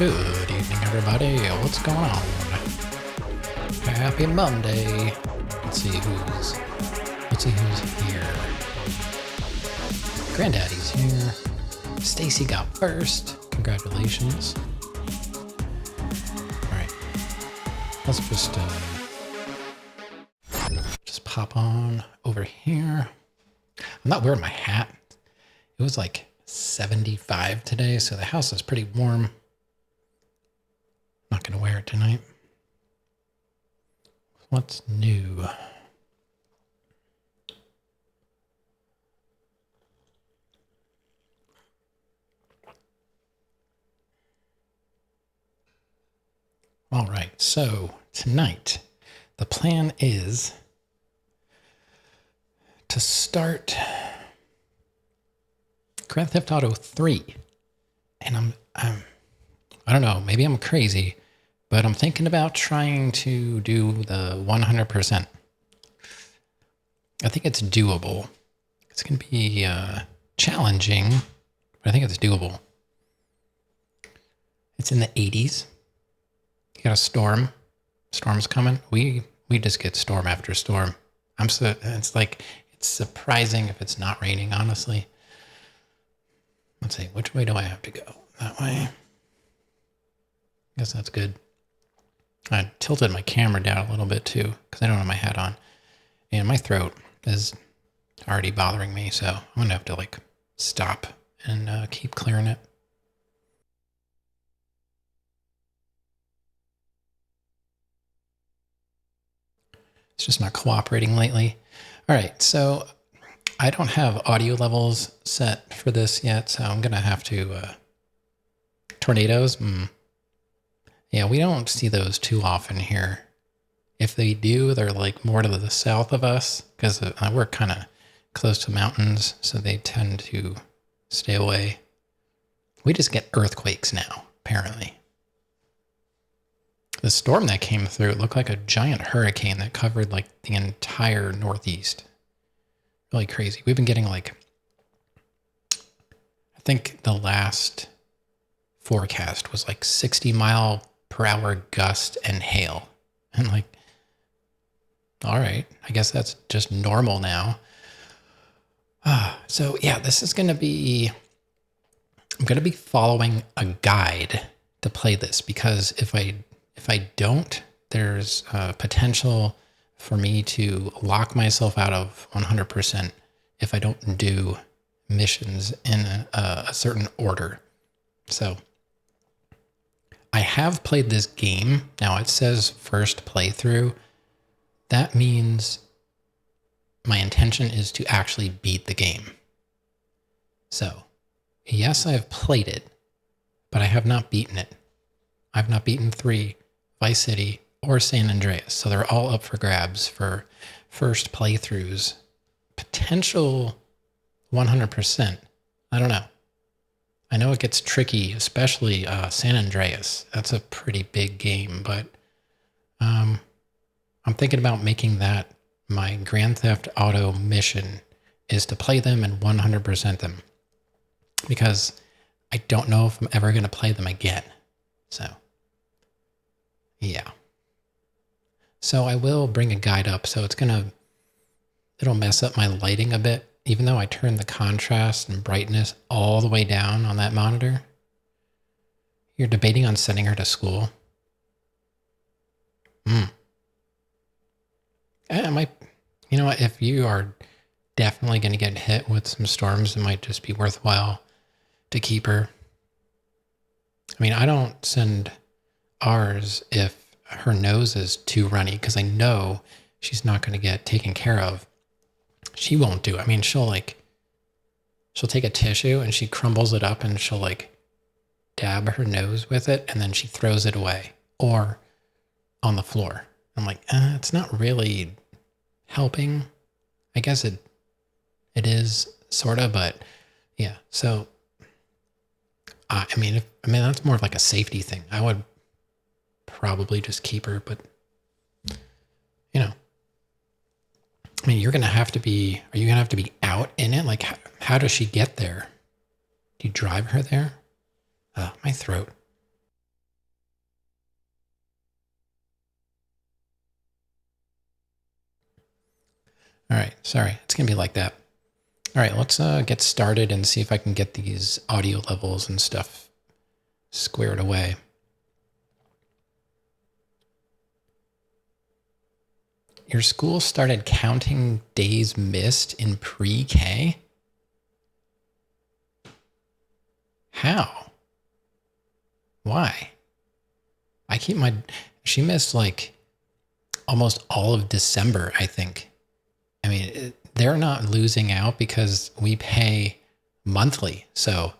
Good evening, everybody. What's going on? Happy Monday. Let's see who's here. Granddaddy's here. Stacy got first. Congratulations. All right. Let's just pop on over here. I'm not wearing my hat. It was like 75 today, so the house is pretty warm. Not going to wear it tonight. What's new? All right, so tonight the plan is to start Grand Theft Auto 3. And I don't know, maybe I'm crazy, but I'm thinking about trying to do the 100%. I think it's doable. It's going to be challenging, but I think it's doable. It's in the 80s. You got a storm. Storm's coming. We just get storm after storm. It's surprising if it's not raining, honestly. Let's see, which way do I have to go? That way? I guess that's good. I tilted my camera down a little bit too, because I don't have my hat on. And my throat is already bothering me, so I'm going to have to stop and keep clearing it. It's just not cooperating lately. All right, so I don't have audio levels set for this yet, so I'm going to have to... tornadoes? Yeah, we don't see those too often here. If they do, they're more to the south of us, because we're kind of close to mountains, so they tend to stay away. We just get earthquakes now, apparently. The storm that came through, it looked like a giant hurricane that covered the entire Northeast. Really crazy. We've been getting I think the last forecast was 60-mile-per-hour gust and hail. And all right, I guess that's just normal now. So yeah, this is going to be, I'm going to be following a guide to play this, because if I don't, there's potential for me to lock myself out of 100% if I don't do missions in a certain order. So I have played this game. Now it says first playthrough. That means my intention is to actually beat the game. So yes, I've played it, but I have not beaten it. I've not beaten 3, Vice City, or San Andreas. So they're all up for grabs for first playthroughs. Potential 100%. I don't know. I know it gets tricky, especially San Andreas. That's a pretty big game, but I'm thinking about making that my Grand Theft Auto mission, is to play them and 100% them, because I don't know if I'm ever going to play them again. So, yeah. So I will bring a guide up, so it'll mess up my lighting a bit. Even though I turned the contrast and brightness all the way down on that monitor. You're debating on sending her to school? I might, you know what, if you are definitely going to get hit with some storms, it might just be worthwhile to keep her. I mean, I don't send ours if her nose is too runny, because I know she's not going to get taken care of. She won't do it. I mean, she'll take a tissue and she crumbles it up and she'll dab her nose with it, and then she throws it away or on the floor. I'm it's not really helping. I guess it is sort of, but yeah. So, I mean, that's more of a safety thing. I would probably just keep her, but you know. I mean, are you going to have to be out in it? How does she get there? Do you drive her there? My throat. All right, sorry. It's going to be like that. All right, let's get started and see if I can get these audio levels and stuff squared away. Your school started counting days missed in pre-K? How? Why? She missed like almost all of December, I think. I mean, they're not losing out because we pay monthly. So,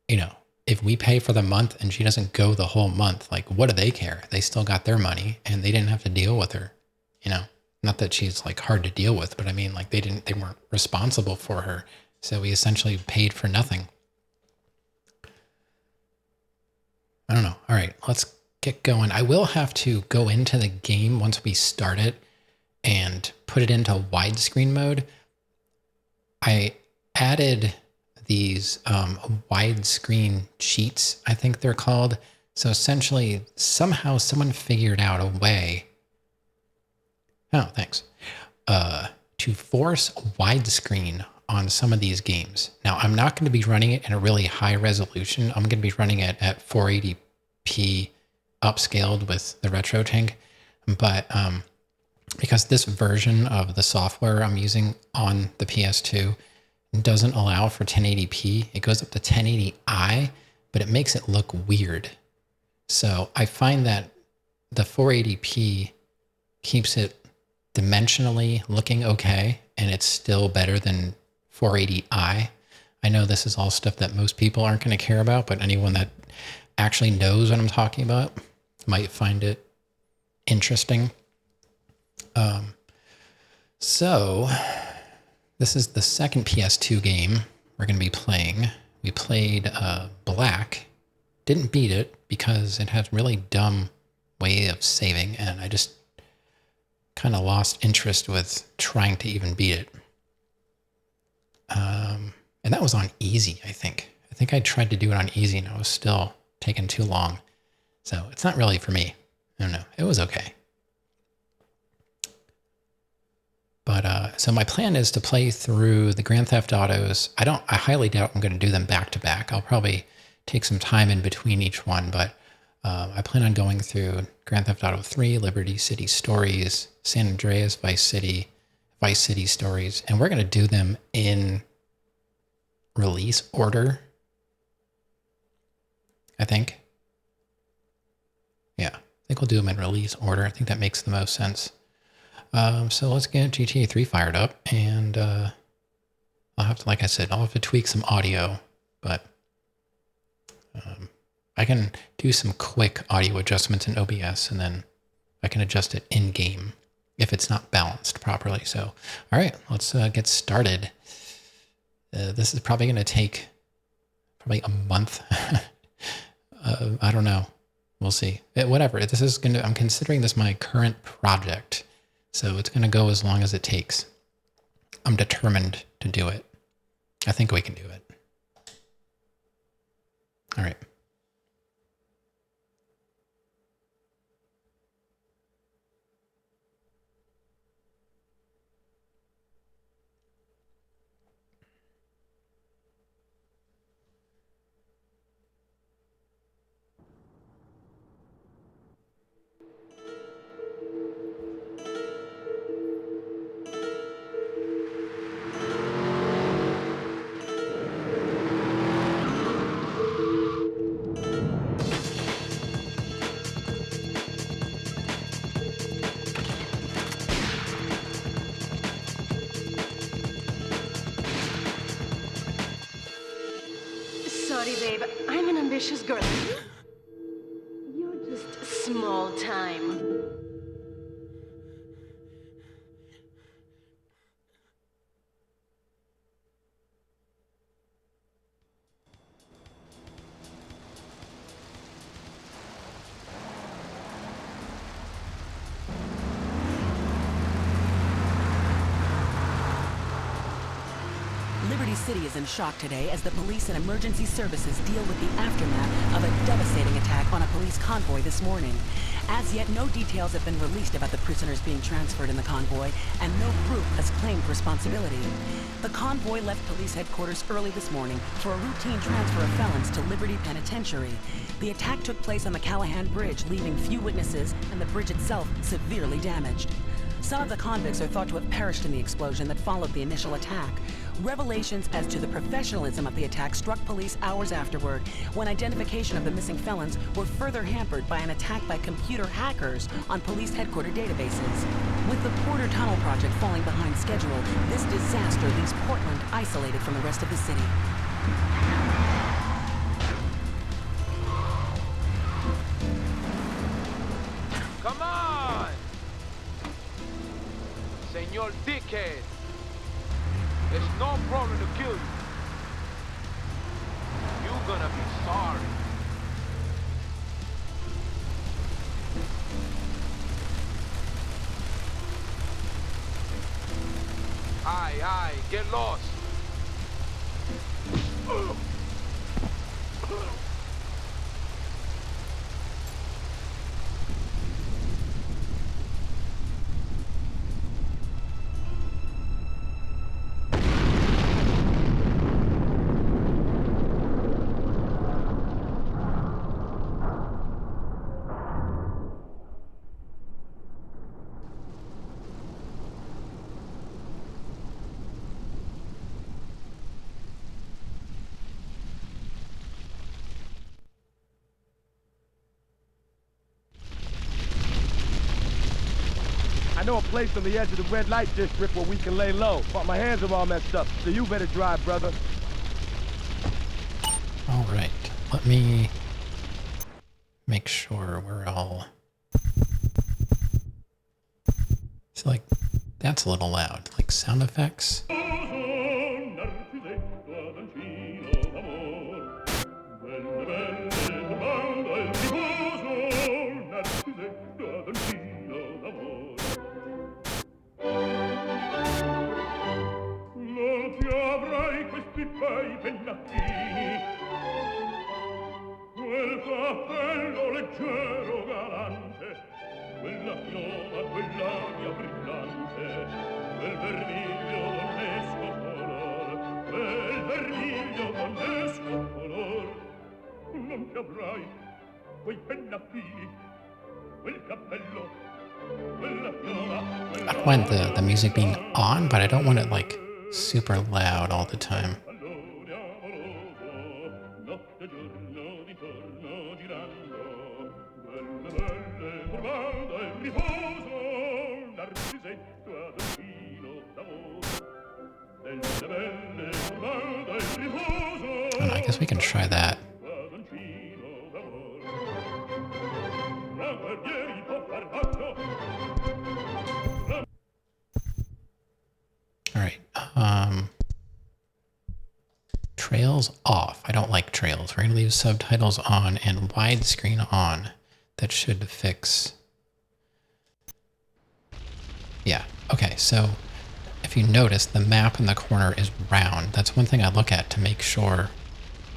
if we pay for the month and she doesn't go the whole month, like, what do they care? They still got their money and they didn't have to deal with her, Not that she's like hard to deal with, but I mean, like they weren't responsible for her. So we essentially paid for nothing. I don't know. All right, let's get going. I will have to go into the game once we start it and put it into widescreen mode. I added these widescreen cheats, I think they're called. So essentially, somehow someone figured out a way. Oh, thanks. To force widescreen on some of these games. Now, I'm not going to be running it in a really high resolution. I'm going to be running it at 480p upscaled with the RetroTink. But because this version of the software I'm using on the PS2 doesn't allow for 1080p, it goes up to 1080i, but it makes it look weird. So I find that the 480p keeps it dimensionally looking okay, and it's still better than 480i. I know this is all stuff that most people aren't going to care about, but anyone that actually knows what I'm talking about might find it interesting. So this is the second PS2 game we're going to be playing. We played Black. Didn't beat it because it has really dumb way of saving, and I just kind of lost interest with trying to even beat it. And that was on easy, I think. I think I tried to do it on easy and I was still taking too long. So it's not really for me. I don't know. It was okay. But so my plan is to play through the Grand Theft Autos. I highly doubt I'm going to do them back to back. I'll probably take some time in between each one, but I plan on going through Grand Theft Auto 3, Liberty City Stories, San Andreas Vice City Stories, and we're going to do them in release order, I think. Yeah, I think we'll do them in release order. I think that makes the most sense. So let's get GTA 3 fired up, and I'll have to, like I said, I'll have to tweak some audio, but I can do some quick audio adjustments in OBS, and then I can adjust it in-game if it's not balanced properly. So, all right, let's get started. This is probably going to take probably a month. I don't know. We'll see. Whatever. I'm considering this my current project. So it's going to go as long as it takes. I'm determined to do it. I think we can do it. All right. Sorry, babe. I'm an ambitious girl. You're just small time. Liberty City is in shock today as the police and emergency services deal with the aftermath of a devastating attack on a police convoy this morning. As yet, no details have been released about the prisoners being transferred in the convoy, and no group has claimed responsibility. The convoy left police headquarters early this morning for a routine transfer of felons to Liberty Penitentiary. The attack took place on the Callahan Bridge, leaving few witnesses and the bridge itself severely damaged. Some of the convicts are thought to have perished in the explosion that followed the initial attack. Revelations as to the professionalism of the attack struck police hours afterward, when identification of the missing felons were further hampered by an attack by computer hackers on police headquarters databases. With the Porter Tunnel project falling behind schedule, this disaster leaves Portland isolated from the rest of the city. Come on! Senor Dickhead! There's no problem to kill you. You're gonna be sorry. Aye, get lost. I know a place on the edge of the red light district where we can lay low, but my hands are all messed up, so you better drive, brother. All right, let me make sure we're all... It's like, that's a little loud, like sound effects. Quel cappello leggero galante, quella chioma, quell'aria brillante, quel vermiglio donnesco color, quel vermiglio donnesco color. Non ti avrai quei pennacchini, quel cappello, quella chioma, I don't mind the music being on, but I don't want it like super loud all the time. Oh, I guess we can try that. All right. Trails off. I don't like trails. We're going to leave subtitles on and widescreen on. That should fix. Yeah. Okay. So if you notice, the map in the corner is round. That's one thing I look at to make sure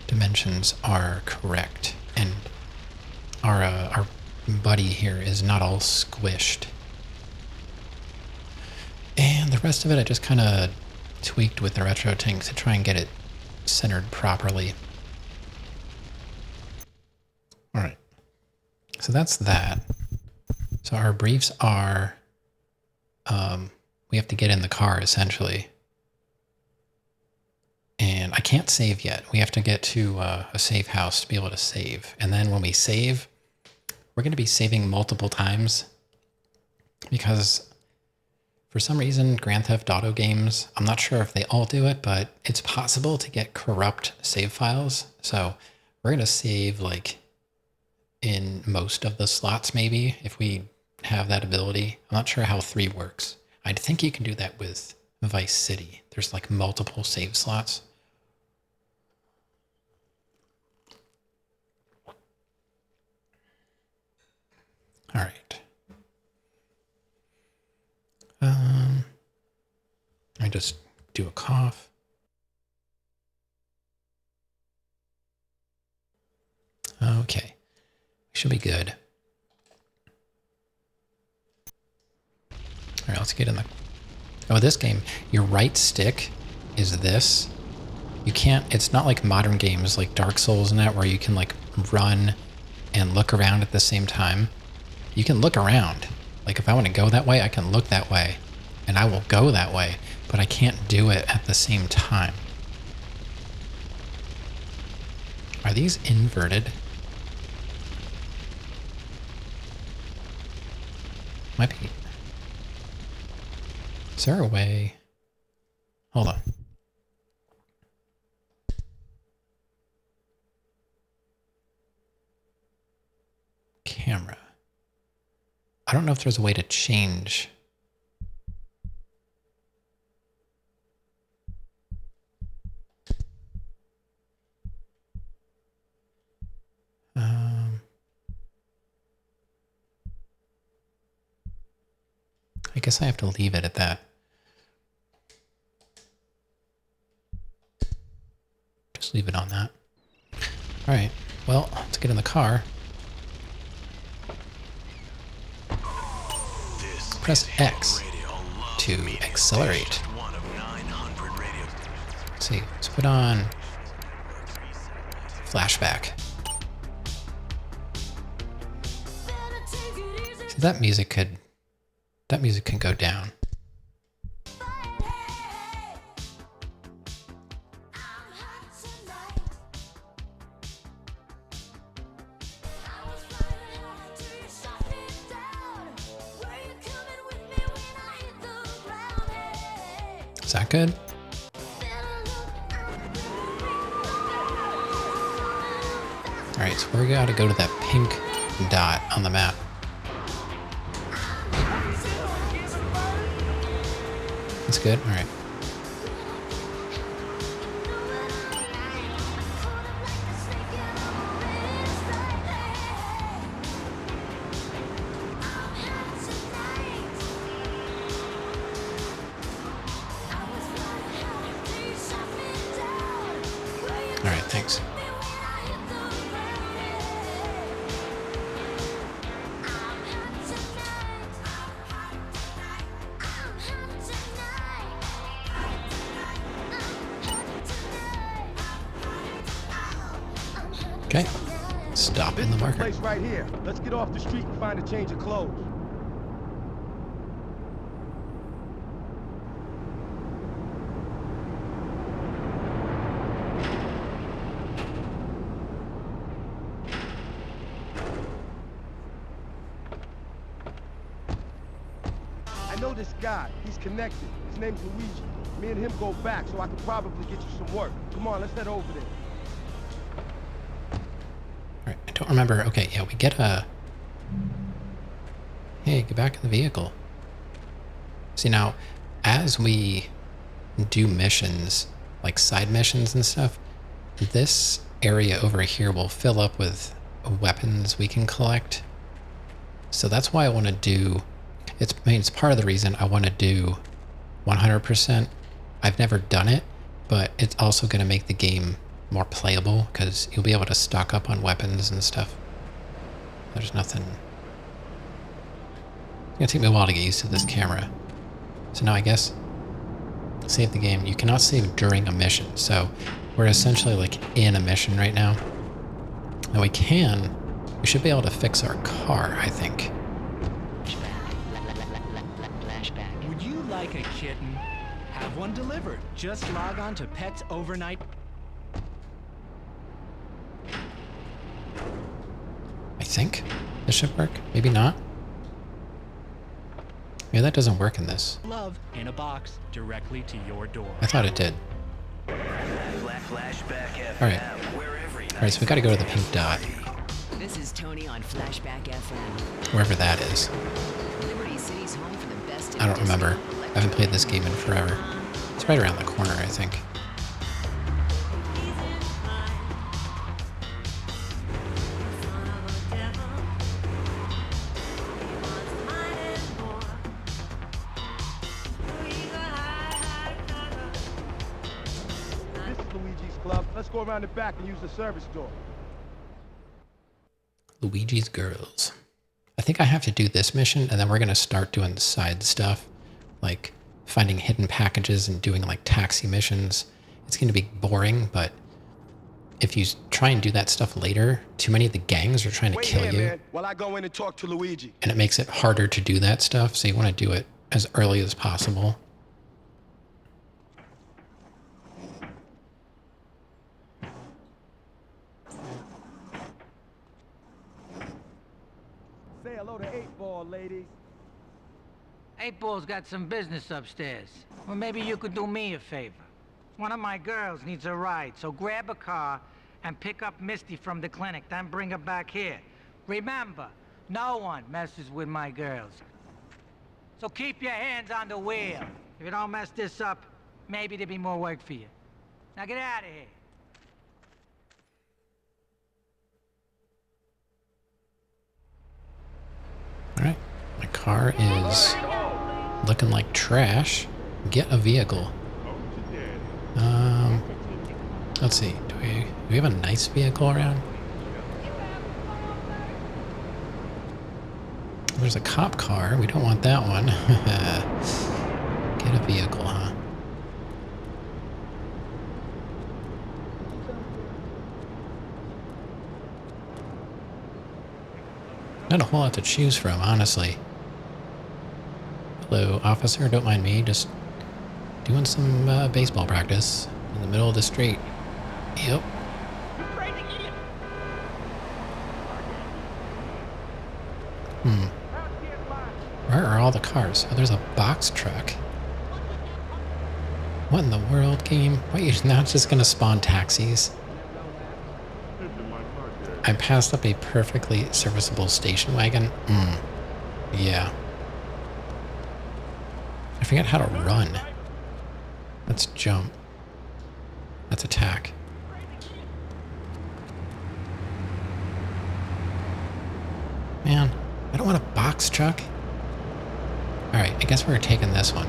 dimensions are correct. And our buddy here is not all squished. And the rest of it I just kind of tweaked with the RetroTink to try and get it centered properly. All right. So that's that. So our briefs are, we have to get in the car essentially. And I can't save yet. We have to get to a safe house to be able to save. And then when we save, we're going to be saving multiple times because for some reason, Grand Theft Auto games, I'm not sure if they all do it, but it's possible to get corrupt save files. So we're going to save like in most of the slots maybe if we have that ability. I'm not sure how 3 works. I think you can do that with Vice City. There's like multiple save slots. All right. I just do a cough. Okay. Should be good. All right, let's get in the... Oh, this game, your right stick is this. You can't... It's not like modern games like Dark Souls and that where you can like run and look around at the same time. You can look around. Like if I want to go that way, I can look that way. And I will go that way. But I can't do it at the same time. Are these inverted? Might be. Is there a way? Hold on. Camera. I don't know if there's a way to change. I guess I have to leave it at that. Just leave it on that. All right, well, let's get in the car. Press X to accelerate. Let's see, let's put on flashback. So that music can go down. Is that good? All right, so we gotta go to that pink dot on the map. That's good. All right. All right, thanks. Okay, stop in the marker. Place right here. Let's get off the street and find a change of clothes. I know this guy. He's connected. His name's Luigi. Me and him go back, so I can probably get you some work. Come on, let's head over there. Alright, I don't remember. Okay, yeah, we get a... Hey, get back in the vehicle. See, now, as we do missions, like side missions and stuff, this area over here will fill up with weapons we can collect. So that's why I want to do... it's part of the reason I want to do 100%. I've never done it, but it's also going to make the game more playable because you'll be able to stock up on weapons and stuff. There's nothing... It's going to take me a while to get used to this camera. So now I guess save the game. You cannot save during a mission. So we're essentially like in a mission right now. And we should be able to fix our car, I think. Would you like a kitten? Have one delivered. Just log on to Pets Overnight. I think this should work. Maybe not. Yeah, that doesn't work in this. Love in a box directly to your door. I thought it did. Alright. Alright, so we gotta go to the pink dot. This is Tony on Flashback FM. Wherever that is. Liberty City's home for the best. I don't remember. I haven't played this game in forever. It's right around the corner, I think. This is Luigi's Club. Let's go around the back and use the service door. Luigi's Girls. I think I have to do this mission, and then we're going to start doing the side stuff, like finding hidden packages and doing like taxi missions. It's going to be boring, but if you try and do that stuff later, too many of the gangs are trying to kill you. Man, while I go in and talk to Luigi. And it makes it harder to do that stuff, so you want to do it as early as possible. Say hello to 8-Ball, ladies. 8-Ball's got some business upstairs. Well, maybe you could do me a favor. One of my girls needs a ride, so grab a car and pick up Misty from the clinic, then bring her back here. Remember, no one messes with my girls. So keep your hands on the wheel. If you don't mess this up, maybe there'll be more work for you. Now get out of here. Alright, my car is looking like trash. Get a vehicle. Let's see. Do we have a nice vehicle around? There's a cop car. We don't want that one. Get a vehicle, huh? Not a whole lot to choose from, honestly. Hello, officer. Don't mind me. Just doing some baseball practice in the middle of the street. Yep. Where are all the cars? Oh, there's a box truck. What in the world, game? Why are you not just gonna spawn taxis? I passed up a perfectly serviceable station wagon. Yeah. I forget how to run. Let's jump. Let's attack. Man, I don't want a box truck. Alright, I guess we're taking this one.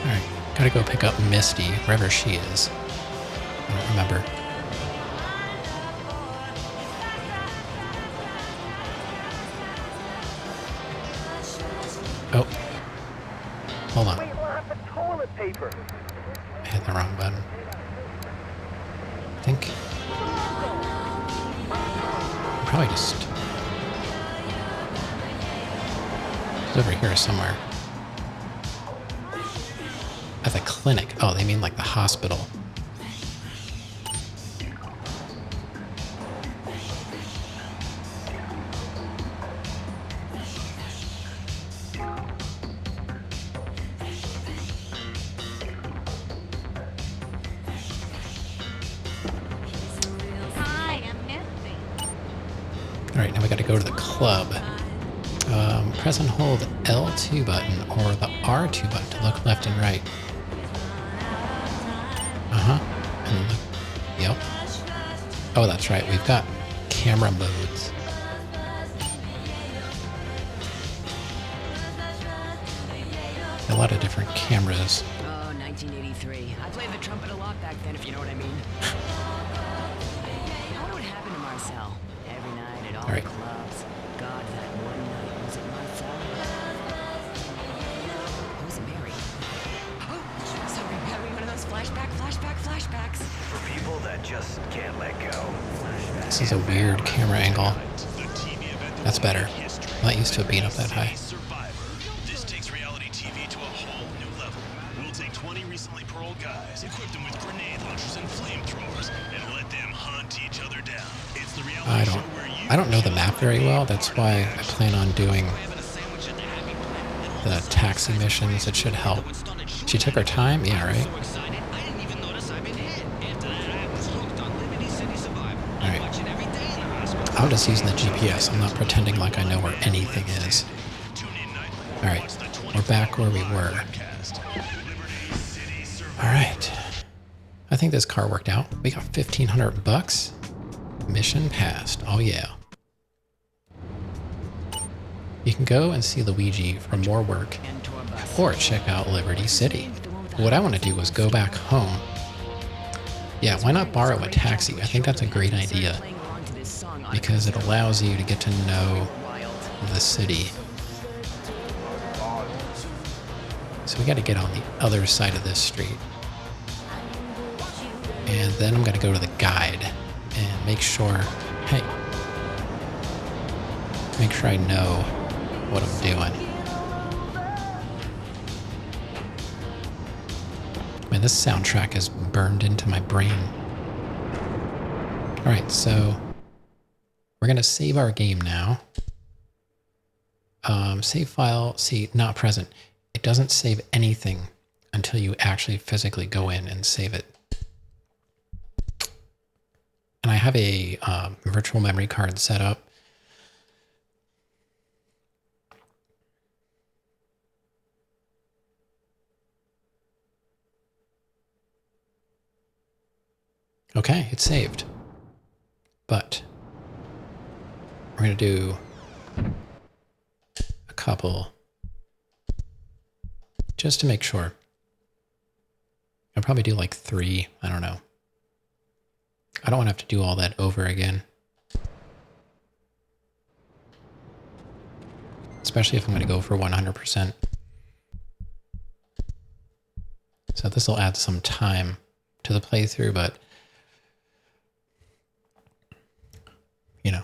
Alright, gotta go pick up Misty, wherever she is. I don't remember. Oh. Hold on. I hit the wrong button. I think... probably just... it's over here somewhere. At the clinic. Oh, they mean like the hospital. Alright, now we gotta go to the club. Press and hold L2 button or the R2 button to look left and right. And look. Yep. Oh, that's right. We've got camera modes. A lot of different cameras. Oh, 1983. I played the trumpet a lot back then, if you know what I mean. I wonder what happened to Marcel. Every night at all the clubs. God, that one night. Was it Marcel? Was it Mary? Oh, sorry. Having one of those flashbacks. For people that just can't let go. This is a weird camera angle. That's better. I'm not used to it being up that high. This takes reality TV to a whole new level. We'll take 20 recently paroled guys, equip them with grenade launchers and flamethrowers, and let them hunt each other down. It's the reality show where you... I don't know the map very well. That's why I plan on doing the taxi missions. It should help. She took her time? Yeah, right? Alright. I'm just using the GPS. I'm not pretending like I know where anything is. Alright. We're back where we were. Alright. I think this car worked out. We got $1,500. Mission passed. Oh yeah. You can go and see Luigi for more work, or check out Liberty City. What I want to do is go back home. Yeah, why not borrow a taxi? I think that's a great idea, because it allows you to get to know the city. So we got to get on the other side of this street. And then I'm going to go to the guide and make sure, hey, make sure I know what I'm doing. Man, this soundtrack is burned into my brain. All right, so we're going to save our game now. Save file, see, not present. It doesn't save anything until you actually physically go in and save it. And I have a virtual memory card set up. Okay, it's saved. But we're going to do a couple just to make sure. I'll probably do like 3. I don't know. I don't want to have to do all that over again. Especially if I'm going to go for 100%. So this will add some time to the playthrough, but you know,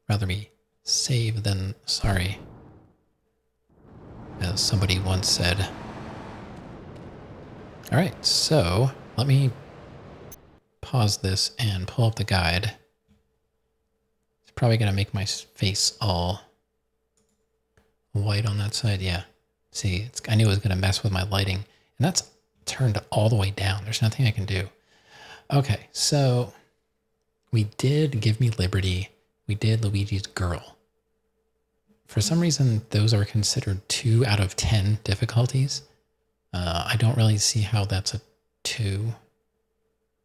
rather be save than sorry, as somebody once said. All right, so let me pause this and pull up the guide. It's probably going to make my face all white on that side. Yeah. See, I knew it was going to mess with my lighting. And that's turned all the way down. There's nothing I can do. Okay, so we did Give Me Liberty. We did Luigi's Girl. For some reason, those are considered 2 out of 10 difficulties. I don't really see how that's a 2.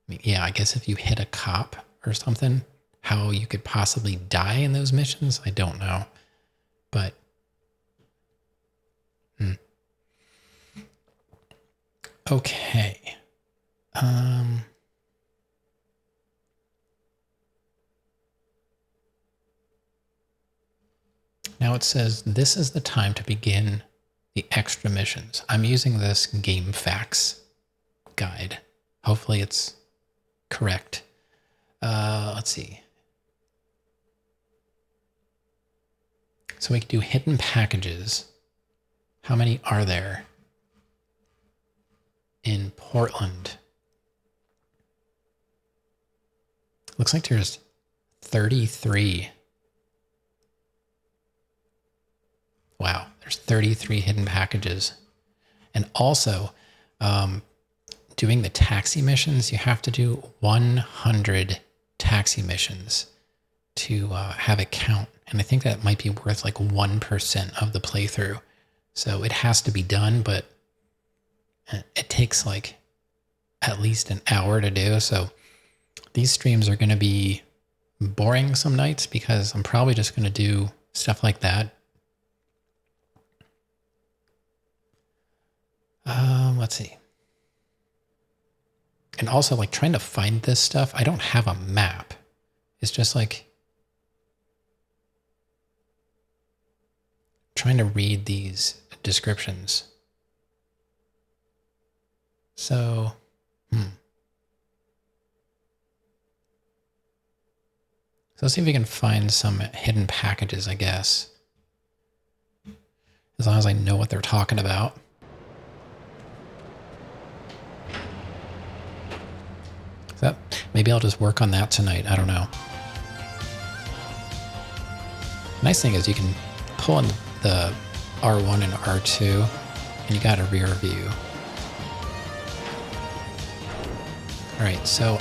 I mean, yeah, I guess if you hit a cop or something, how you could possibly die in those missions, I don't know. But, okay. Now it says, this is the time to begin the extra missions. I'm using this GameFAQs guide. Hopefully it's correct. Let's see. So we can do hidden packages. How many are there in Portland? Looks like there's 33. Wow, there's 33 hidden packages. And also, doing the taxi missions, you have to do 100 taxi missions to have it count. And I think that might be worth like 1% of the playthrough. So it has to be done, but it takes like at least an hour to do. So these streams are going to be boring some nights because I'm probably just going to do stuff like that. Let's see. And also, like, trying to find this stuff, I don't have a map. It's just like trying to read these descriptions. So, So let's see if we can find some hidden packages, I guess. As long as I know what they're talking about. So maybe I'll just work on that tonight. I don't know. Nice thing is you can pull in the R1 and R2 and you got a rear view. All right, so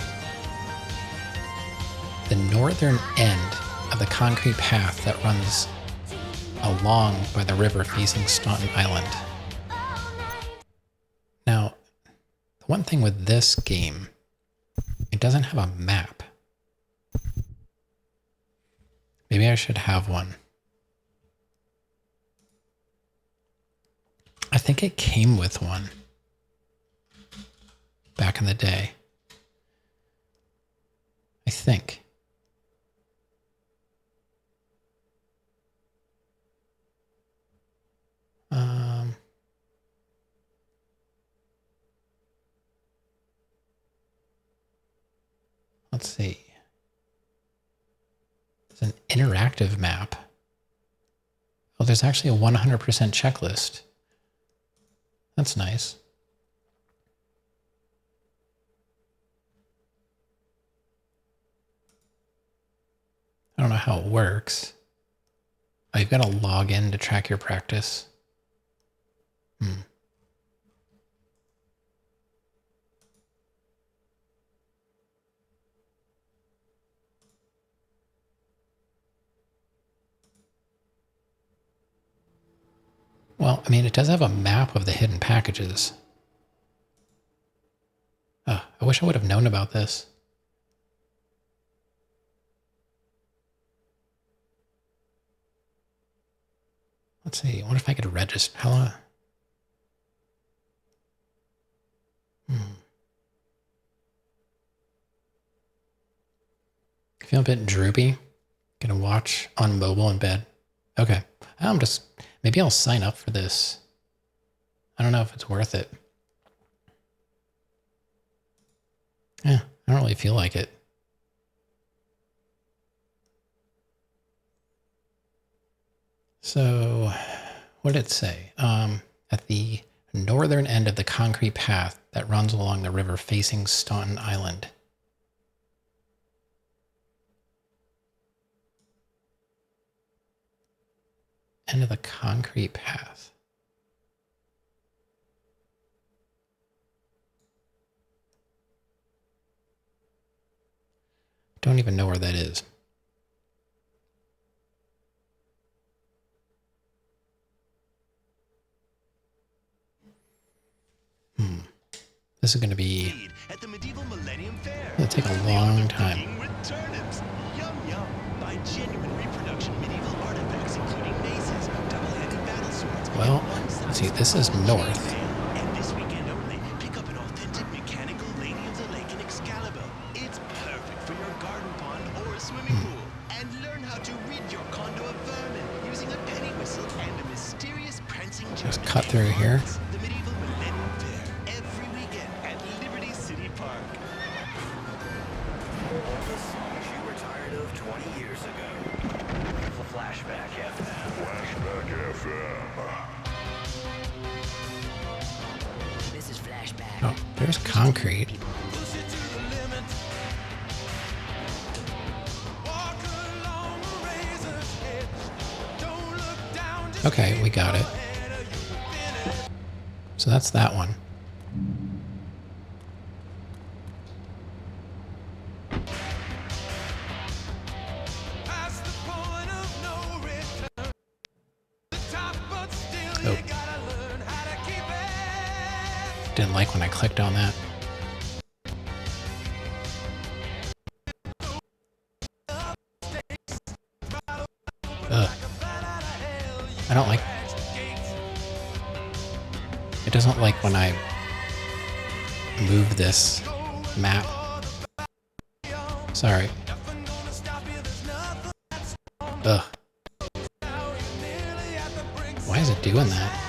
the northern end of the concrete path that runs along by the river facing Staunton Island. Now, the one thing with this game, it doesn't have a map. Maybe I should have one. think it came with one back in the day. I think. Let's see. It's an interactive map. Oh, there's actually a 100% checklist. That's nice. I don't know how it works. Oh, you've got to log in to track your practice. Well, I mean, it does have a map of the hidden packages. I wish I would have known about this. Let's see. I wonder if I could register. Hello. I feel a bit droopy. Gonna watch on mobile in bed. Okay. Maybe I'll sign up for this. I don't know if it's worth it. Yeah, I don't really feel like it. So, what did it say? At the northern end of the concrete path that runs along the river facing Staunton Island. End of the concrete path. Don't even know where that is. This is going to be... At the Medieval Millennium Fair. It'll take a long time. With turnips. Yum yum. Buy genuine reproduction medieval artifacts, including maces, double-handed battle swords. Well, let's see. This is north. And this weekend only, pick up an authentic mechanical Lady of the Lake in Excalibur. It's perfect for your garden pond or a swimming pool. And learn how to rid your condo of vermin using a penny whistle and a mysterious prancing journey. Just cut through here. The Medieval Millennium Fair, every weekend at Liberty City Park. The songs you were tired of 20 years ago. Flashback FM. Flashback FM. This is Flashback. Oh, there's concrete. Okay, we got it. So that's that one. Oh. Didn't like when I clicked on that. Ugh. I don't like... It doesn't like when I move this map. Sorry. Ugh. Why is it doing that?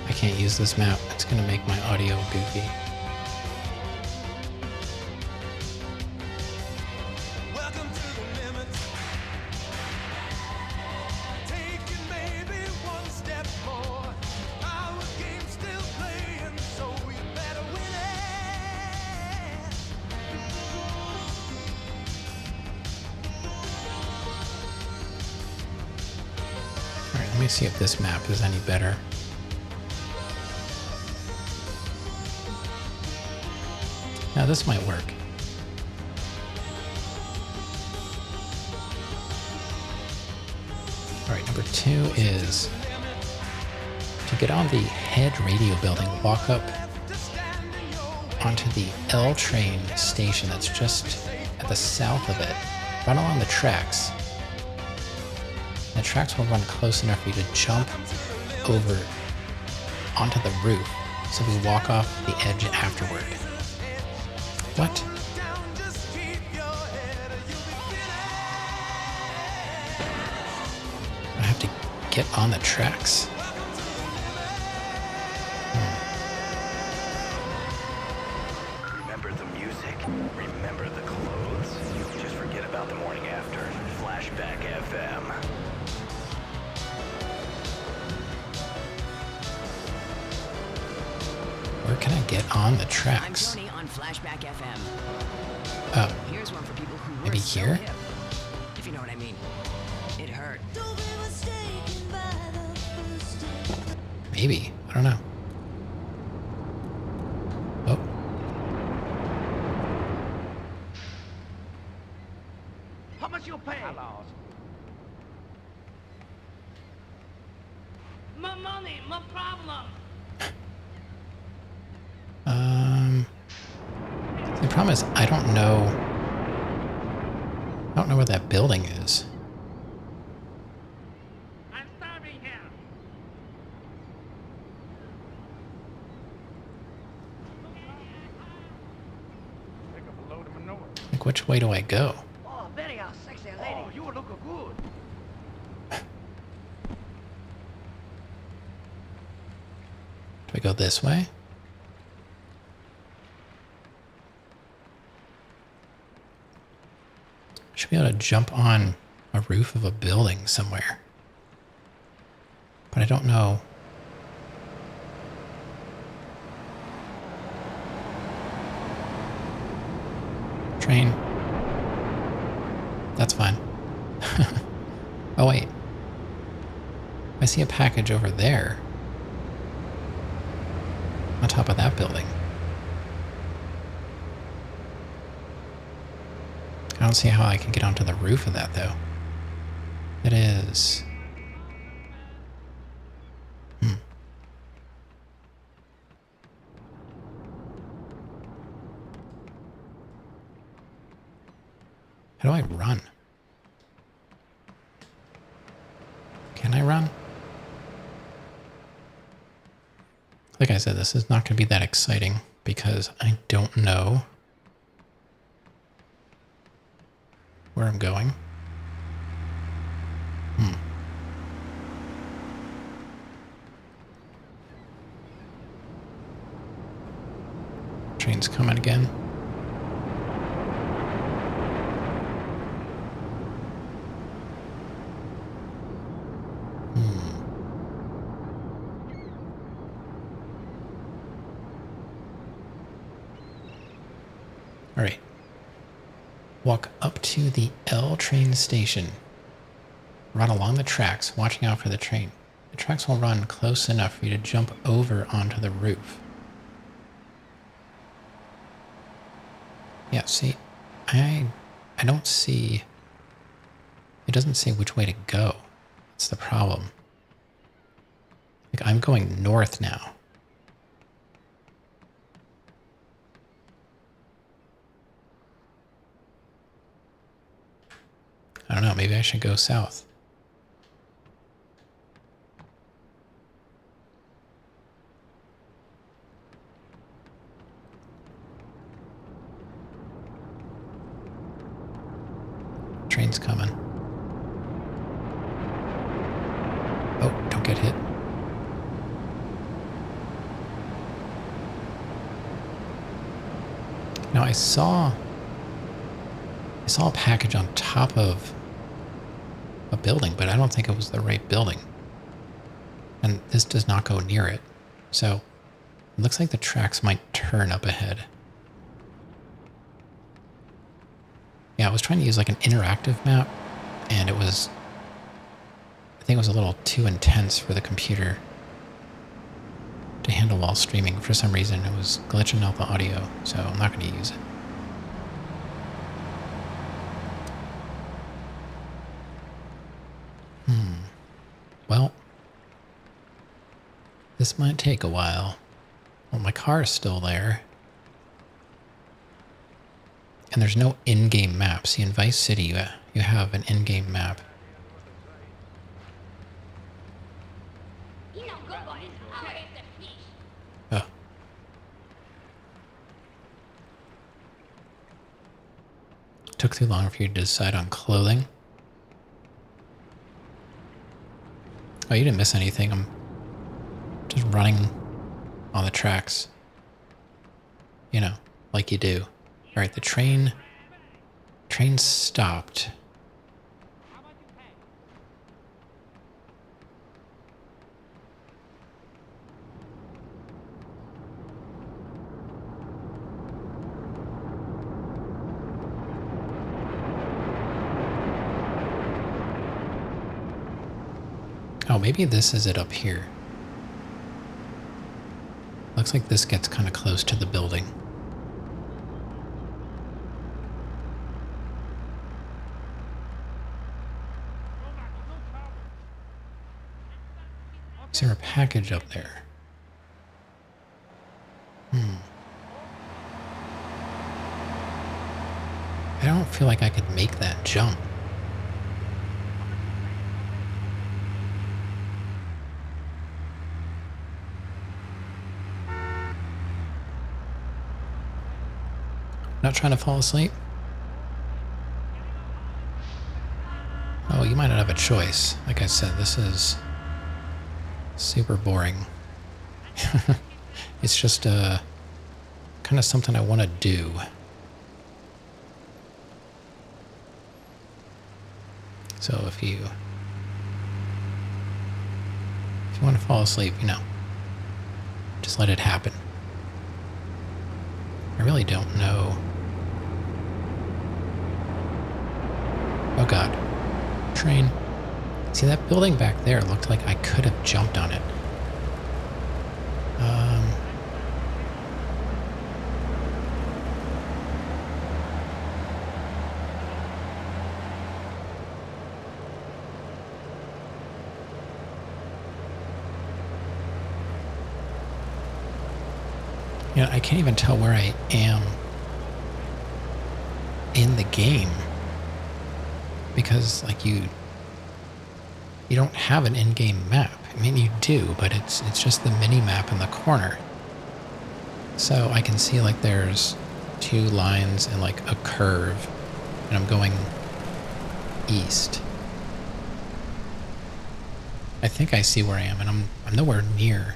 I can't use this map. It's gonna make my audio goofy. Let me see if this map is any better. Now this might work. All right, number 2 is to get on the head radio building, walk up onto the L train station that's just at the south of it. Run along the tracks The tracks will run close enough for you to jump over onto the roof, so we walk off the edge afterward. What? I have to get on the tracks. Remember the music, remember the clothes. Just forget about the morning after. Flashback FM. Where can I get on the I'm tracks? Tony on Flashback FM. Oh, Here's one for people who maybe were so here? hip, if you know what I mean. It hurt. Maybe. I don't know. Oh. How much you pay? I lost. My money, my problem. The problem is I don't know where that building is. I'm starving here. Pick up a load of manure. Like, which way do I go? Oh, very sexy lady. Oh, you look good. Do I go this way? Should be able to jump on a roof of a building somewhere. But I don't know. Train. That's fine. Oh wait. I see a package over there. On top of that building. I don't see how I can get onto the roof of that, though. It is... How do I run? Can I run? Like I said, this is not going to be that exciting because I don't know where I'm going. Train's coming again. All right. Walk up to the L train station. Run along the tracks, watching out for the train. The tracks will run close enough for you to jump over onto the roof. Yeah, see, I don't see... It doesn't say which way to go. That's the problem. Like, I'm going north now. I don't know, maybe I should go south. Train's coming. Oh, don't get hit. Now I saw a package on top of a building, but I don't think it was the right building. And this does not go near it. So it looks like the tracks might turn up ahead. Yeah, I was trying to use like an interactive map, and I think it was a little too intense for the computer to handle while streaming. For some reason, it was glitching out the audio, so I'm not going to use it. Well, this might take a while. Well, my car is still there. And there's no in-game map. See, in Vice City, you have an in-game map. Took too long for you to decide on clothing. Oh, you didn't miss anything. I'm just running on the tracks. You know, like you do. All right, the train stopped. Oh, maybe this is it up here. Looks like this gets kind of close to the building. Is there a package up there? I don't feel like I could make that jump. Not trying to fall asleep? Oh, you might not have a choice. Like I said, this is super boring. It's just kind of something I want to do. So if you want to fall asleep, you know, just let it happen. I really don't know. Oh God. Train. See, that building back there looked like I could have jumped on it. You know, I can't even tell where I am in the game because, like, you don't have an in-game map. I mean, you do, but it's just the mini map in the corner. So I can see, like, there's 2 lines and, like, a curve, and I'm going east. I think I see where I am, and I'm nowhere near.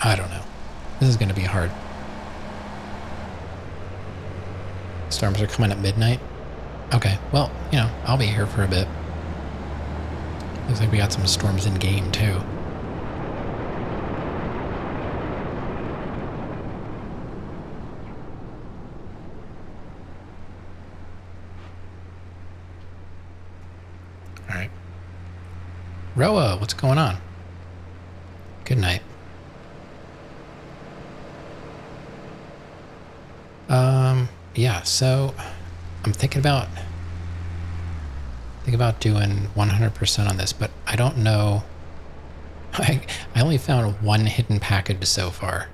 I don't know. This is going to be hard. Storms are coming at midnight. Okay, well, you know, I'll be here for a bit. Looks like we got some storms in game, too. All right. Roa, what's going on? Good night. Yeah, so I'm thinking about doing 100% on this, but I don't know. I only found 1 hidden package so far.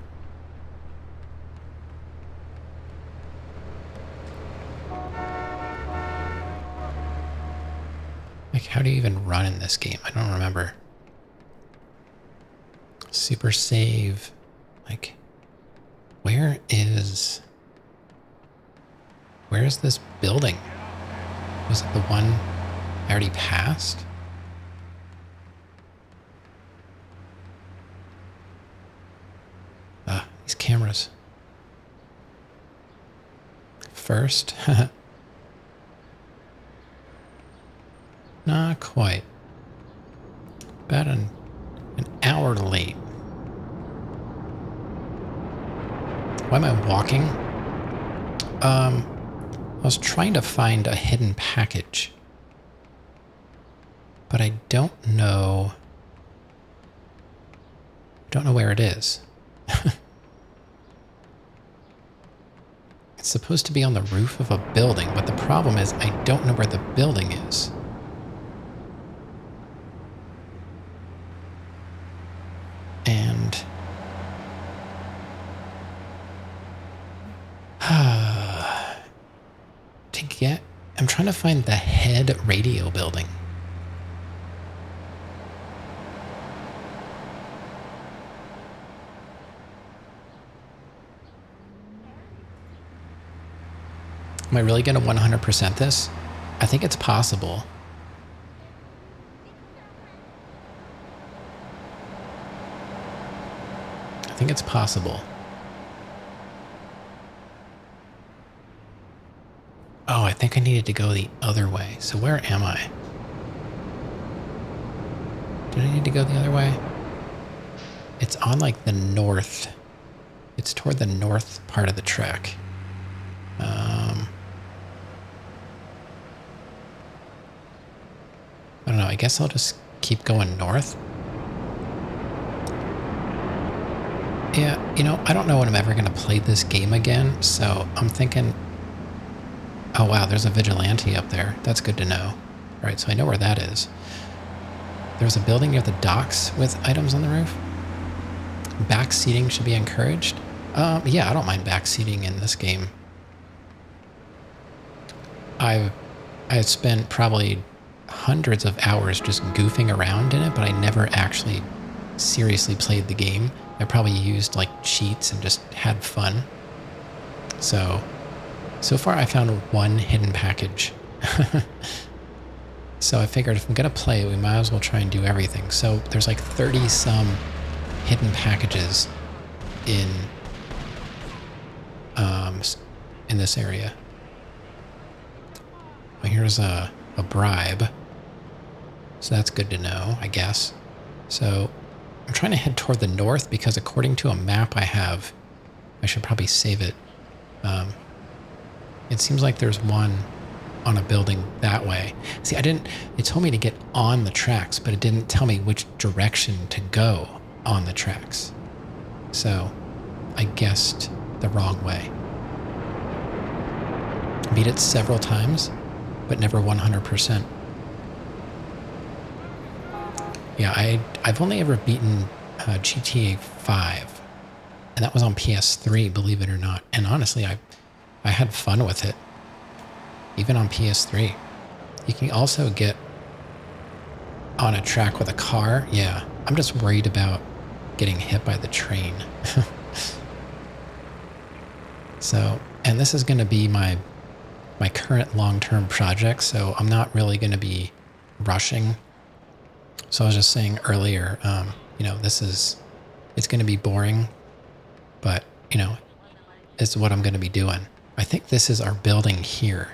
Like, how do you even run in this game? I don't remember. Super save. Like, where's this building? Was it the one I already passed? These cameras. First? Not quite. About an hour late. Why am I walking? I was trying to find a hidden package, but I don't know where it is. It's supposed to be on the roof of a building, but the problem is I don't know where the building is. And I'm trying to find the head radio building. Am I really going to 100% this? I think it's possible. I think it's possible. Oh, I think I needed to go the other way. So where am I? Did I need to go the other way? It's on like the north. It's toward the north part of the track. I don't know. I guess I'll just keep going north. Yeah, you know, I don't know when I'm ever going to play this game again, so I'm thinking, oh wow, there's a vigilante up there. That's good to know. All right, so I know where that is. There's a building near the docks with items on the roof. Back seating should be encouraged. Yeah, I don't mind back seating in this game. I spent probably hundreds of hours just goofing around in it, but I never actually seriously played the game. I probably used like cheats and just had fun. So far I found one hidden package. So I figured if I'm gonna play it, we might as well try and do everything. So there's like 30 some hidden packages in this area. Well, here's a bribe. So that's good to know, I guess. So I'm trying to head toward the north because according to a map I have, I should probably save it. It seems like there's one on a building that way. See, it told me to get on the tracks, but it didn't tell me which direction to go on the tracks. So I guessed the wrong way. Beat it several times, but never 100%. Yeah, I've only ever beaten GTA 5, and that was on PS3, believe it or not. And honestly, I had fun with it, even on PS3. You can also get on a track with a car. Yeah, I'm just worried about getting hit by the train. So, and this is going to be my current long-term project, so I'm not really going to be rushing. So I was just saying earlier, you know, it's going to be boring, but, you know, it's what I'm going to be doing. I think this is our building here.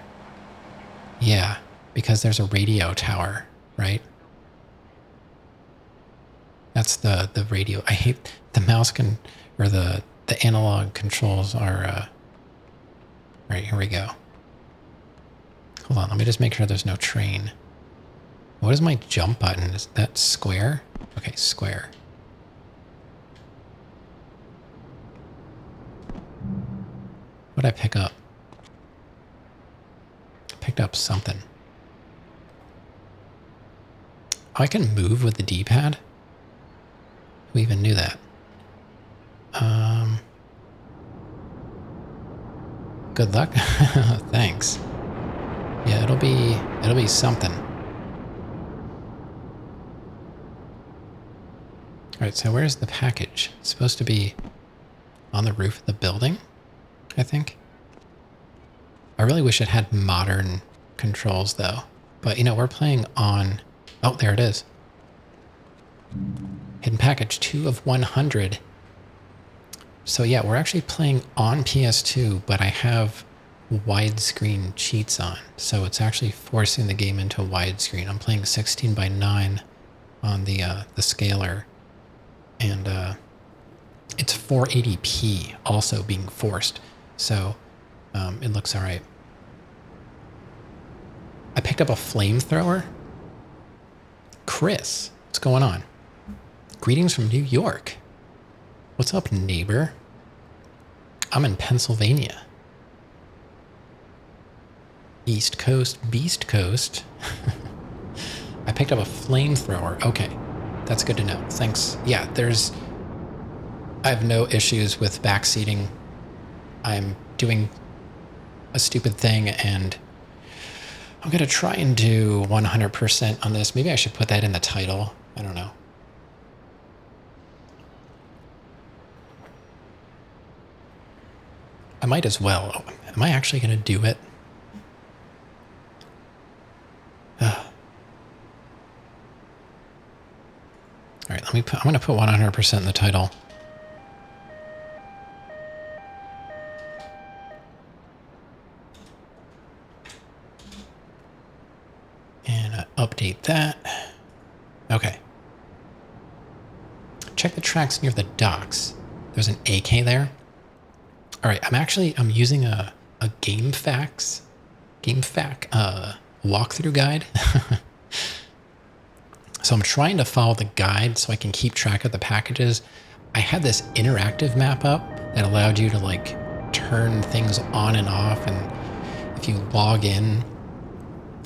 Yeah, because there's a radio tower, right? That's the radio. I hate the mouse or the analog controls are, right, here we go. Hold on, let me just make sure there's no train. What is my jump button? Is that square? Okay, square. What did I pick up? I picked up something. Oh, I can move with the D-pad? Who even knew that? Good luck. Thanks. Yeah, it'll be something. All right, so where's the package? It's supposed to be on the roof of the building, I think. I really wish it had modern controls though. But you know, we're playing on, oh, there it is. Hidden package 2 of 100. So yeah, we're actually playing on PS2, but I have widescreen cheats on. So it's actually forcing the game into widescreen. I'm playing 16:9 on the scaler. And it's 480p also being forced. So it looks all right. I picked up a flamethrower. Chris, what's going on? Greetings from New York. What's up, neighbor? I'm in Pennsylvania. East Coast, Beast Coast. I picked up a flamethrower. Okay. That's good to know. Thanks. Yeah, I have no issues with backseating. I'm doing a stupid thing and I'm going to try and do 100% on this. Maybe I should put that in the title. I don't know. I might as well. Am I actually going to do it? I'm going to put 100% in the title. And update that. Okay. Check the tracks near the docks. There's an AK there. All right, I'm using a GameFAQ walkthrough guide. So I'm trying to follow the guide so I can keep track of the packages. I had this interactive map up that allowed you to like turn things on and off, and if you log in,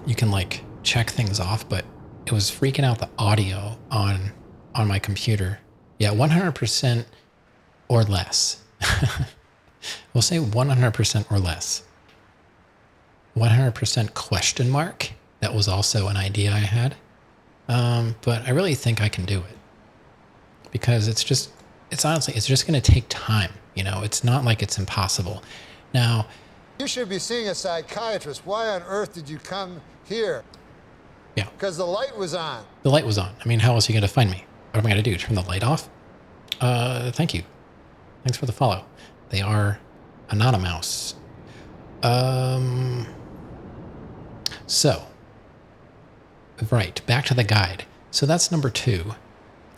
you can like check things off, but it was freaking out the audio on my computer. Yeah, 100% or less. We'll say 100% or less. 100% question mark. That was also an idea I had. But I really think I can do it. Because it's just going to take time. You know, it's not like it's impossible. Now, you should be seeing a psychiatrist. Why on earth did you come here? Yeah. Because the light was on. The light was on. I mean, how else are you going to find me? What am I going to do? Turn the light off? Thank you. Thanks for the follow. They are anonymous. So, right, back to the guide. So that's number 2.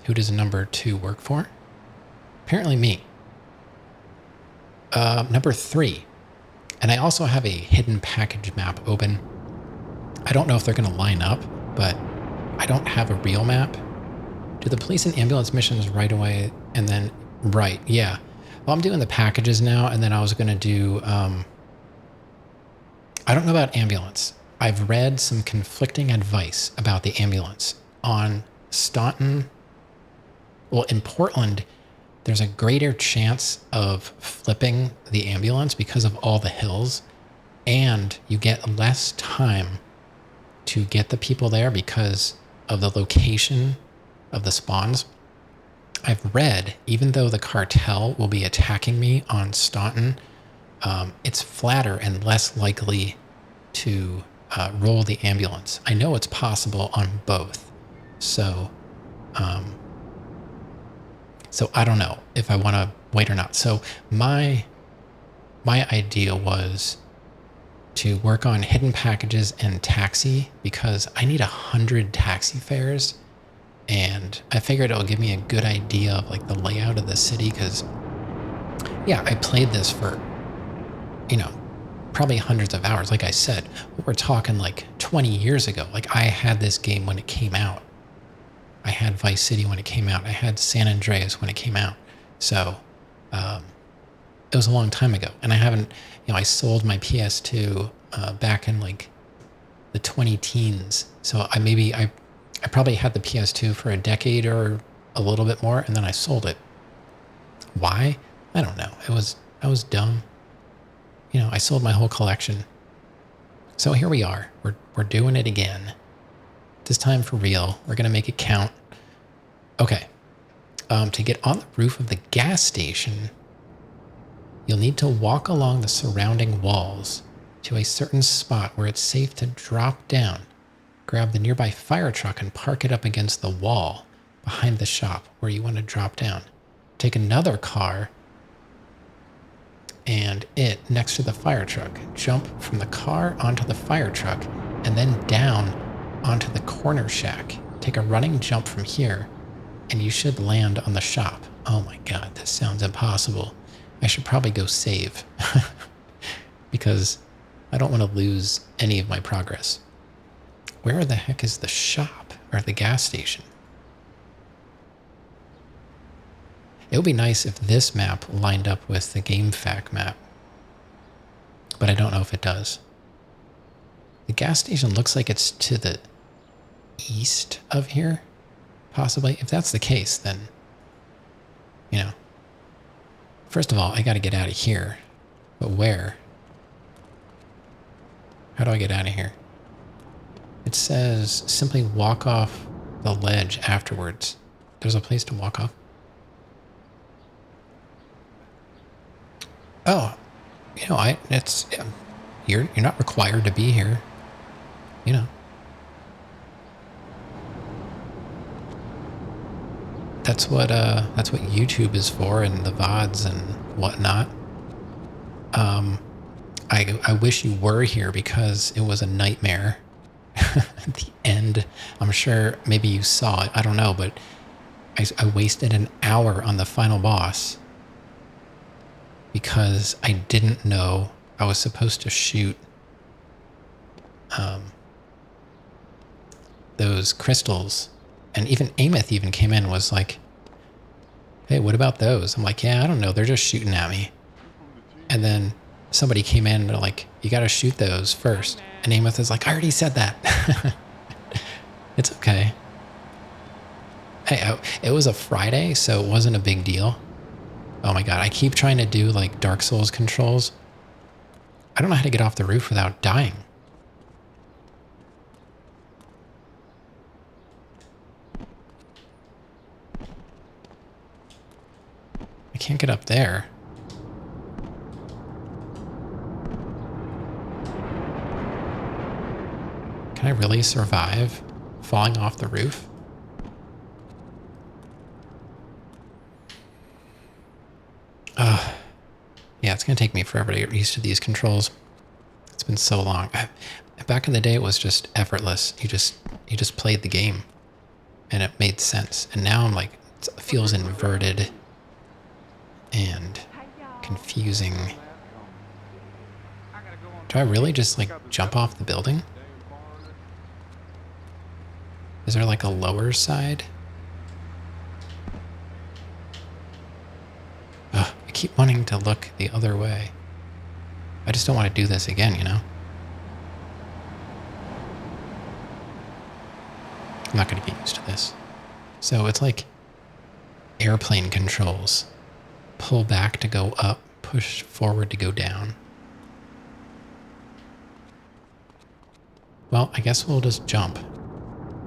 Who does number 2 work for? Apparently me. Number 3. And I also have a hidden package map open. I don't know if they're going to line up, but I don't have a real map. Do the police and ambulance missions right away and then... Right, yeah. Well, I'm doing the packages now, and then I was going to do... I don't know about ambulance. I've read some conflicting advice about the ambulance. On Staunton... Well, in Portland, there's a greater chance of flipping the ambulance because of all the hills, and you get less time to get the people there because of the location of the spawns. I've read, even though the cartel will be attacking me on Staunton, it's flatter and less likely to roll the ambulance. I know it's possible on both. So I don't know if I want to wait or not. So my idea was to work on hidden packages and taxi because I need 100 taxi fares, and I figured it'll give me a good idea of like the layout of the city because, yeah, I played this for, you know, probably hundreds of hours. Like I said, we're talking like 20 years ago. Like I had this game when it came out. I had Vice City when it came out. I had San Andreas when it came out. So it was a long time ago. And I haven't, you know, I sold my PS2 back in like the 20-teens. So I probably had the PS2 for a decade or a little bit more, and then I sold it. Why? I don't know. I was dumb. You know, I sold my whole collection. So here we are. We're doing it again. This time for real. We're going to make it count. Okay. To get on the roof of the gas station, you'll need to walk along the surrounding walls to a certain spot where it's safe to drop down. Grab the nearby fire truck and park it up against the wall behind the shop where you want to drop down. Take another car and it next to the fire truck. Jump from the car onto the fire truck and then down onto the corner shack. Take a running jump from here and you should land on the shop. Oh my god, this sounds impossible. I should probably go save because I don't want to lose any of my progress. Where the heck is the shop or the gas station? It would be nice if this map lined up with the GameFAQ map, but I don't know if it does. The gas station looks like it's to the east of here, possibly. If that's the case, then, you know, first of all, I got to get out of here. But where? How do I get out of here? It says simply walk off the ledge afterwards. There's a place to walk off. Oh, you know, you're not required to be here, you know. that's what YouTube is for, and the VODs and whatnot. I wish you were here because it was a nightmare. At the end, I'm sure maybe you saw it. I don't know, but I wasted an hour on the final boss because I didn't know I was supposed to shoot those crystals. And even Ameth even came in and was like, hey, what about those? I'm like, yeah, I don't know. They're just shooting at me. And then somebody came in and they're like, you got to shoot those first. And Ameth is like, I already said that. It's okay. Hey, it was a Friday, so it wasn't a big deal. Oh my God, I keep trying to do like Dark Souls controls. I don't know how to get off the roof without dying. I can't get up there. Can I really survive falling off the roof? Yeah, it's going to take me forever to get used to these controls. It's been so long. Back in the day, it was just effortless. You just played the game, and it made sense. And now I'm like, it feels inverted and confusing. Do I really just like jump off the building? Is there like a lower side? Ugh, I keep wanting to look the other way. I just don't want to do this again, you know? I'm not going to get used to this. So it's like airplane controls. Pull back to go up, push forward to go down. Well, I guess we'll just jump.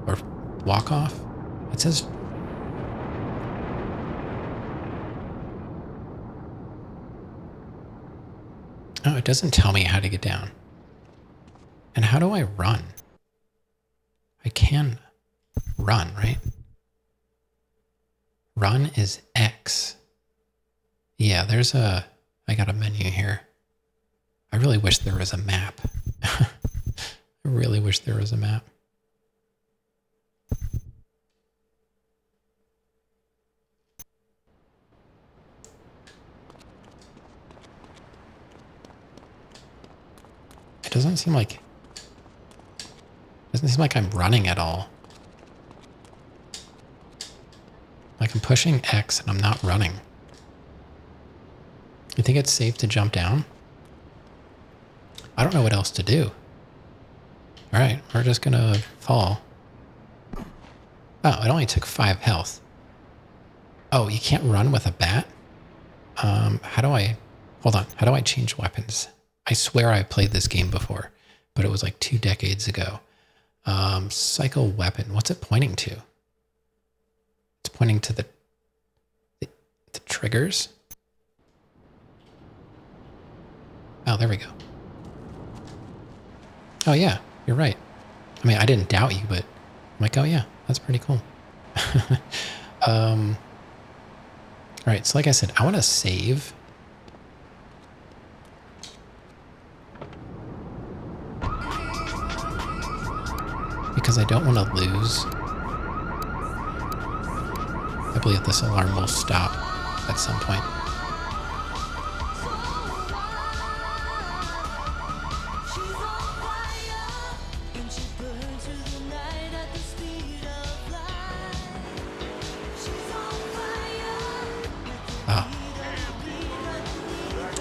Or walk off. It says... Oh, it doesn't tell me how to get down. And how do I run? I can run, right? Run is X. Yeah, I got a menu here. I really wish there was a map. I really wish there was a map. It doesn't seem like I'm running at all. Like I'm pushing X and I'm not running. You think it's safe to jump down? I don't know what else to do. All right, we're just gonna fall. Oh, it only took 5 health. Oh, you can't run with a bat? How do I change weapons? I swear I played this game before, but it was like 2 decades ago. Cycle weapon, what's it pointing to? It's pointing to the triggers. Oh, there we go. Oh yeah, you're right. I mean, I didn't doubt you, but I'm like, oh yeah, that's pretty cool. All right, so like I said, I want to save. Because I don't want to lose. I believe this alarm will stop at some point.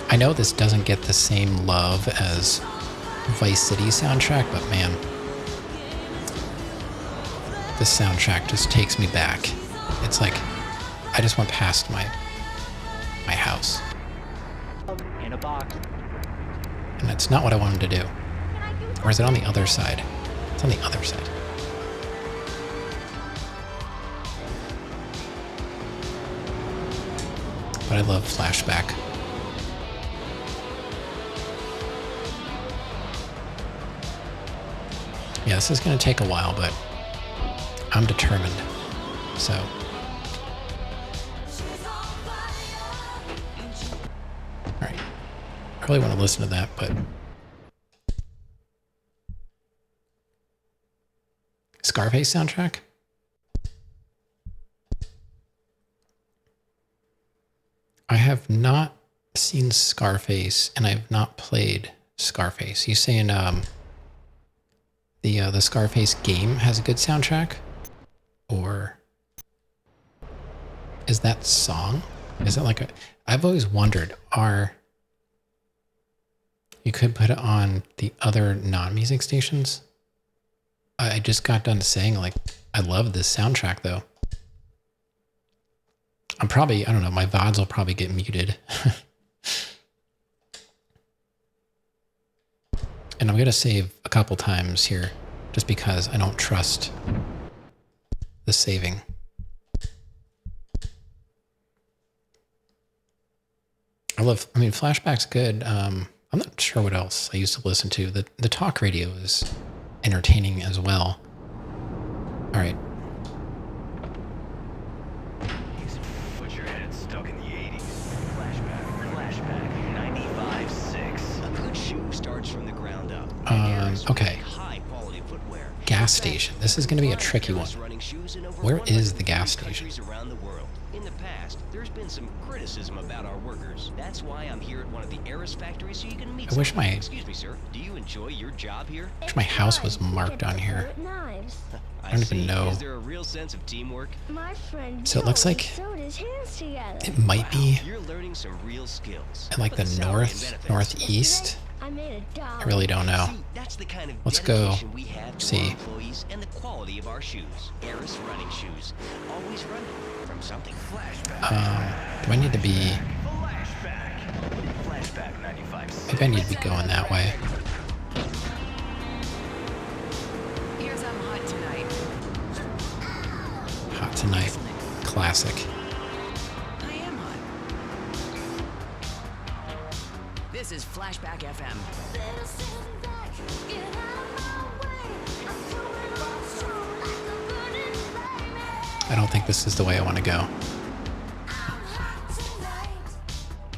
I know this doesn't get the same love as Vice City soundtrack, but man, this soundtrack just takes me back. It's like I just went past my house. In a box. And that's not what I wanted to do. Or is it on the other side? It's on the other side. But I love Flashback. Yeah, this is going to take a while, but I'm determined. So I really want to listen to that, but Scarface soundtrack? I have not seen Scarface, and I have not played Scarface. You saying the Scarface game has a good soundtrack? Or is that song? Is it like a... I've always wondered, you could put it on the other non-music stations? I just got done saying, like, I love this soundtrack, though. I'm probably, I don't know, my VODs will probably get muted. And I'm going to save a couple times here, just because I don't trust the saving. I mean, Flashback's good. I'm not sure what else I used to listen to. The talk radio is entertaining as well. All right. Put your head stuck in the 80s. Flashback 95.6. A good shoe starts from the ground up. Okay. High quality footwear. Gas station. This is going to be a tricky one. Where is the gas station? Around the world. In the past, there's been some criticism about our workers. That's why I'm here at one of the Eris factories so you can meet. I wish my... Excuse me, sir. Do you enjoy your job here? I wish my house was marked on here. I don't even know. Is there a real sense of teamwork? My friend So it looks like it might be You're learning some real skills. in like the northeast. I really don't know. That's the kind of Let's go we have to see. our employees and the quality of our shoes. Eris running shoes. Always running from something. Flashback. Do I need to be... Flashback 95. Maybe I need to be going that way. Here's I'm hot tonight. Hot Tonight. Classic. I am hot. This is Flashback FM. I don't think this is the way I want to go.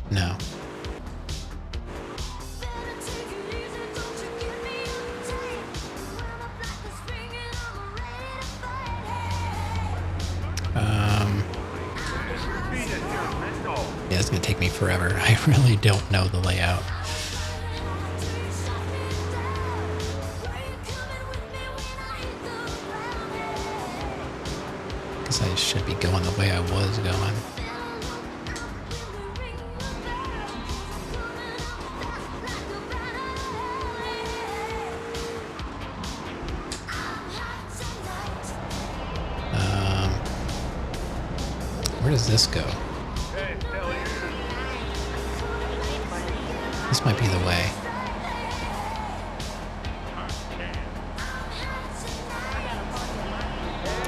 No. Yeah, it's going to take me forever. I really don't know the layout. Guess I should be going the way I was going. Where does this go? This might be the way.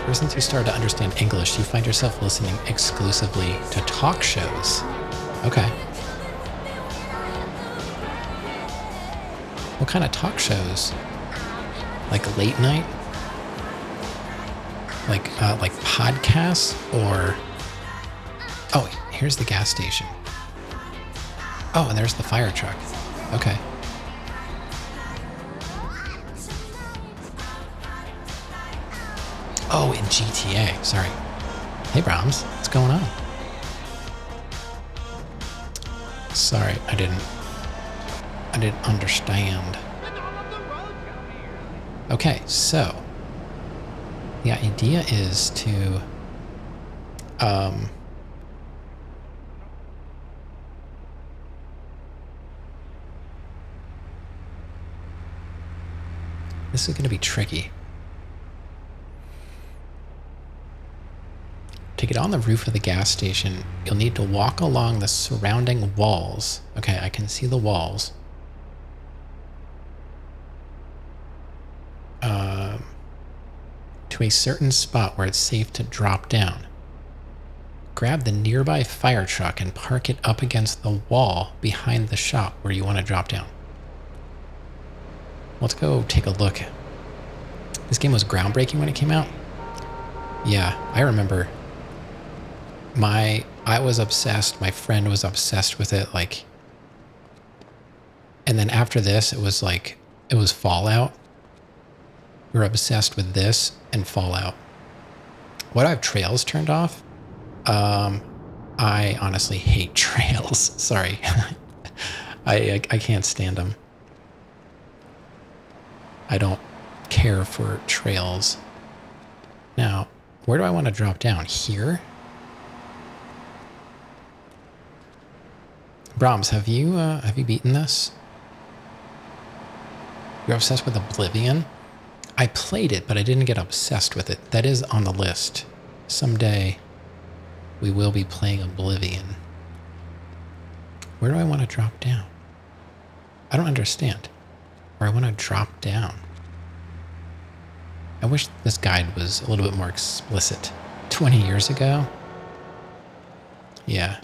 Ever since you started to understand English, you find yourself listening exclusively to talk shows. Okay. What kind of talk shows? Like late night? Like podcasts or... Oh, here's the gas station. Oh, and there's the fire truck. Okay. Oh, in GTA. Sorry. Hey, Brahms. What's going on? Sorry, I didn't understand. Okay, so the idea is to this is going to be tricky. To get on the roof of the gas station, you'll need to walk along the surrounding walls. Okay, I can see the walls. To a certain spot where it's safe to drop down. Grab the nearby fire truck and park it up against the wall behind the shop where you want to drop down. Let's go take a look. This game was groundbreaking when it came out. Yeah, I remember. I was obsessed. My friend was obsessed with it. Like, And then after this, it was like, it was Fallout. We were obsessed with this and Fallout. Why do I have trails turned off? I honestly hate trails. Sorry. I can't stand them. I don't care for trails. Now, where do I want to drop down? Here? Brahms, have you beaten this? You're obsessed with Oblivion? I played it, but I didn't get obsessed with it. That is on the list. Someday, we will be playing Oblivion. Where do I want to drop down? I don't understand. Where I want to drop down. I wish this guide was a little bit more explicit. 20 years ago? Yeah.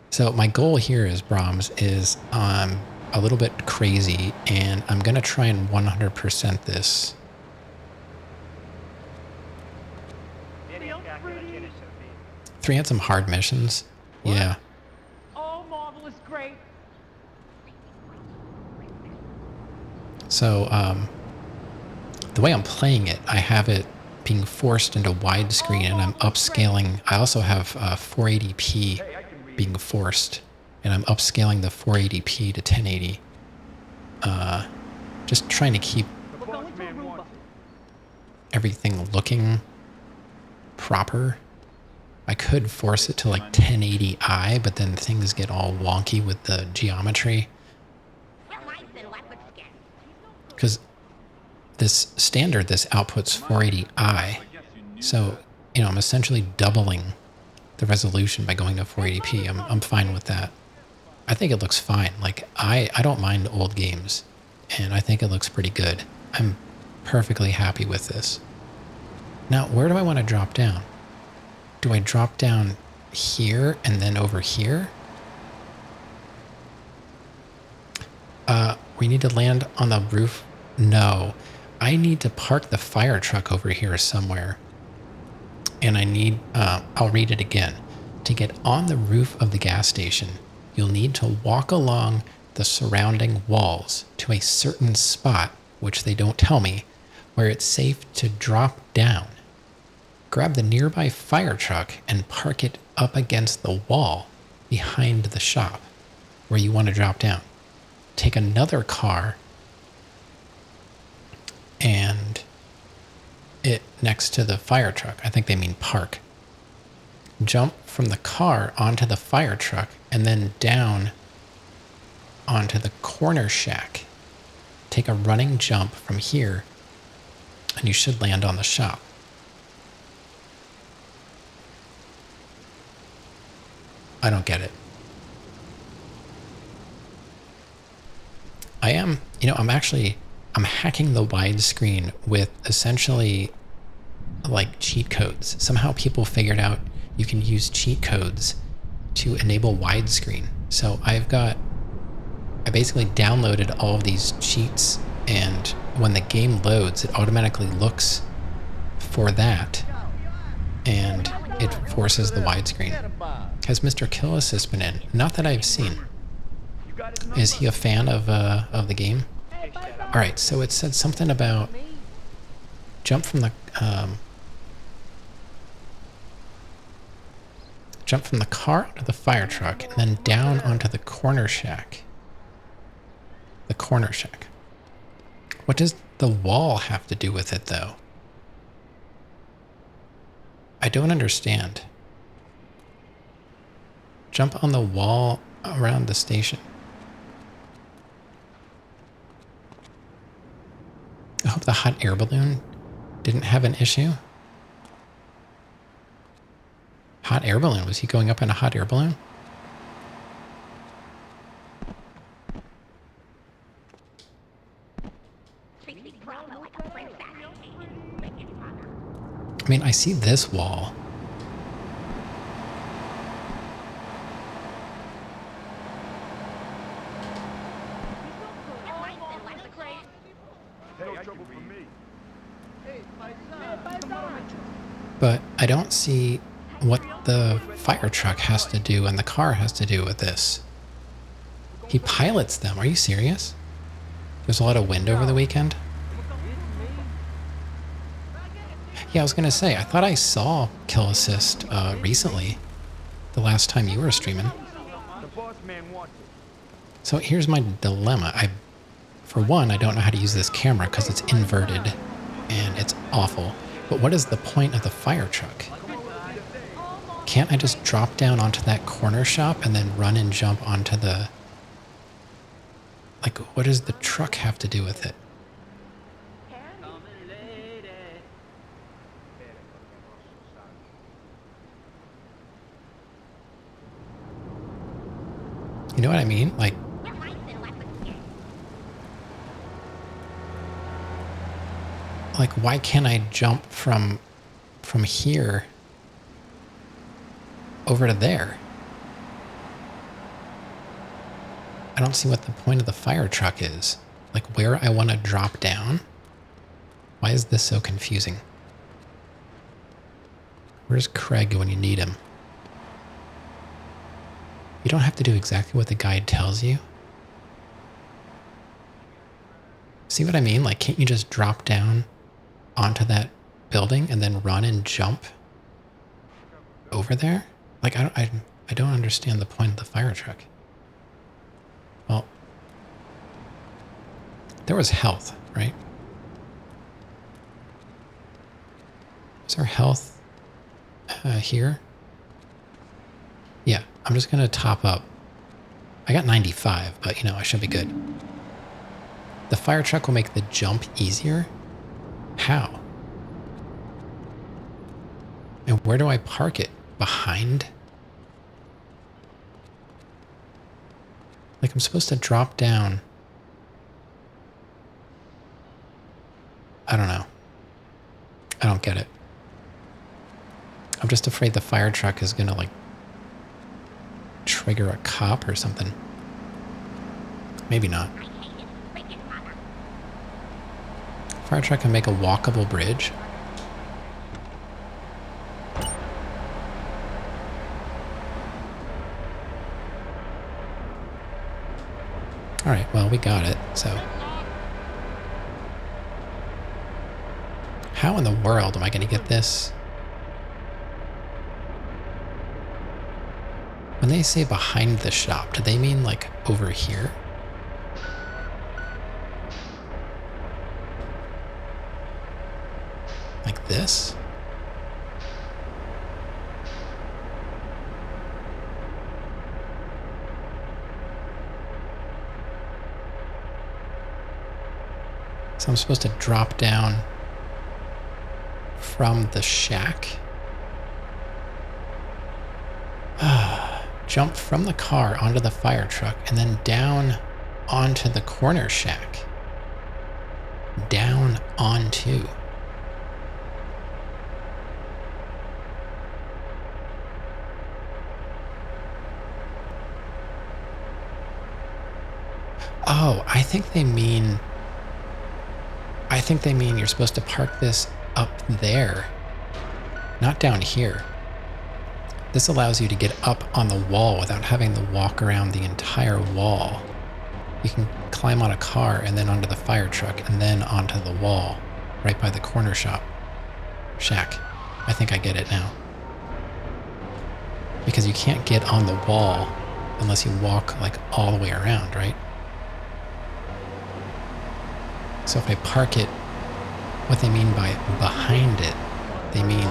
So my goal here is, Brahms, is a little bit crazy, and I'm going to try and 100% this. Three had some hard missions. What? Yeah. Oh, marvelous, great. So, the way I'm playing it, I have it being forced into widescreen, and I'm upscaling. I also have 480p being forced, and I'm upscaling the 480p to 1080. Just trying to keep everything looking proper. I could force it to like 1080i, but then things get all wonky with the geometry. Because this standard, this outputs 480i. So, you know, I'm essentially doubling the resolution by going to 480p. I'm fine with that. I think it looks fine. Like, I don't mind old games, and I think it looks pretty good. I'm perfectly happy with this. Now, where do I want to drop down? Do I drop down here and then over here? We need to land on the roof? No. I need to park the fire truck over here somewhere. And I need, I'll read it again. To get on the roof of the gas station, you'll need to walk along the surrounding walls to a certain spot, which they don't tell me, where it's safe to drop down. Grab the nearby fire truck and park it up against the wall behind the shop where you want to drop down. Take another car and it next to the fire truck. I think they mean park. Jump from the car onto the fire truck and then down onto the corner shack. Take a running jump from here and you should land on the shop. I don't get it. I'm hacking the widescreen with essentially like cheat codes. Somehow people figured out you can use cheat codes to enable widescreen. So I basically downloaded all of these cheats, and when the game loads, it automatically looks for that and it forces the widescreen. Has Mr. Kill Assist been in? Not that I've seen. Is he a fan of the game? All right, so it said something about jump from the car to the fire truck and then down onto the corner shack. The corner shack. What does the wall have to do with it, though? I don't understand. Jump on the wall around the station. I hope the hot air balloon didn't have an issue. Hot air balloon? Was he going up in a hot air balloon? I mean, I see this wall. But I don't see what the fire truck has to do and the car has to do with this. He pilots them. Are you serious? There's a lot of wind over the weekend. Yeah, I was gonna say, I thought I saw Kill Assist recently, the last time you were streaming. So here's my dilemma. For one, I don't know how to use this camera because it's inverted and it's awful. But what is the point of the fire truck? Can't I just drop down onto that corner shop and then run and jump onto the... Like, what does the truck have to do with it? You know what I mean? Like, why can't I jump from here over to there? I don't see what the point of the fire truck is. Like, where I want to drop down? Why is this so confusing? Where's Craig when you need him? You don't have to do exactly what the guide tells you. See what I mean? Like, can't you just drop down onto that building and then run and jump over there? Like, I don't understand the point of the fire truck. Well, there was health, right? Is there health here? Yeah, I'm just gonna top up. I got 95, but you know, I should be good. The fire truck will make the jump easier? How? And where do I park it? Behind? Like, I'm supposed to drop down. I don't know. I don't get it. I'm just afraid the fire truck is gonna, like, trigger a cop or something. Maybe not. Fire truck can make a walkable bridge. All right, well, we got it, so. How in the world am I gonna get this? When they say behind the shop, do they mean like over here? Like this? So I'm supposed to drop down from the shack? Jump from the car onto the fire truck and then down onto the corner shack. Down onto. Oh, I think they mean you're supposed to park this up there, not down here. This allows you to get up on the wall without having to walk around the entire wall. You can climb on a car and then onto the fire truck and then onto the wall right by the corner shop. Shack. I think I get it now. Because you can't get on the wall unless you walk like all the way around, right? So if I park it, what they mean by behind it, they mean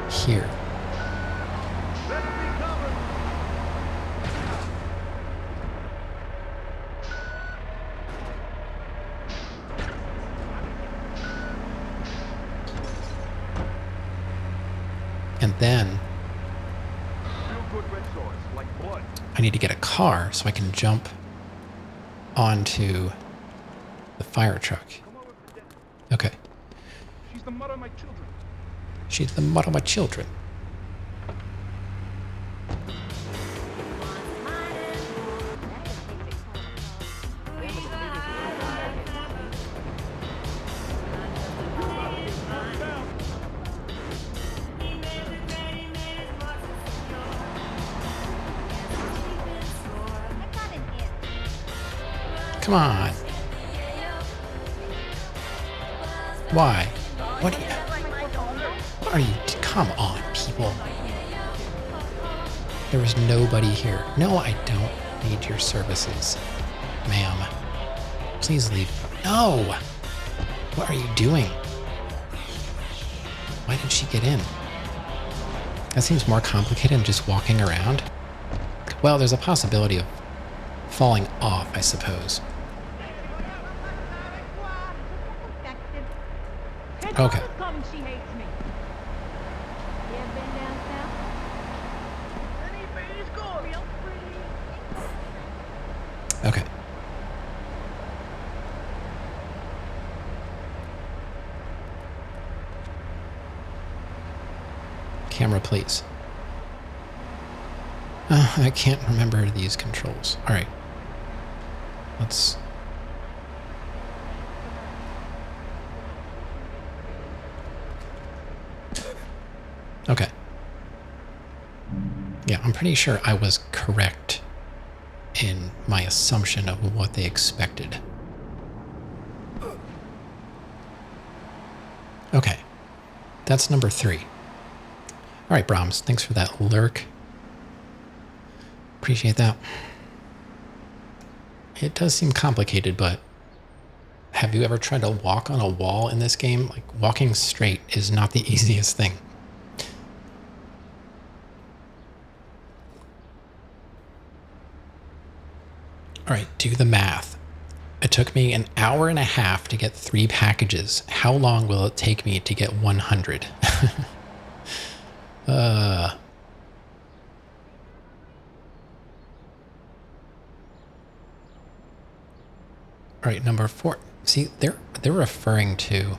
here. And then I need to get a car so I can jump onto the fire truck. Okay. She's the mother of my children. She's the mother of my children. Come on. Why? What are you? Come on, people. There was nobody here. No, I don't need your services, ma'am. Please leave. No! What are you doing? Why did she get in? That seems more complicated than just walking around. Well, there's a possibility of falling off, I suppose. Okay. She hates me. You ever been down south? Anybody's going real pretty. Okay. Camera, please. I can't remember these controls. All right. Let's... Okay. Yeah, I'm pretty sure I was correct in my assumption of what they expected. Okay. That's number 3. All right, Brahms, thanks for that lurk. Appreciate that. It does seem complicated, but have you ever tried to walk on a wall in this game? Like, walking straight is not the easiest thing. All right, do the math. It took me an hour and a half to get 3 packages. How long will it take me to get 100? All right, number 4. See, they're referring to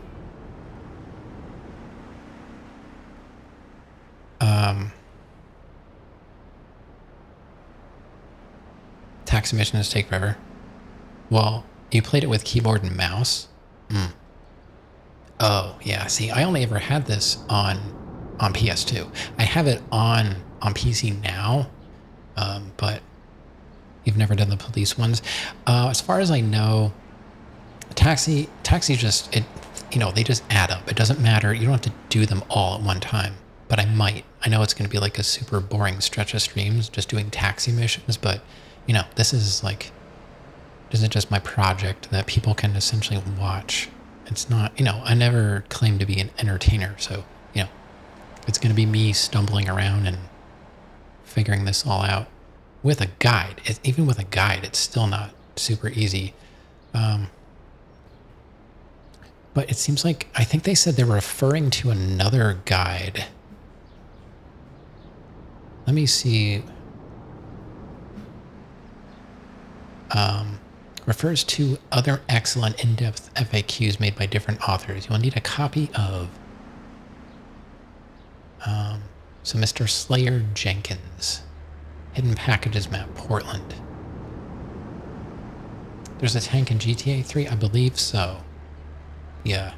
taxi missions take forever. Well, you played it with keyboard and mouse? Oh, yeah. See, I only ever had this on PS2. I have it on PC now, but you've never done the police ones. As far as I know, taxi just, they just add up. It doesn't matter. You don't have to do them all at one time, but I might. I know it's going to be like a super boring stretch of streams just doing taxi missions, but this is just my project that people can essentially watch. It's not, I never claimed to be an entertainer, so, it's going to be me stumbling around and figuring this all out with a guide. Even with a guide, it's still not super easy. But it seems like, I think they said they were referring to another guide. Let me see. Refers to other excellent in-depth FAQs made by different authors. You'll need a copy of so Mr. Slayer Jenkins, Hidden Packages Map, Portland. There's a tank in GTA 3? I believe so. Yeah.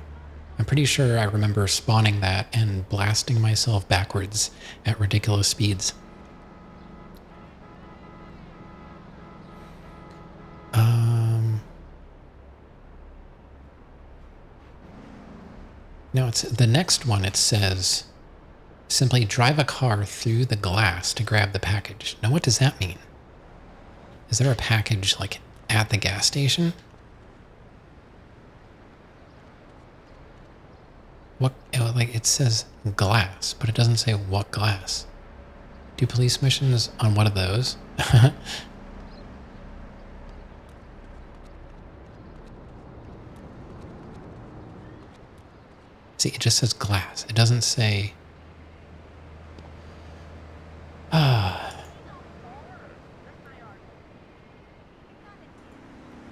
I'm pretty sure I remember spawning that and blasting myself backwards at ridiculous speeds. No, it's the next one. It says, simply drive a car through the glass to grab the package. Now, what does that mean? Is there a package, like, at the gas station? What, like, it says glass, but it doesn't say what glass. Do police missions on one of those? See, it just says glass. It doesn't say... I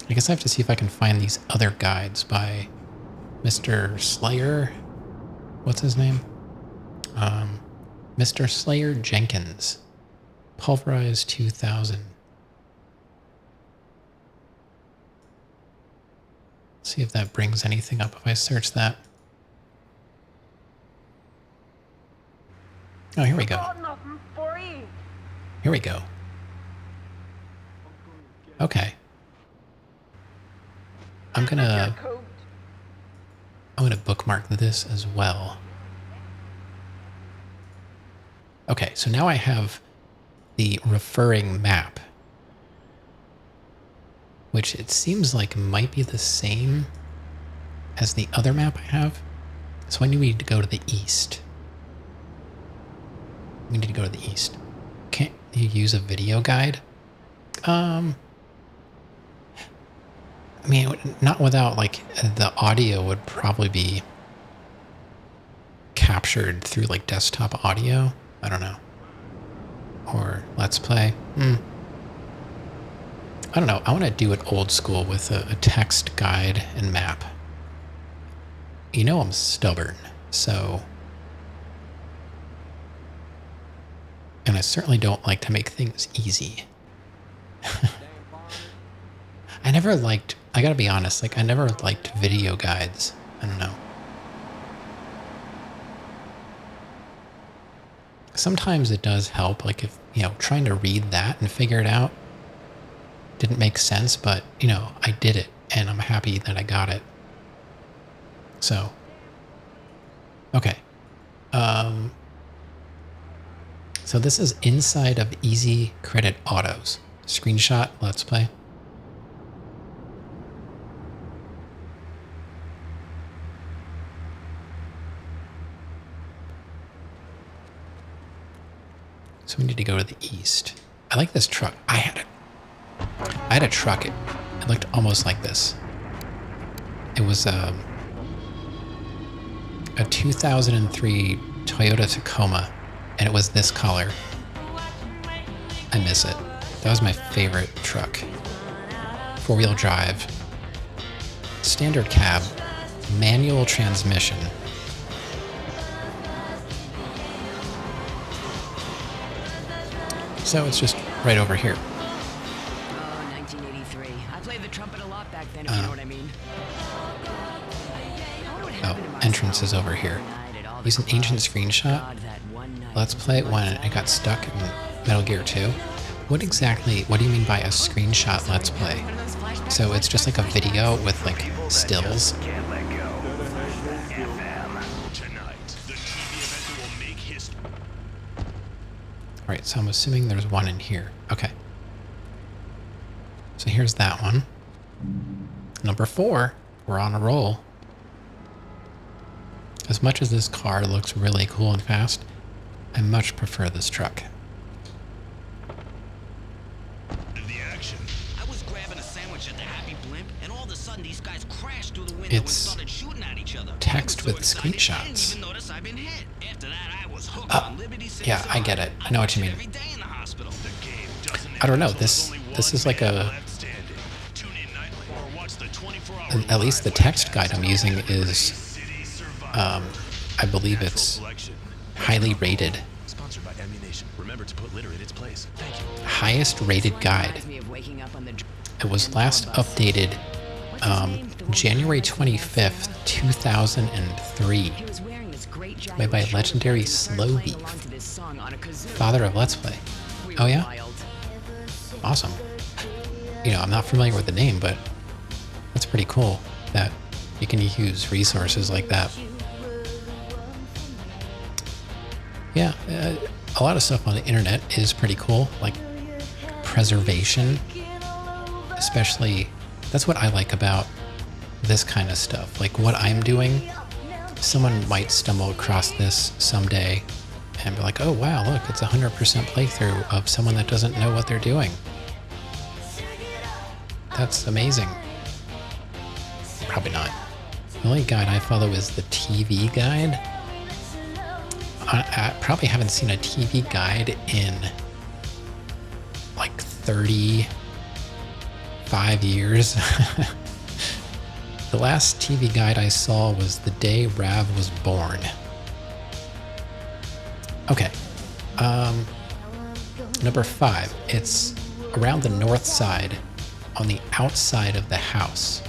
guess I have to see if I can find these other guides by Mr. Slayer. What's his name? Mr. Slayer Jenkins. Pulverize 2000. See if that brings anything up if I search that. Oh, here we go. Here we go. Okay. I'm gonna bookmark this as well. Okay, so now I have the referring map, which it seems like might be the same as the other map I have. So I need to go to the east. We need to go to the east. Can't you use a video guide? I mean, not without, like, the audio would probably be captured through, like, desktop audio. I don't know. Or Let's Play. I don't know. I want to do it old school with a text guide and map. You know I'm stubborn, so... And I certainly don't like to make things easy. I never liked... I gotta be honest, like, I never liked video guides. I don't know. Sometimes it does help, like if, you know, trying to read that and figure it out didn't make sense, but, you know, I did it, and I'm happy that I got it. So, okay. So this is inside of Easy Credit Autos. Screenshot, Let's Play. So we need to go to the east. I like this truck. I had a truck. It looked almost like this. It was a 2003 Toyota Tacoma, and it was this color. I miss it. That was my favorite truck. Four-wheel drive, standard cab, manual transmission. So it's just right over here. Oh, 1983. I played the trumpet a lot back then, if you know what I mean. Oh, entrance is over here. Use an ancient screenshot. Let's Play when it got stuck in Metal Gear 2. What do you mean by a screenshot Let's Play? So it's just like a video with like stills? Alright, so I'm assuming there's one in here. Okay. So here's that one. Number 4. We're on a roll. As much as this car looks really cool and fast, I much prefer this truck. It's text with screenshots. Yeah, I get it. I know what you mean. I don't know. This is like a... At least the text guide I'm using is... I believe it's highly rated. Highest rated guide. It was last updated January 25th, 2003. Made by legendary Slow Beef, father of Let's Play. Oh yeah? Awesome. You know, I'm not familiar with the name, but that's pretty cool that you can use resources like that. Yeah, a lot of stuff on the internet is pretty cool, like preservation, especially. That's what I like about this kind of stuff. Like what I'm doing, someone might stumble across this someday and be like, oh wow, look, it's 100% playthrough of someone that doesn't know what they're doing. That's amazing. Probably not. The only guide I follow is the TV guide. I probably haven't seen a TV guide in like 35 years. The last TV guide I saw was the day Rav was born. Okay. Number 5. It's around the north side, on the outside of the house.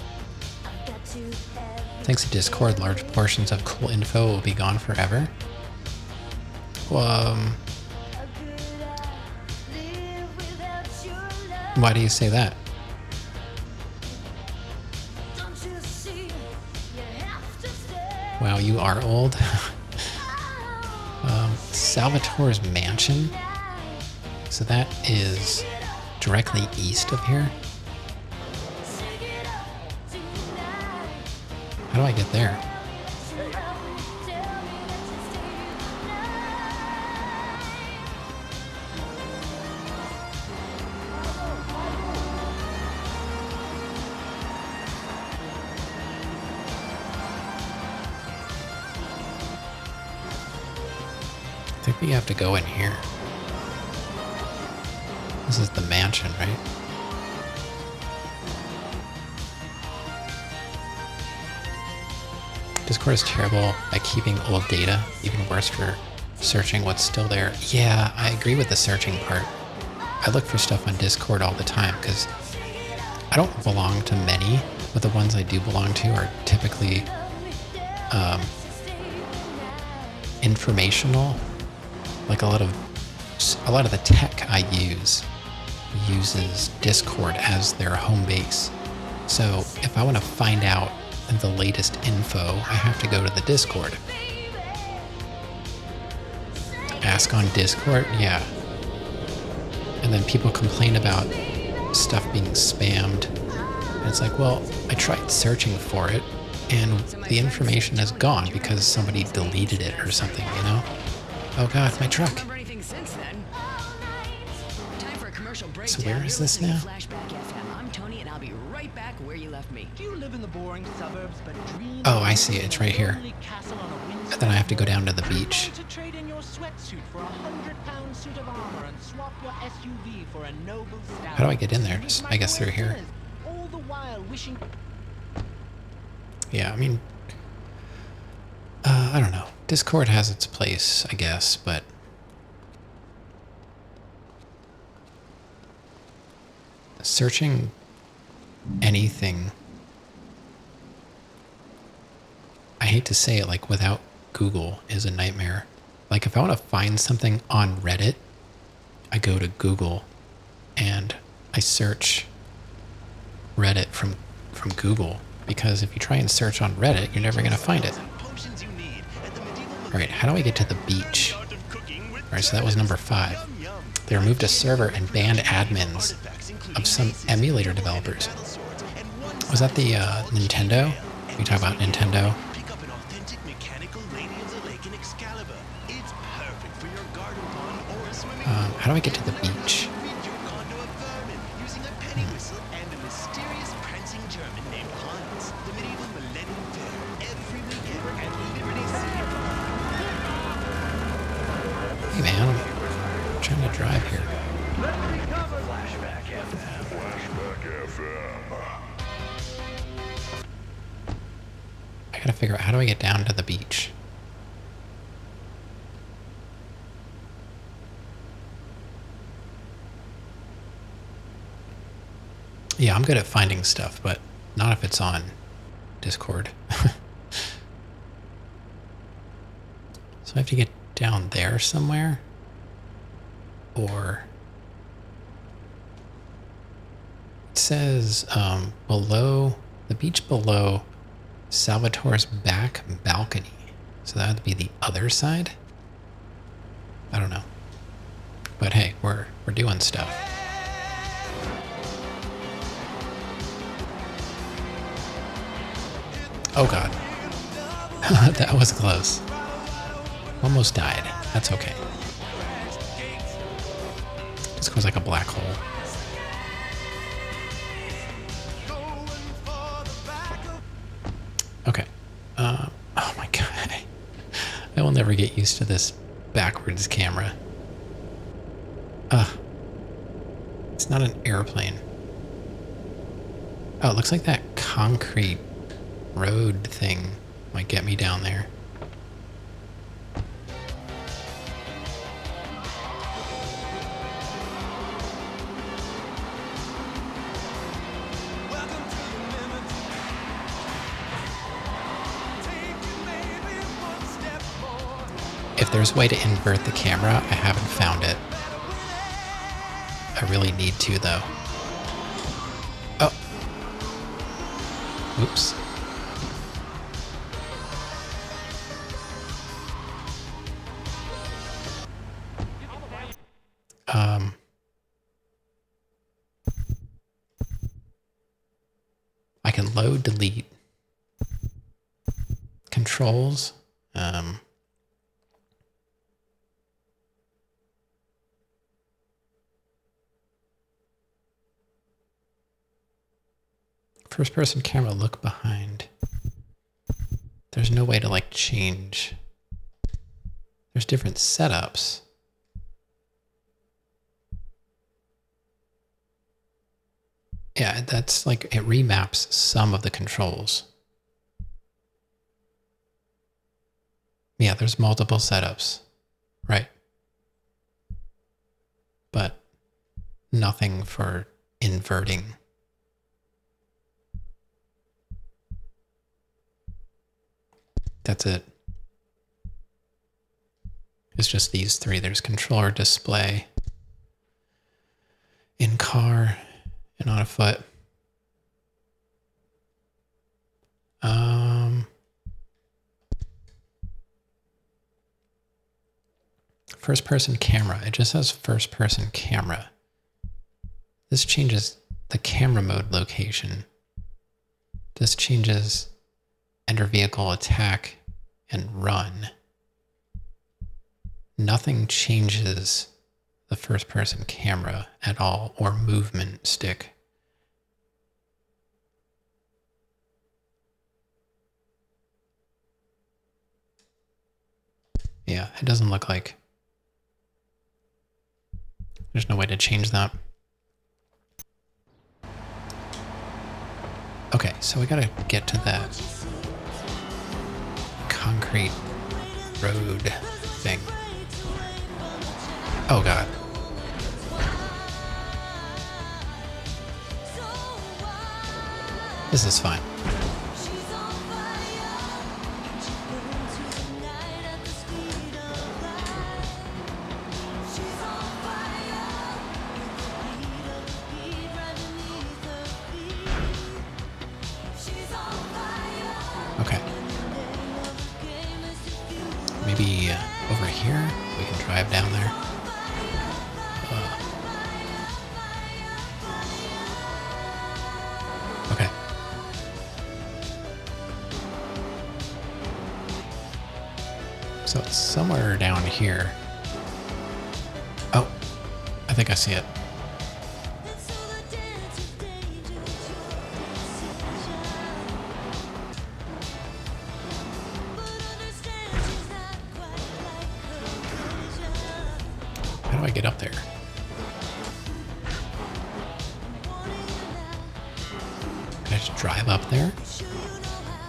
Thanks to Discord, large portions of cool info will be gone forever. Why do you say that? Wow, you are old. Salvatore's mansion. So that is directly east of here. How do I get there? I think we have to go in here. This is the mansion, right? Discord is terrible at keeping old data, even worse for searching what's still there. Yeah, I agree with the searching part. I look for stuff on Discord all the time because I don't belong to many, but the ones I do belong to are typically informational. Like a lot of the tech I use uses Discord as their home base. So if I want to find out the latest info, I have to go to the Discord. Ask on Discord, yeah. And then people complain about stuff being spammed. And it's like, well, I tried searching for it and the information is gone because somebody deleted it or something, you know? Oh god, my truck. So where is this now? I'm Tony and I'll be right back where you left me. Do you live in the boring suburbs but dream Oh, I see it. It's right here. And then I have to go down to the beach. to trade in your sweatsuit for a 100-pound suit of armor and swap your SUV for a noble stallion. How do I get in there? Just, I guess through here. All the while wishing. Yeah, I mean, I don't know. Discord has its place, I guess, but searching anything, I hate to say it, like without Google is a nightmare. Like if I want to find something on Reddit, I go to Google and I search Reddit from Google, because if you try and search on Reddit, you're never going to find it. Alright, how do I get to the beach? Alright, so that was number 5. They removed a server and banned admins of some emulator developers. Was that the Nintendo? We talk about Nintendo. How do I get to the beach? Hey man, I'm trying to drive here. Flashback FM. Flashback FM. I gotta figure out, how do I get down to the beach? Yeah, I'm good at finding stuff, but not if it's on Discord. So I have to get down there somewhere? Or it says below, the beach below Salvatore's back balcony. So that would be the other side? I don't know. But hey, we're doing stuff. Oh god. That was close. Almost died. That's okay. This goes like a black hole. Okay. Oh my god. I will never get used to this backwards camera. It's not an airplane. Oh, it looks like that concrete road thing might get me down there. If there's a way to invert the camera, I haven't found it. I really need to, though. Oh. Oops. load, delete, controls. First person camera, look behind. There's no way to like change. There's different setups. Yeah, that's like, it remaps some of the controls. Yeah, there's multiple setups, right? But nothing for inverting. That's it. It's just these three. There's controller, display, in car, and on a foot. First person camera. It just says first person camera. This changes the camera mode location. This changes enter vehicle, attack, and run. Nothing changes the first person camera at all, or movement stick. Yeah, it doesn't look like. There's no way to change that. Okay, so we gotta get to that concrete road thing. Oh god. This is fine. Okay. Maybe over here we can drive down there. Okay. So it's somewhere down here. Oh, I think I see it. How do I get up there? Can I just drive up there?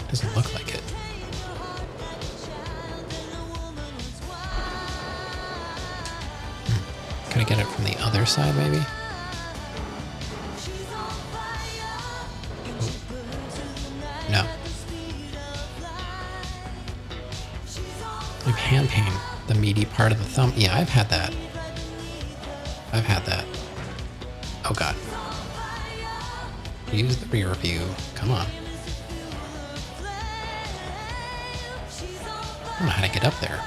Doesn't look like it. Can I get it from the other side, maybe? Oh. No. Like hand pain, the meaty part of the thumb. Yeah, I've had that. I've had that. Oh god. Use the rear view. Come on. I don't know how to get up there.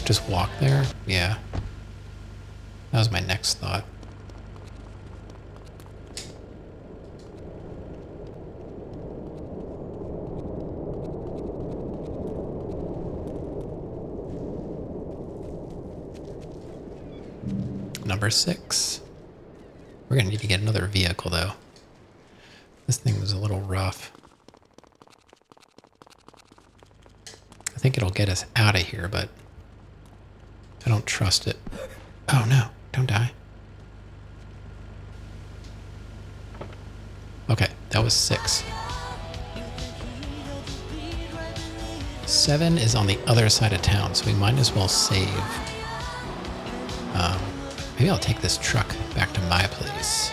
Just walk there? Yeah. That was my next thought. Number 6. We're gonna need to get another vehicle though. This thing was a little rough. I think it'll get us out of here, but I don't trust it. Oh no, don't die. Okay, that was 6. 7 is on the other side of town, so we might as well save. Maybe I'll take this truck back to my place.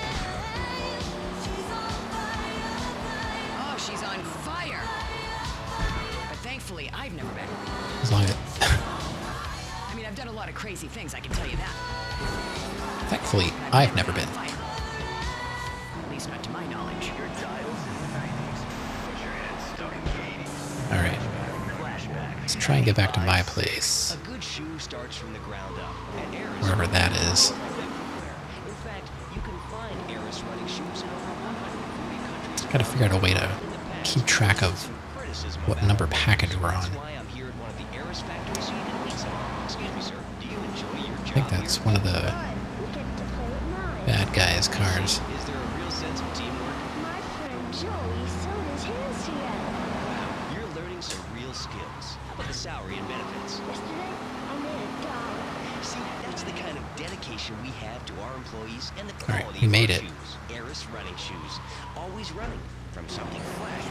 Oh, she's on fire. But thankfully, I've never been. As long as... I mean, I've done a lot of crazy things, I can tell you that. Thankfully, I've never been. At least not to my knowledge. Your dials in the 90s. Put your head stuck in the 80s. Alright. Flashback. Let's try and get back to my place. A good shoe starts from the ground up, and Eris Wherever that is. In fact, you can find Eris running shoes in over 140 countries. Gotta figure out a way to keep track of what number package we're on. I think that's one of the bad guys' cars. Is there a real sense of teamwork? My friend Joey sewed his hands together. Wow, you're learning some real skills. How about the salary and benefits? Yesterday, I made $1. See, that's the kind of dedication we have to our employees and the All right, quality we of made our it. shoes. Eris running shoes. Always running from something flash.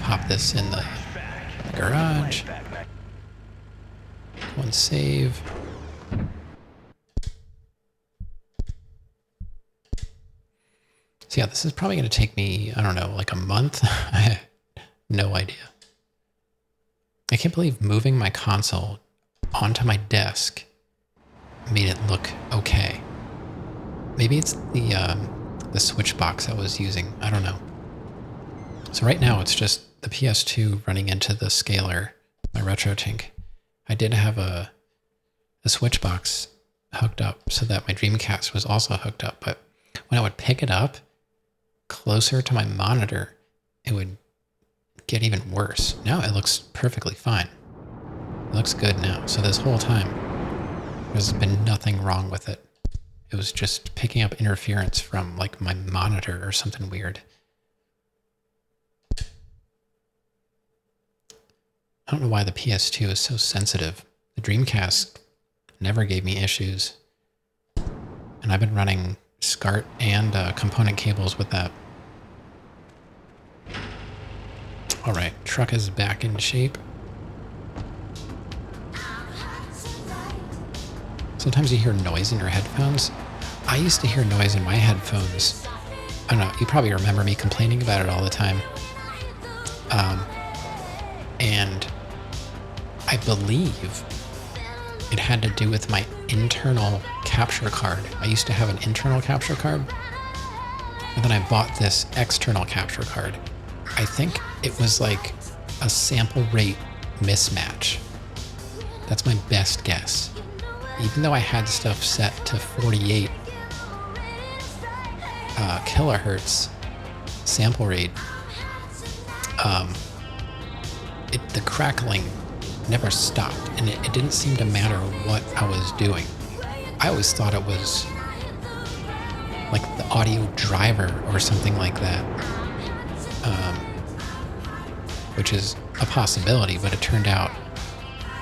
Pop this in the garage. Go and save. So yeah, this is probably going to take me, I don't know, like a month. I have no idea. I can't believe moving my console onto my desk made it look okay. Maybe it's the switch box I was using. I don't know. So right now it's just the PS2 running into the scaler, my RetroTink. I did have a switch box hooked up so that my Dreamcast was also hooked up, but when I would pick it up closer to my monitor, it would get even worse. Now it looks perfectly fine. It looks good now. So this whole time, there's been nothing wrong with it. It was just picking up interference from like my monitor or something weird. I don't know why the PS2 is so sensitive. The Dreamcast never gave me issues. And I've been running SCART and component cables with that. All right, truck is back in shape. Sometimes you hear noise in your headphones. I used to hear noise in my headphones. I don't know, you probably remember me complaining about it all the time. And I believe it had to do with my internal capture card. I used to have an internal capture card, and then I bought this external capture card. I think it was like a sample rate mismatch. That's my best guess. Even though I had stuff set to 48 kilohertz sample rate, the crackling never stopped, and it didn't seem to matter what I was doing. I always thought it was like the audio driver or something like that, which is a possibility, but it turned out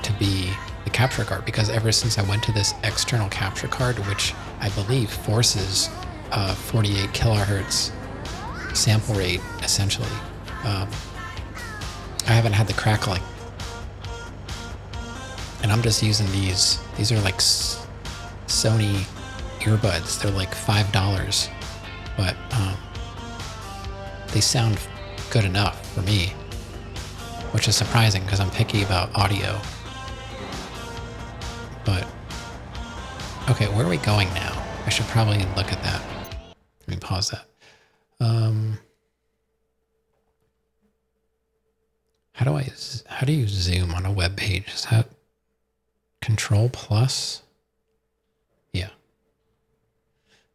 to be the capture card, because ever since I went to this external capture card, which I believe forces 48 kilohertz sample rate, essentially, I haven't had the crackling. And I'm just using these. These are like Sony earbuds. They're like $5, but they sound good enough for me, which is surprising because I'm picky about audio. But, okay, where are we going now? I should probably look at that. Let me pause that. How do you zoom on a web page? Is that Control plus? Yeah.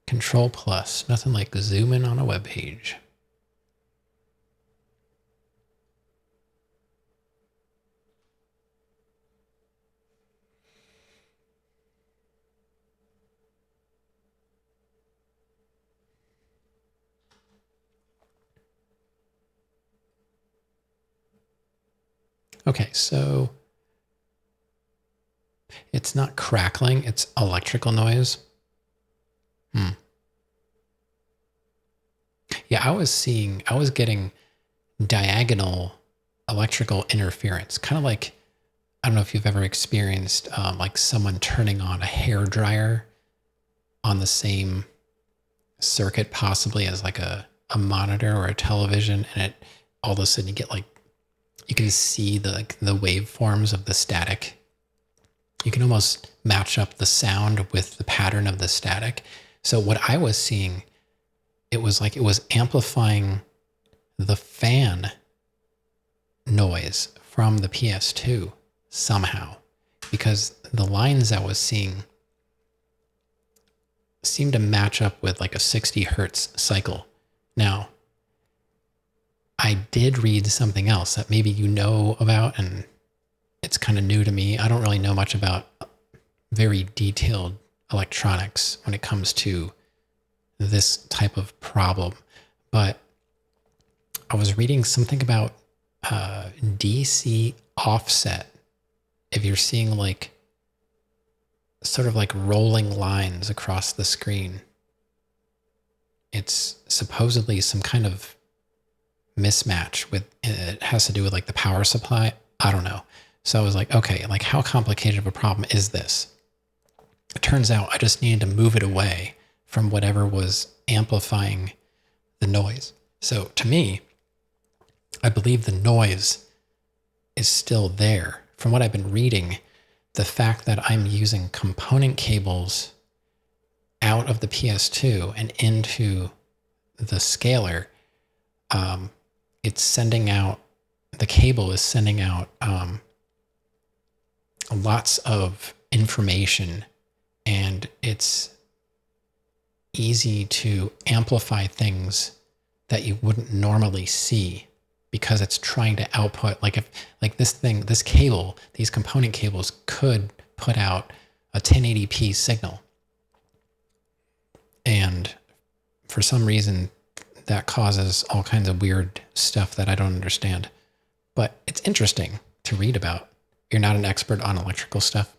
Control plus. Nothing like zooming on a web page. Okay, so it's not crackling, it's electrical noise. Yeah, I was getting diagonal electrical interference, kind of like, I don't know if you've ever experienced like someone turning on a hair dryer on the same circuit possibly as like a monitor or a television, and it all of a sudden you get like, you can see the waveforms of the static. You can almost match up the sound with the pattern of the static. So what I was seeing, it was like it was amplifying the fan noise from the PS2 somehow, because the lines I was seeing seemed to match up with like a 60 hertz cycle. Now, I did read something else that maybe you know about, and it's kind of new to me. I don't really know much about very detailed electronics when it comes to this type of problem, but I was reading something about DC offset. If you're seeing like sort of like rolling lines across the screen, it's supposedly some kind of mismatch with, it has to do with like the power supply. I don't know. So I was like, okay, like how complicated of a problem is this? It turns out I just needed to move it away from whatever was amplifying the noise. So to me, I believe the noise is still there. From what I've been reading, the fact that I'm using component cables out of the PS2 and into the scaler, it's sending out, the cable is sending out lots of information, and it's easy to amplify things that you wouldn't normally see because it's trying to output, like if like this thing, this cable, these component cables could put out a 1080p signal. And for some reason that causes all kinds of weird stuff that I don't understand. But it's interesting to read about. You're not an expert on electrical stuff.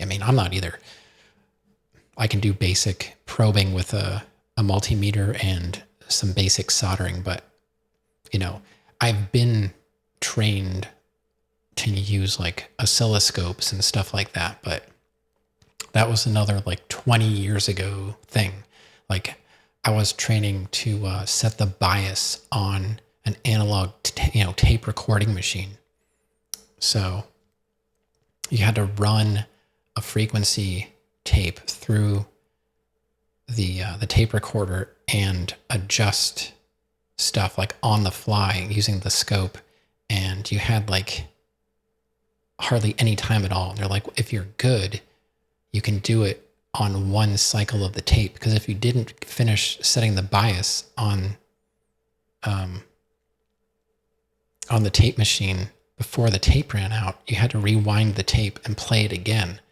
I mean, I'm not either. I can do basic probing with a multimeter and some basic soldering, but you know, I've been trained to use like oscilloscopes and stuff like that, but that was another like 20 years ago thing. Like I was training to set the bias on an analog, tape recording machine. So you had to run a frequency tape through the tape recorder and adjust stuff like on the fly using the scope, and you had like hardly any time at all. And they're like, if you're good, you can do it on one cycle of the tape, because if you didn't finish setting the bias on the tape machine before the tape ran out, you had to rewind the tape and play it again.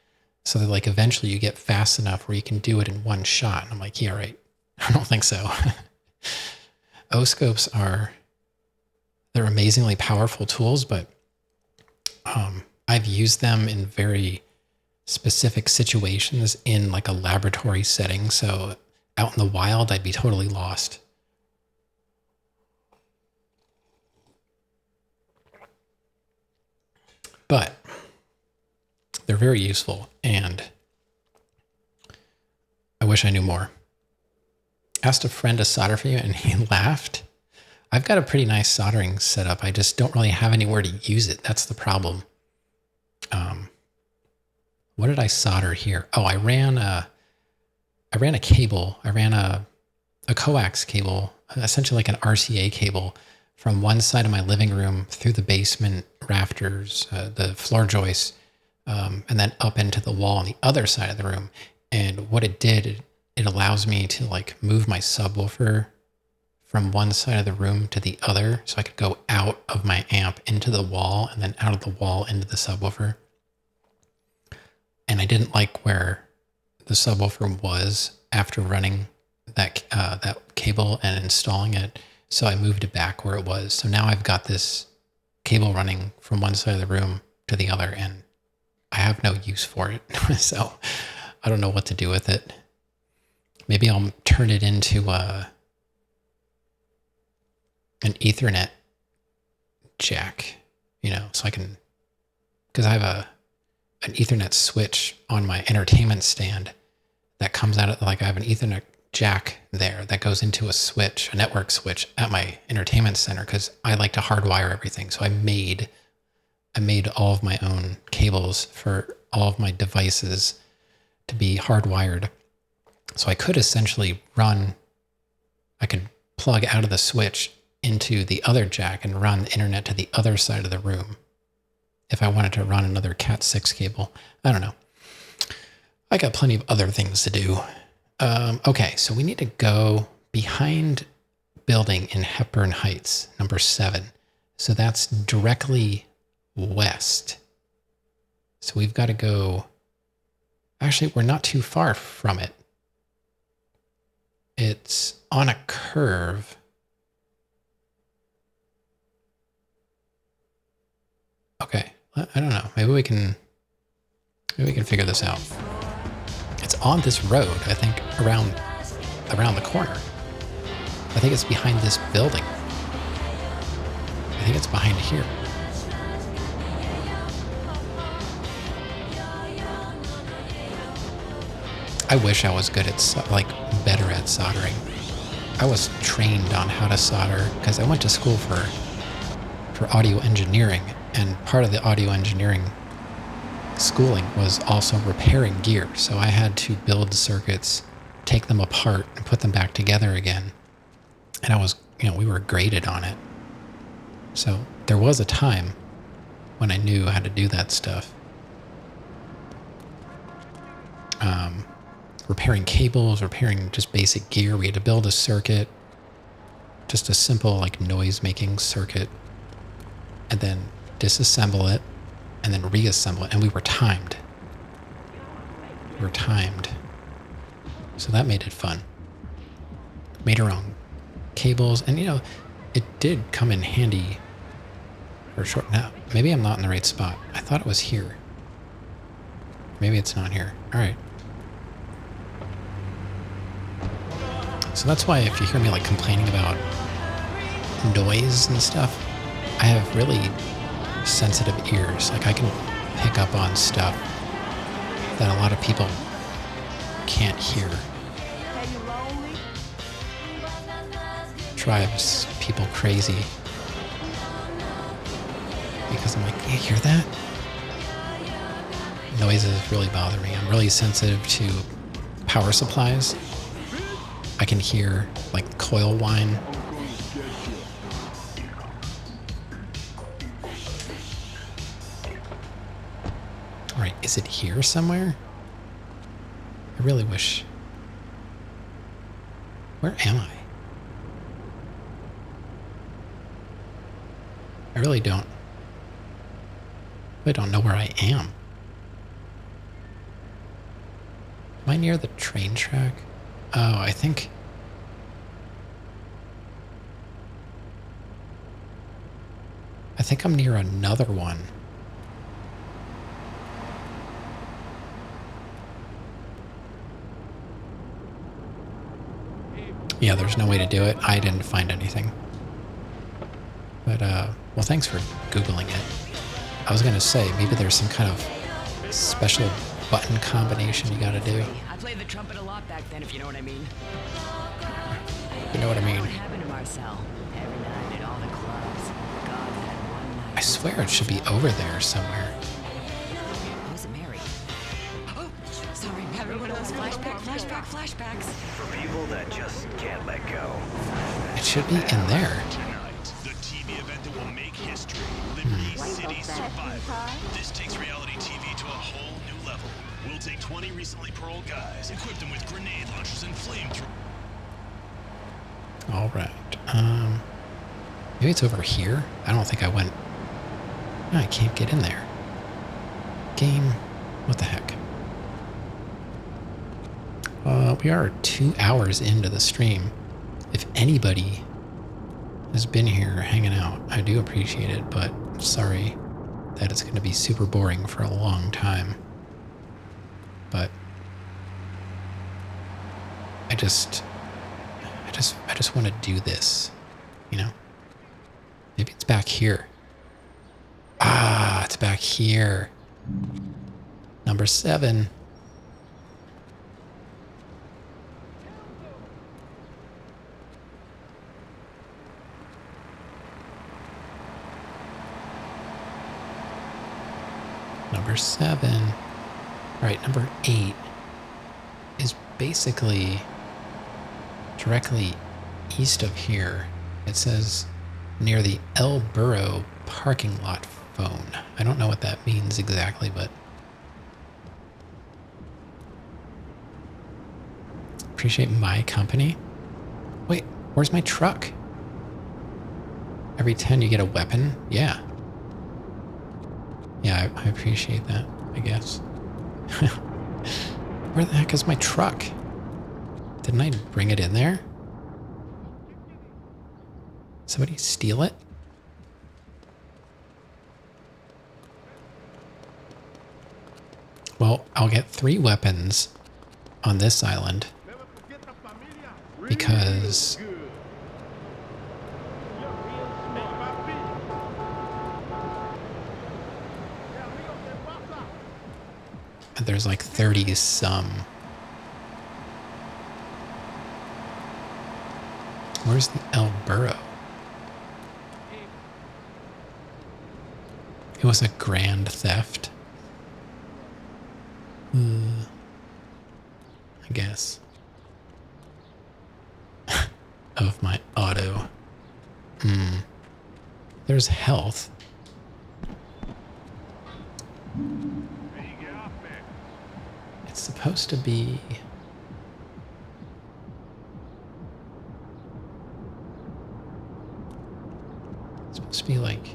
So that like eventually you get fast enough where you can do it in one shot. And I'm like, yeah, right. I don't think so. Oscopes they're amazingly powerful tools, but I've used them in very specific situations in like a laboratory setting. So out in the wild, I'd be totally lost. But they're very useful, and I wish I knew more. Asked a friend to solder for you, and he laughed. I've got a pretty nice soldering setup. I just don't really have anywhere to use it. That's the problem. What did I solder here? Oh, I ran a cable. I ran a coax cable, essentially like an RCA cable, from one side of my living room through the basement rafters, the floor joists, and then up into the wall on the other side of the room. And what it did, it allows me to like move my subwoofer from one side of the room to the other. So I could go out of my amp into the wall and then out of the wall into the subwoofer. And I didn't like where the subwoofer was after running that cable and installing it. So I moved it back where it was. So now I've got this cable running from one side of the room to the other, and I have no use for it. So I don't know what to do with it. Maybe I'll turn it into an Ethernet jack, so I can, because I have an Ethernet switch on my entertainment stand that comes out of, like, I have an Ethernet jack there that goes into a switch, a network switch at my entertainment center, because I like to hardwire everything. So I made all of my own cables for all of my devices to be hardwired. So I could essentially I could plug out of the switch into the other jack and run the internet to the other side of the room if I wanted to run another Cat 6 cable. I don't know. I got plenty of other things to do. Okay, so we need to go behind building in Hepburn Heights, number 7. So that's directly west. So we've got to go... Actually, we're not too far from it. It's on a curve. Okay, I don't know. Maybe we can figure this out. It's on this road, I think, around the corner. I think it's behind this building. I think it's behind here. I wish I was good at, like, better at soldering. I was trained on how to solder because I went to school for audio engineering, and part of the audio engineering schooling was also repairing gear. So I had to build circuits, take them apart, and put them back together again. And I was, we were graded on it. So there was a time when I knew how to do that stuff. Repairing cables, repairing just basic gear. We had to build a circuit, just a simple like noise-making circuit, and then disassemble it, and then reassemble it. And we were timed. So that made it fun. Made our own cables, and it did come in handy for a short. Now, maybe I'm not in the right spot. I thought it was here. Maybe it's not here. All right. So that's why if you hear me like complaining about noise and stuff, I have really sensitive ears. Like I can pick up on stuff that a lot of people can't hear. Drives people crazy. Because I'm like, hey, hear that? Noises really bother me. I'm really sensitive to power supplies. I can hear like coil whine. All right, is it here somewhere? I really wish. Where am I? I really don't know where I am. Am I near the train track? Oh, I think I'm near another one. Yeah, there's no way to do it. I didn't find anything. But, well, thanks for Googling it. I was going to say, maybe there's some kind of special button combination you gotta do. I played the trumpet a lot back then, if you know what I mean. You know what I mean? What happened to Marcel? Every night at all the clubs. God, that one night. I swear it should be over there somewhere. Was it Mary? Oh, sorry, everyone else. Flashbacks. For people that just can't let go. It should be in there. The TV event that will make history. Liberty City Survivor. This takes reality TV to a whole new level. We'll take 20 recently paroled guys, equip them with grenade launchers and flamethrowers. All right. Maybe it's over here. I don't think I went. No, I can't get in there. Game. What the heck? We are 2 hours into the stream. If anybody has been here hanging out, I do appreciate it, but sorry that it's going to be super boring for a long time. But I just want to do this, you know? Maybe it's back here. Ah, it's back here. Number 7. Number 7. All right, number 8 is basically directly east of here. It says near the El Burro parking lot phone. I don't know what that means exactly, but appreciate my company. Wait, where's my truck? Every 10 you get a weapon? Yeah. Yeah, I appreciate that, I guess. Where the heck is my truck? Didn't I bring it in there? Somebody steal it? Well, I'll get 3 weapons on this island because there's like 30 some. Where's the El Burro? It was a grand theft. I guess. Of my auto. There's health. It's supposed to be... It's supposed to be like...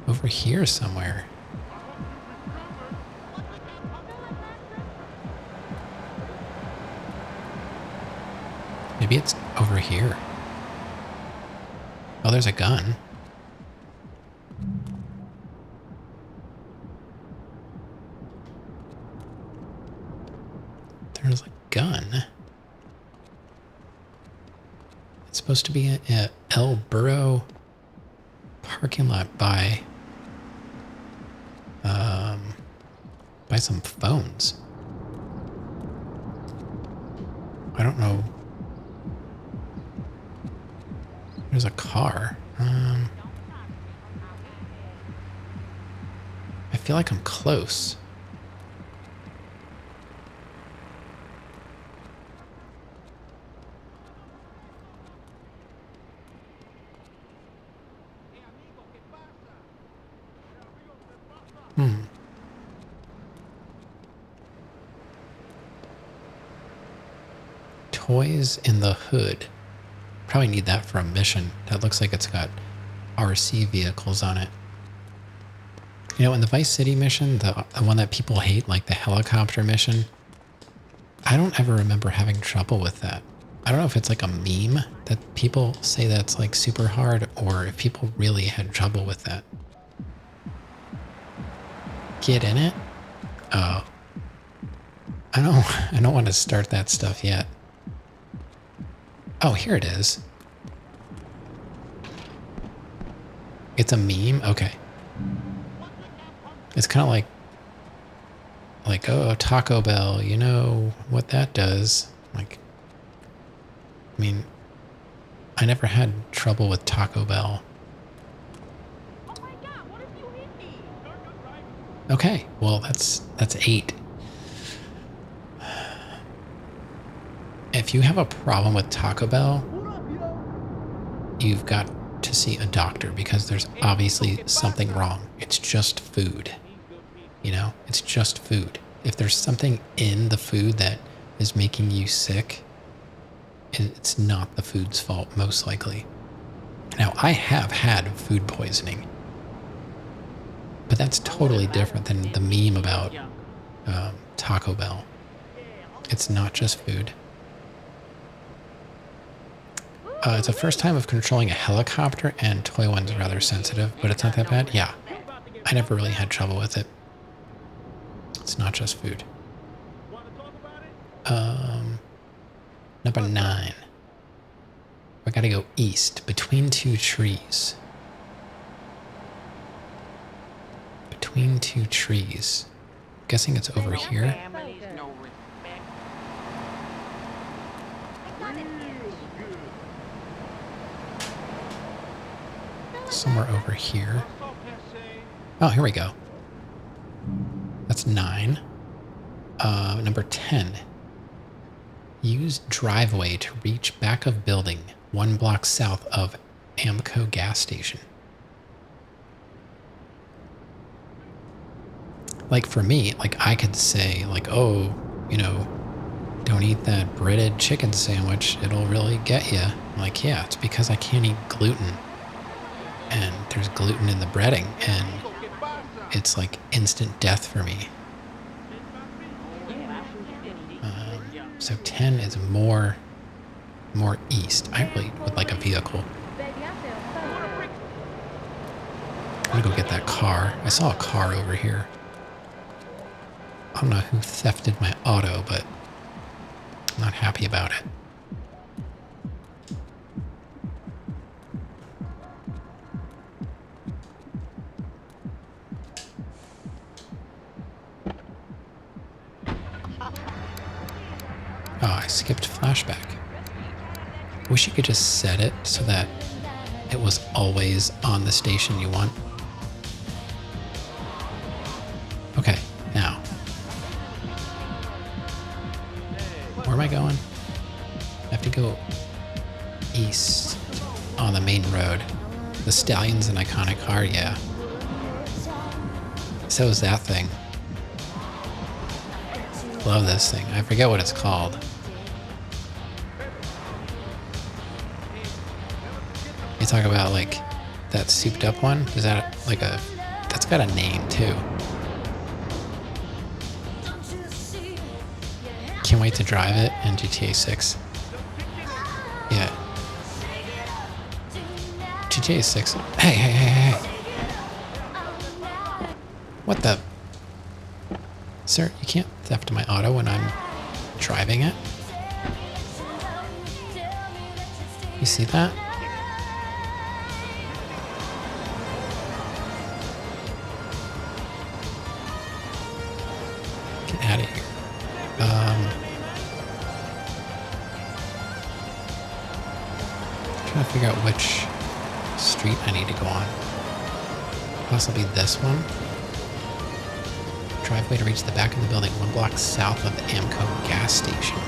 over here somewhere. Maybe it's over here. Oh, there's a gun. There's a gun. It's supposed to be at El Burro parking lot by some phones. I don't know. There's a car. I feel like I'm close. Toys in the hood. Probably need that for a mission. That looks like it's got RC vehicles on it. You know, in the Vice City mission, the one that people hate, like the helicopter mission, I don't ever remember having trouble with that. I don't know if it's like a meme that people say that's like super hard, or if people really had trouble with that. Get in it? Oh. I don't want to start that stuff yet. Oh, here it is. It's a meme? Okay. It's kind of like, oh, Taco Bell, you know what that does. Like, I mean, I never had trouble with Taco Bell. Oh my God, what if you hit me? Okay, well, that's 8. If you have a problem with Taco Bell, you've got to see a doctor because there's obviously something wrong. It's just food. You know, it's just food. If there's something in the food that is making you sick, it's not the food's fault, most likely. Now, I have had food poisoning, but that's totally different than the meme about Taco Bell. It's not just food. It's the first time of controlling a helicopter, and toy one's rather sensitive, but it's not that bad. Yeah, I never really had trouble with it. It's not just food. Number 9. We gotta go east, between 2 trees. Between 2 trees. I'm guessing it's over here. Somewhere over here. Oh, here we go. That's 9. Number 10. Use driveway to reach back of building 1 block south of Amco gas station. like for me, like I could say like, oh, you know, don't eat that breaded chicken sandwich. It'll really get you. I'm like, yeah, it's because I can't eat gluten. And there's gluten in the breading. And it's like instant death for me. So 10 is more east. I really would like a vehicle. I'm gonna go get that car. I saw a car over here. I don't know who thefted my auto, but I'm not happy about it. Oh, I skipped flashback. Wish you could just set it so that it was always on the station you want. Okay, now. Where am I going? I have to go east on the main road. The Stallion's an iconic car, yeah. So is that thing. Love this thing. I forget what it's called. You talk about like that souped up one? Is that like a... That's got a name too. Can't wait to drive it in GTA 6. Yeah. GTA 6. Hey. What the... Sir, you can't theft my auto when I'm driving it. You see that? Get out of here. Trying to figure out which street I need to go on. Possibly this one. Driveway to reach the back of the building, 1 block south of the Amco gas station.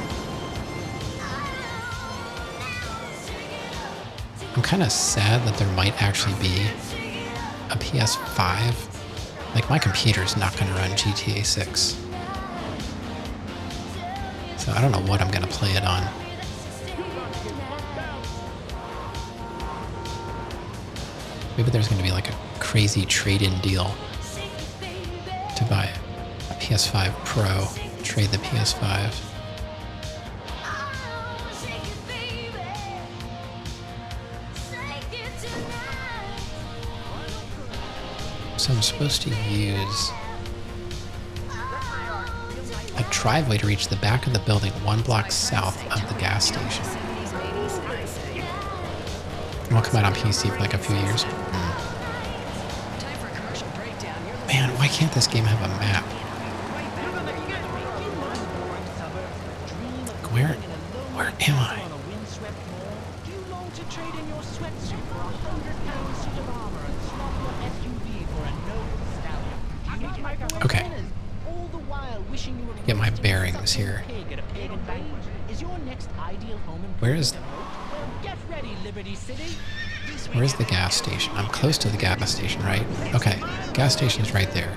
I'm kind of sad that there might actually be a PS5. Like, my computer's not going to run GTA 6. So I don't know what I'm going to play it on. Maybe there's going to be like a crazy trade-in deal to buy a PS5 Pro, trade the PS5. So I'm supposed to use a driveway to reach the back of the building 1 block south of the gas station. It won't come out on PC for like a few years. Man, why can't this game have a map? Where am I? Okay. Get my bearings here. Where's the gas station? I'm close to the gas station, right? Okay, gas station's right there.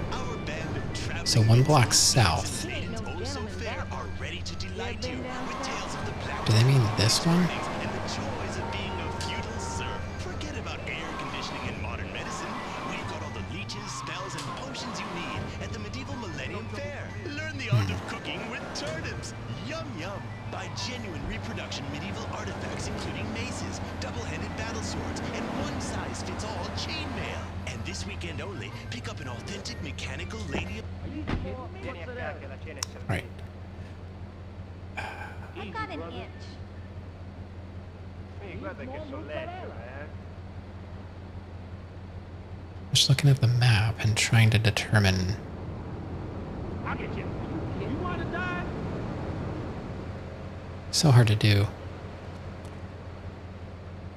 So 1 block south. Do they mean this one? Buy genuine reproduction medieval artifacts including maces, double-handed battle swords, and one-size-fits-all chainmail. And this weekend only, pick up an authentic mechanical lady... Right. I've got an itch. Just looking at the map and trying to determine... I'll get you. You want to die? So hard to do.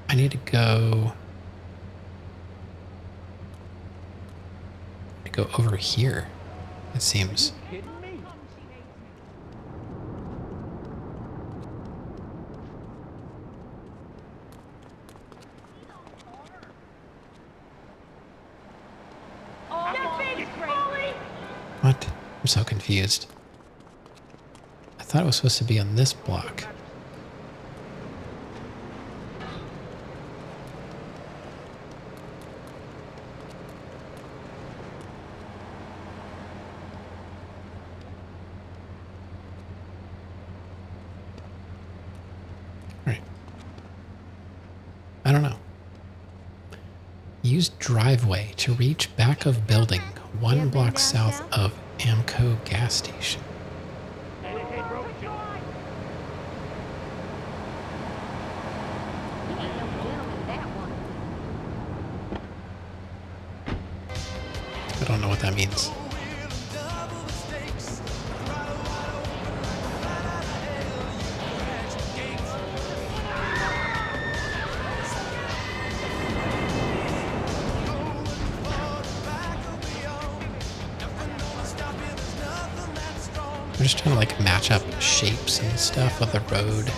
I need to go over here, it seems. What? What? I'm so confused. I thought it was supposed to be on this block. Right. I don't know. Use driveway to reach back of building 1 block south of Amco gas station. I don't know what that means. I'm just trying to like match up shapes and stuff with the road.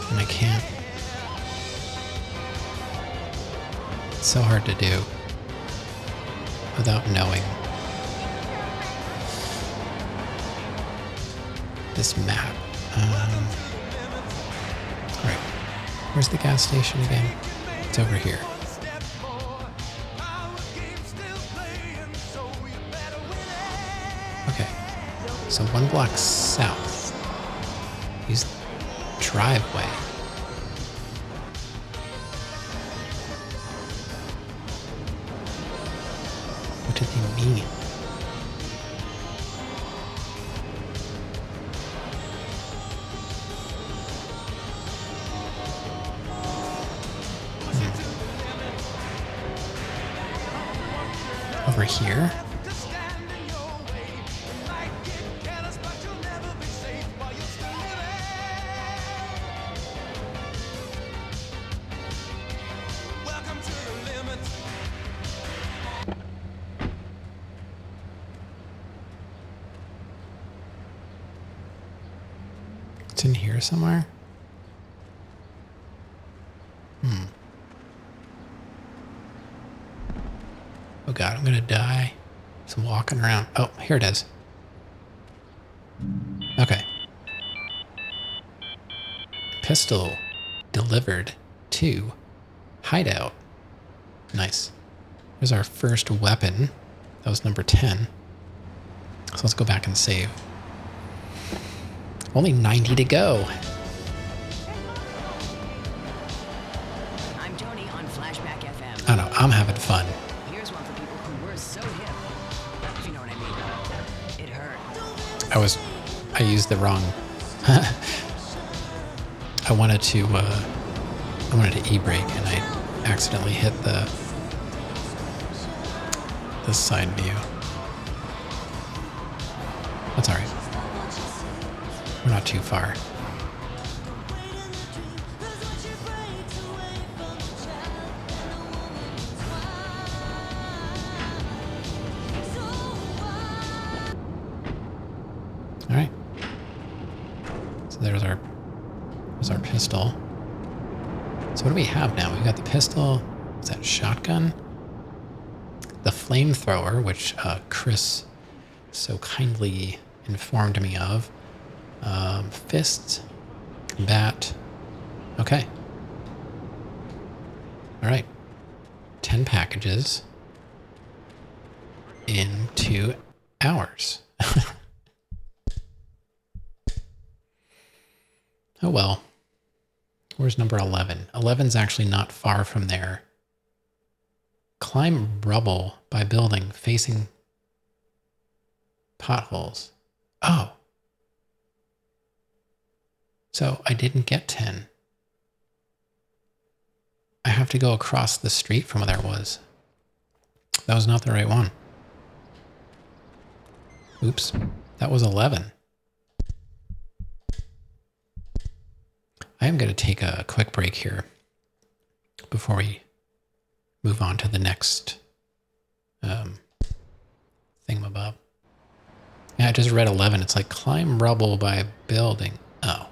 And I can't. It's so hard to do without knowing this map. Alright. Where's the gas station again? It's over here. Okay. So 1 block south. Use driveway. What do they mean? Over here? It's in here somewhere? Oh god, I'm gonna die. Just walking around. Oh, here it is. Okay. Pistol delivered to hideout. Nice. Here's our first weapon. That was number 10. So let's go back and save. Only 90 to go. I'm Tony on Flashback FM. I don't know, I'm having fun. Here's one for people who were so hip. If you know what I mean. It hurt. I used the wrong. I wanted to e-brake and I accidentally hit the side view. That's alright. We're not too far. All right. So there's our pistol. So what do we have now? We've got the pistol. Is that shotgun? The flamethrower, which Chris so kindly informed me of. Fist, bat. Okay. All right. 10 packages in 2 hours. Oh well. Where's number 11? 11's actually not far from there. Climb rubble by building facing potholes. Oh. So I didn't get 10. I have to go across the street from where there was. That was not the right one. Oops. That was 11. I am going to take a quick break here before we move on to the next thingamabob. Yeah, I just read 11. It's like climb rubble by building. Oh.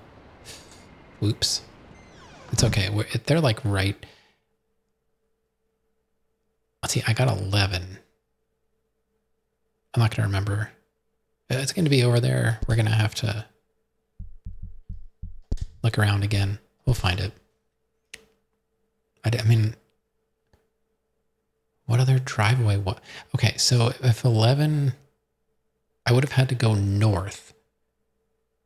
Oops. It's okay. They're like right. Let's see. I got 11. I'm not going to remember. It's going to be over there. We're going to have to look around again. We'll find it. I mean, what other driveway? What? Okay, so if 11, I would have had to go north,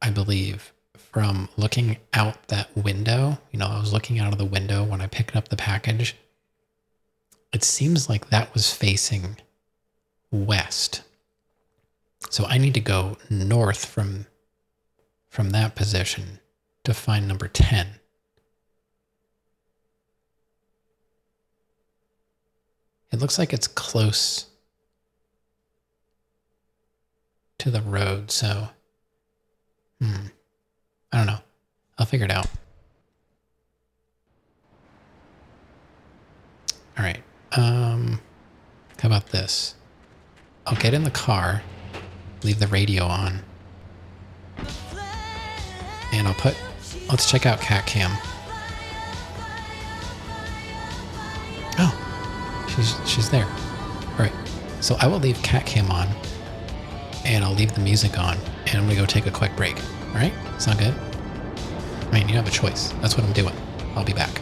I believe, from looking out that window. You know, I was looking out of the window when I picked up the package. It seems like that was facing west. So I need to go north from that position to find number 10. It looks like it's close to the road, so I don't know. I'll figure it out. All right. How about this? I'll get in the car, leave the radio on, and let's check out Cat Cam. Oh, she's there. All right. So I will leave Cat Cam on, and I'll leave the music on, and I'm gonna go take a quick break. All right? Sound good? I mean, you have a choice. That's what I'm doing. I'll be back.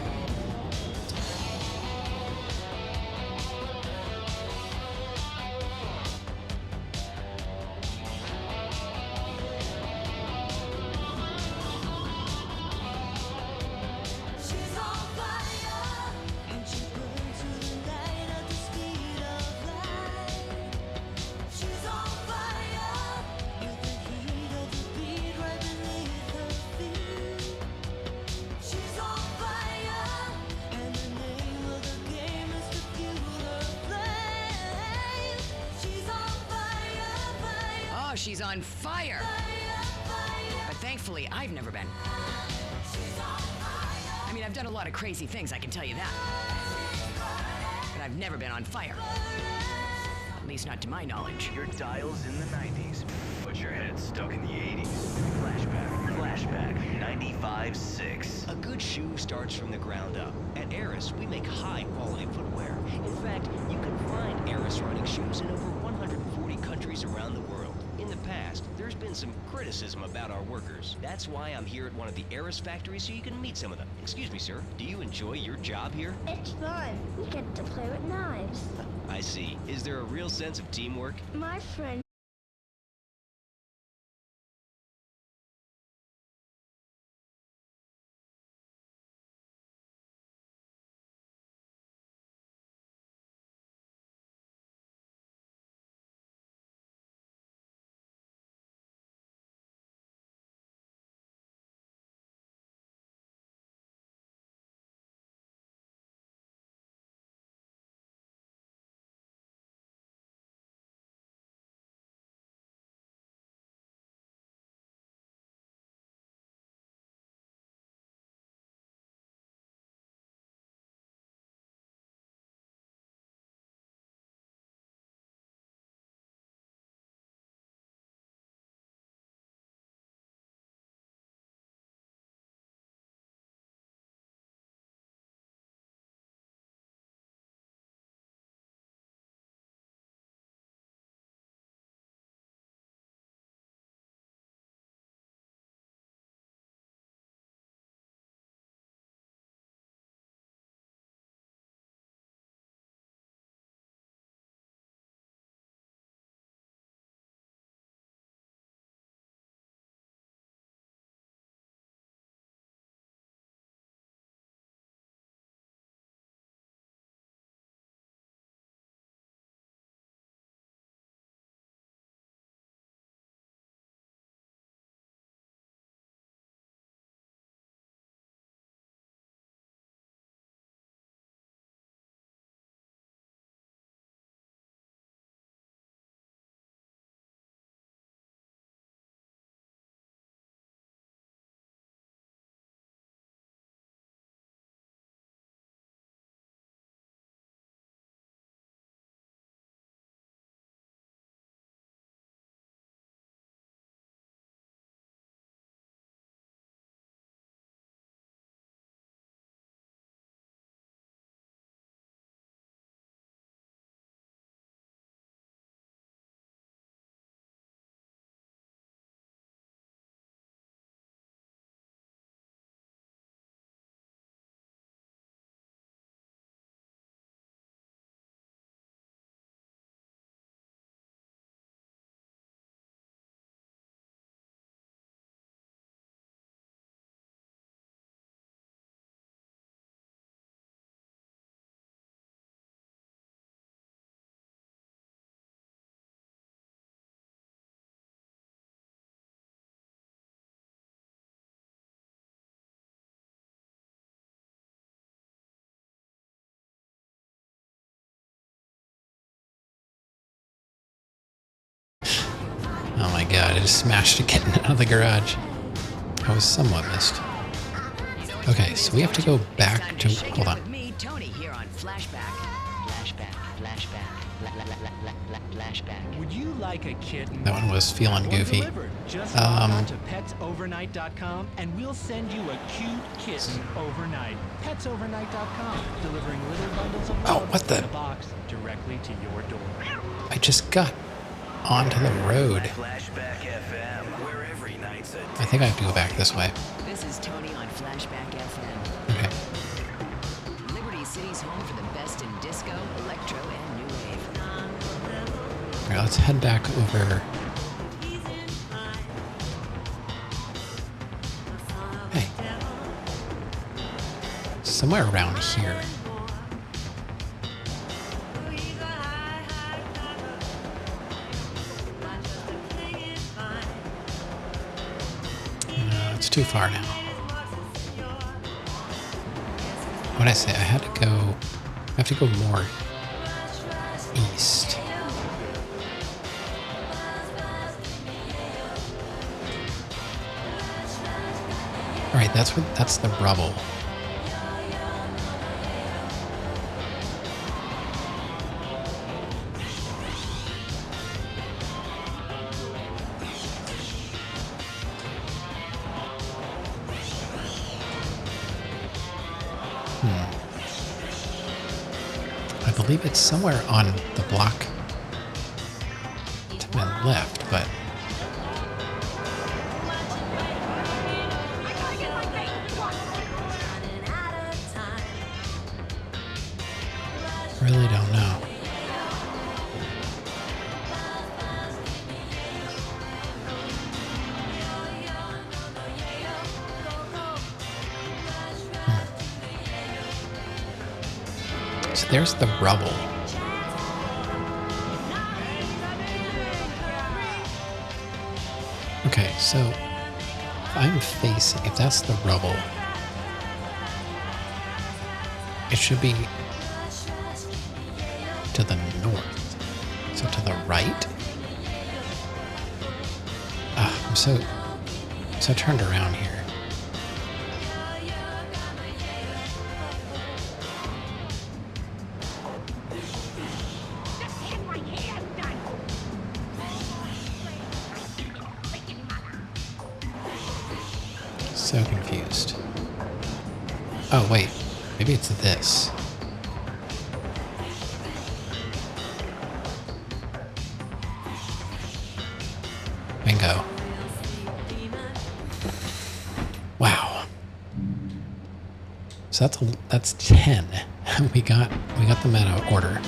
She's on fire. But thankfully, I've never been. I mean, I've done a lot of crazy things, I can tell you that. But I've never been on fire. At least not to my knowledge. Your dial's in the 90s, but your head's stuck in the 80s. Flashback 95.6. A good shoe starts from the ground up. At Eris, we make high-quality footwear. In fact, you can find Eris running shoes in over 140 countries around the world. In the past, there's been some criticism about our workers. That's why I'm here at one of the Eris factories so you can meet some of them. Excuse me, sir. Do you enjoy your job here? It's fun. We get to play with knives. I see. Is there a real sense of teamwork? My friend Oh my god, I just smashed it getting out of the garage. I was somewhat missed. Okay, so we have to go back to... Hold on. Me, Tony, here on Flashback. Flashback. Would you like a kitten? That one was feeling goofy. Just log on to petsovernight.com and we'll send you a cute kitten overnight. Petsovernight.com, delivering little bundles of love what the... in a box directly to your door. I just got onto the road. Flashback FM, where every night's a I think I have to go back this way. This is Tony on Flashback FM. Okay. Liberty City's home for the best in disco, electro, and new wave. All right, let's head back over. Hey. Somewhere around here. No, it's too far now. What did I say? I have to go more east. All right, that's the rubble. I believe it's somewhere on the block to my left, but really don't know. So there's the rubble. Okay, so if that's the rubble, it should be to the north. So to the right? I'm so turned around here. So confused. Oh, wait. Maybe it's this. Bingo. Wow. So that's 10. we got them out of order.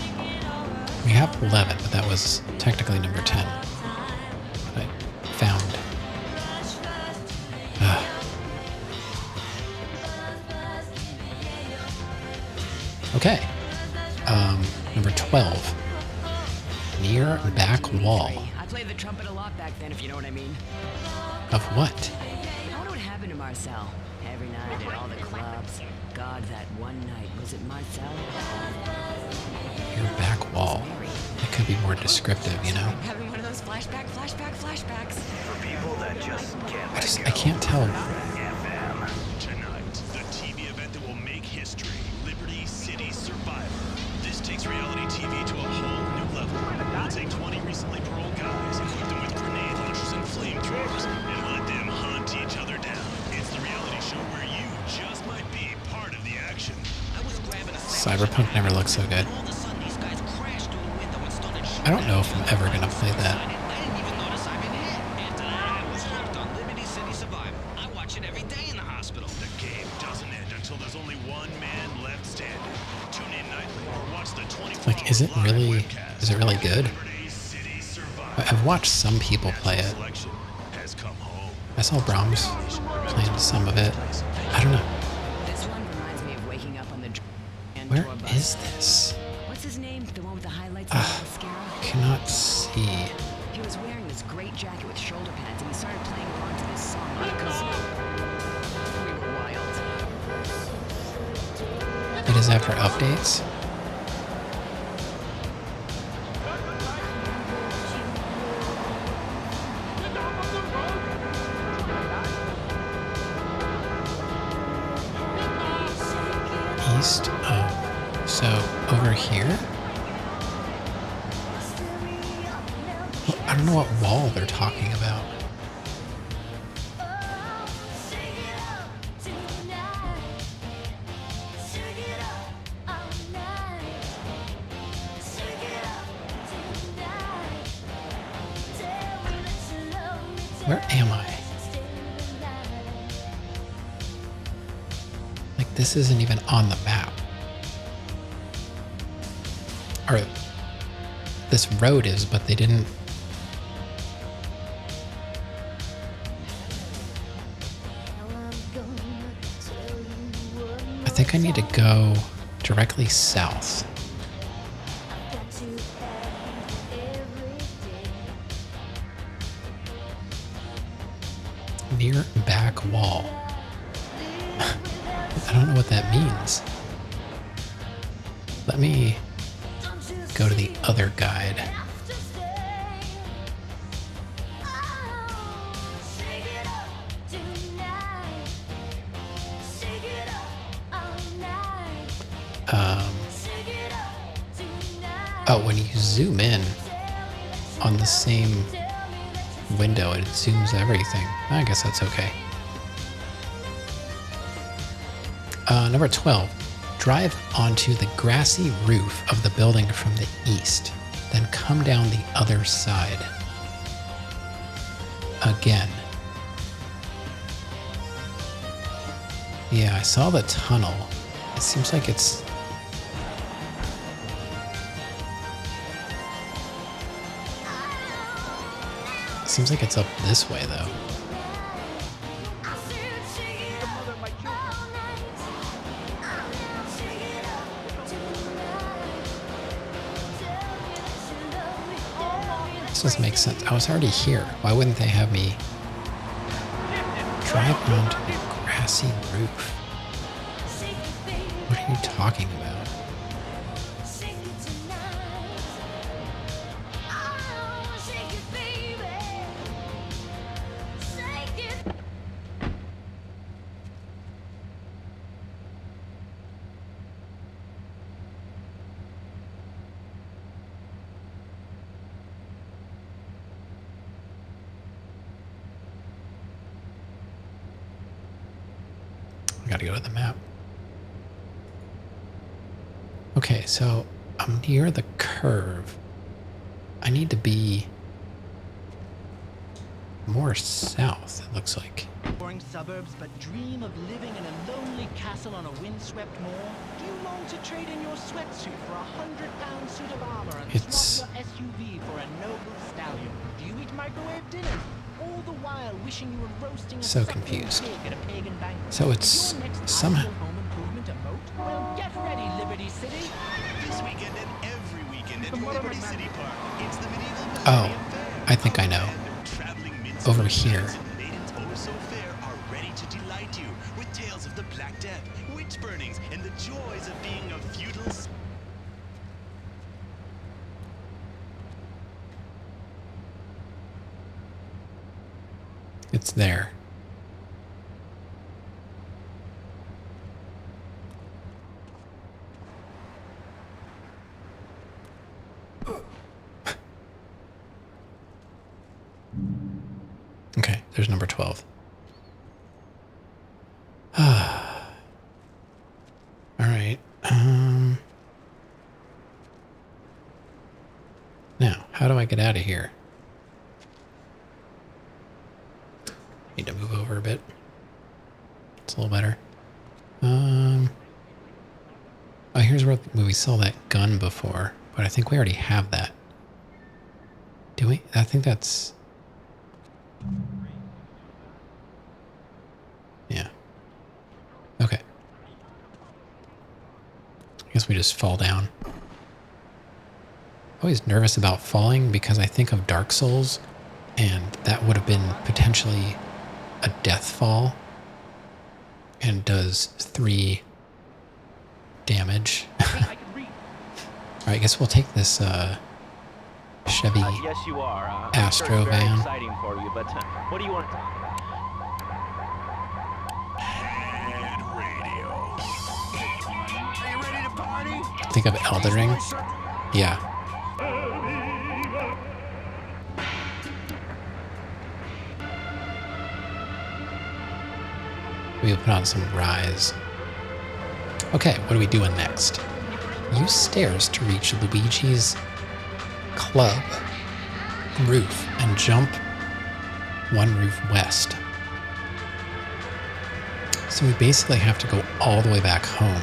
We have 11, but that was technically number 10. But I found. Okay. Number 12. Near back wall. I played the trumpet a lot back then, if you know what I mean. Of what? How would it happen to Marcel? Every night at all the clubs. God, that one night. Was it Marcel? Your back wall. It could be more descriptive, you know? Having one of those flashbacks. For people that just can't I can't tell. Tonight, the TV event that will make history, Liberty City Survivor. This takes reality TV to a whole new level. We'll take 20 recently paroled guys, equip them with grenade launchers and flamethrowers, and let them hunt each other down. It's the reality show where you just might be part of the action. Cyberpunk never looked so good. I don't know if I'm ever gonna play that. The game doesn't end until there's only one man left standing. Tune in nightly or watch the 24 Like, is it really good? I've watched some people play it. I saw Brahms playing some of it. I don't know. This one reminds me of waking up on the Where is this? What's his name? The one with the highlights and the mascara? Cannot see. He was wearing this great jacket with shoulder pads, and he started playing along to this song on a kazoo. We were wild. It is after updates. east of, so over here? Well, I don't know what wall they're talking about. Where am I? Like, this isn't even on the map. Or, this road is, but they didn't... I think I need to go directly south. Near back wall. I don't know what that means. Let me go to the other guide. Oh, when you zoom in on the same window, it zooms everything. I guess that's okay. Number 12. Drive onto the grassy roof of the building from the east, then come down the other side. Again. Yeah, I saw the tunnel. It seems like it's... Seems like it's up this way, though. This doesn't make sense. I was already here. Why wouldn't they have me drive onto the grassy roof? What are you talking about? Gotta go to the map. Okay, so I'm near the curve. I need to be more south, it looks like. Boring suburbs, but dream of living in a lonely castle on a windswept moor? Do you long to trade in your sweatsuit for a 100-pound suit of armor and swap your SUV for a noble stallion? Do you eat microwave dinners? All the while wishing you were roasting So a confused. pig at a pagan banquet. So it's somehow... Home improvement emote? Well, get ready, Liberty City. This weekend and every weekend at Liberty City Park, it's the medieval Oh, I think I know. Over here. Maidens oh so fair are ready to delight you with tales of the Black Death, witch burnings, and the joys of being a feudal... It's there. Okay, there's number 12. All right. Now, how do I get out of here? Need to move over a bit. It's a little better. Oh, here's where we saw that gun before, but I think we already have that. Do we? I think that's... Yeah. Okay. I guess we just fall down. Always nervous about falling because I think of Dark Souls, and that would have been potentially a death fall and does 3 damage. Alright, I guess we'll take this Chevy yes, you are. Astro sure it's very van. exciting for you, but what do you want? Think of Elden Ring? Yeah. We'll put on some Rise. Okay, what are we doing next? Use stairs to reach Luigi's club roof and jump one roof west. So we basically have to go all the way back home,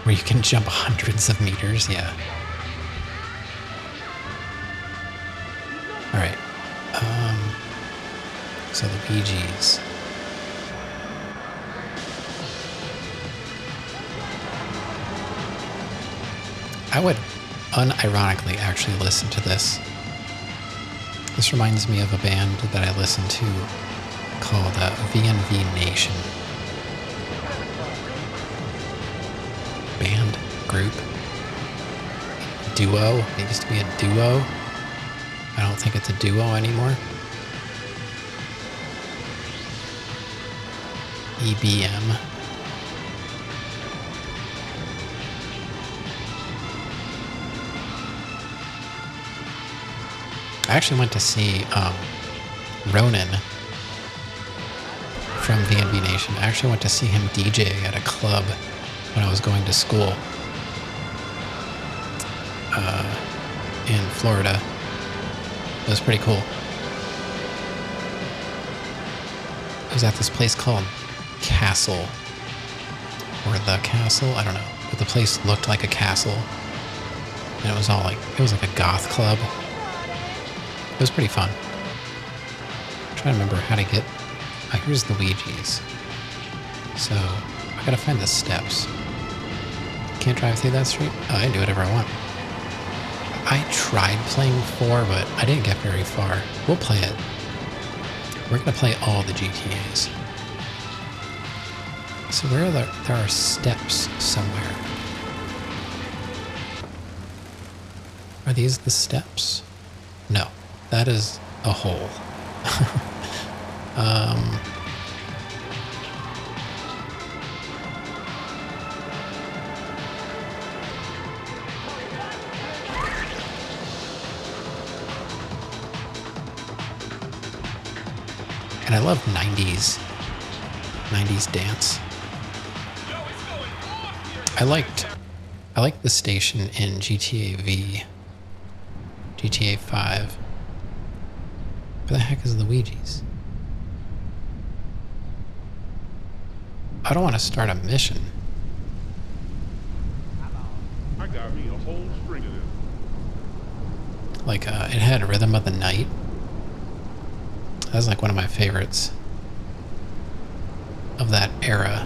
where you can jump hundreds of meters. Yeah. All right. So Luigi's. I would unironically actually listen to this. This reminds me of a band that I listen to called VNV Nation. Band, group, duo. It used to be a duo. I don't think it's a duo anymore. EBM. I actually went to see Ronan from VNV Nation. I actually went to see him DJ at a club when I was going to school in Florida. It was pretty cool. It was at this place called Castle, or The Castle, I don't know. But the place looked like a castle, and it was all like, it was like a goth club. It was pretty fun. I'm trying to remember how to get... here's Luigi's. So, I gotta find the steps. Can't drive through that street? Oh, I can do whatever I want. I tried playing 4, but I didn't get very far. We'll play it. We're gonna play all the GTAs. So where are there are steps somewhere. Are these the steps? No. That is a hole. And I love 90s dance. I liked the station in GTA V, GTA 5. Where the heck is Luigi's? I don't want to start a mission. I got me a whole string of them. Like, it had Rhythm of the Night. That was like one of my favorites of that era.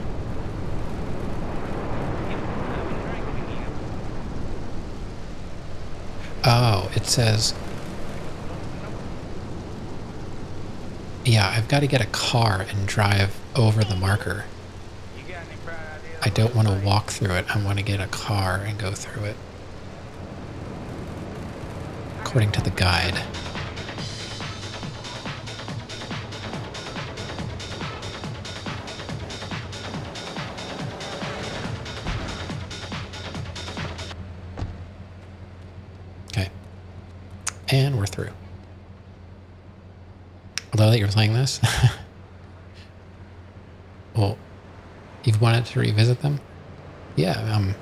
Oh, it says... Yeah, I've got to get a car and drive over the marker. I don't want to walk through it. I want to get a car and go through it. According to the guide. Okay. And we're through. Although that you're playing this. Well, you've wanted to revisit them? Yeah,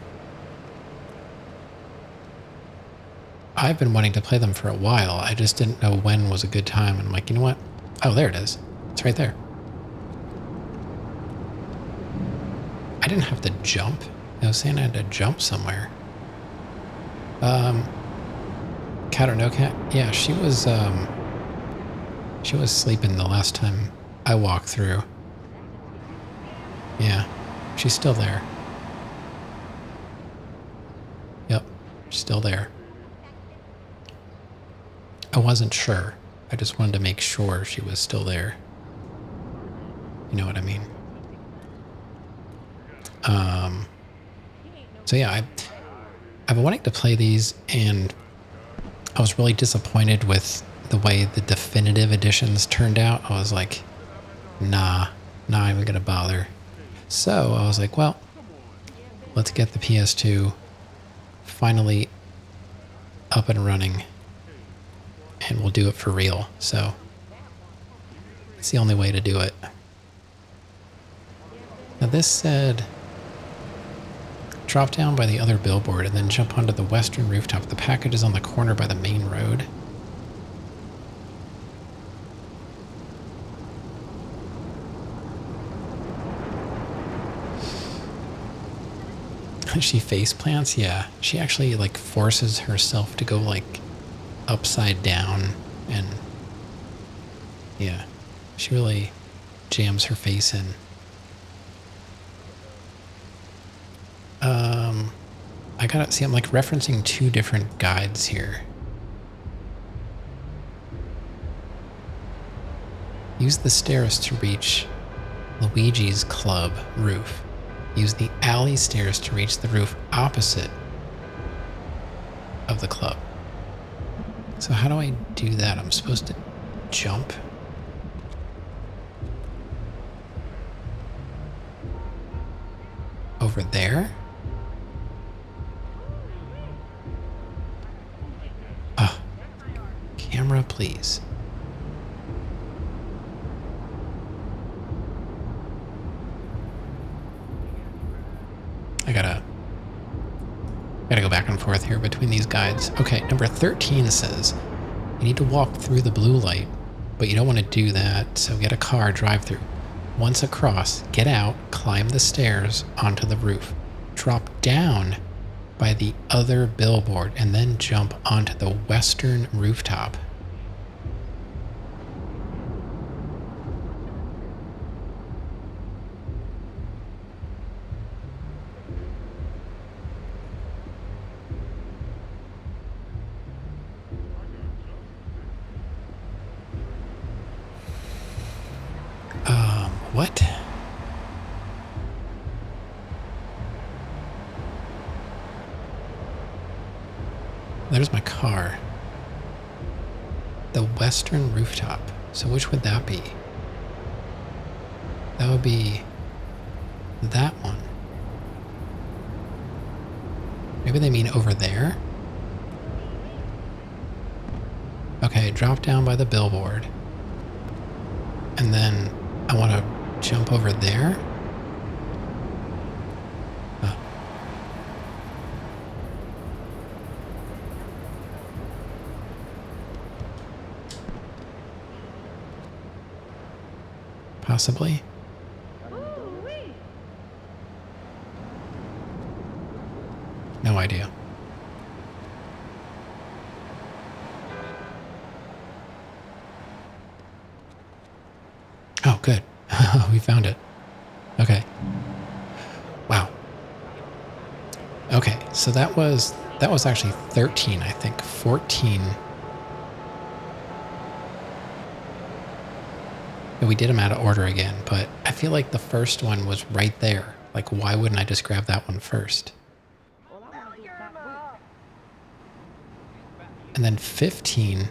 I've been wanting to play them for a while. I just didn't know when was a good time. And I'm like, you know what? Oh, there it is. It's right there. I didn't have to jump. I was saying I had to jump somewhere. Cat or no cat? Yeah, she was sleeping the last time I walked through. Yeah, she's still there. Yep, she's still there. I wasn't sure. I just wanted to make sure she was still there. You know what I mean? So yeah, I've been wanting to play these, and I was really disappointed with the way the definitive editions turned out. I was like, nah, not even gonna bother. So I was like, well, let's get the PS2 finally up and running, and we'll do it for real. So it's the only way to do it. Now this said, drop down by the other billboard and then jump onto the western rooftop. The package is on the corner by the main road. She face plants? Yeah. She actually like forces herself to go like upside down, and yeah, she really jams her face in. I gotta see, I'm like referencing two different guides here. Use the stairs to reach Luigi's Club roof. Use the alley stairs to reach the roof opposite of the club. So how do I do that? I'm supposed to jump? Over there? Oh, camera, please. I gotta go back and forth here between these guides. Okay, number 13 says you need to walk through the blue light, but you don't want to do that, so get a car, drive through. Once across, get out, climb the stairs onto the roof, drop down by the other billboard, and then jump onto the western rooftop. What? There's my car. The western rooftop. So which would that be? That would be that one. Maybe they mean over there? Okay, drop down by the billboard. And then I want to jump over there. Oh. Possibly. No idea. Oh, good. We found it. Okay. Wow. Okay, so that was actually 13, I think. 14. And we did them out of order again, but I feel like the first one was right there. Like, why wouldn't I just grab that one first? And then 15,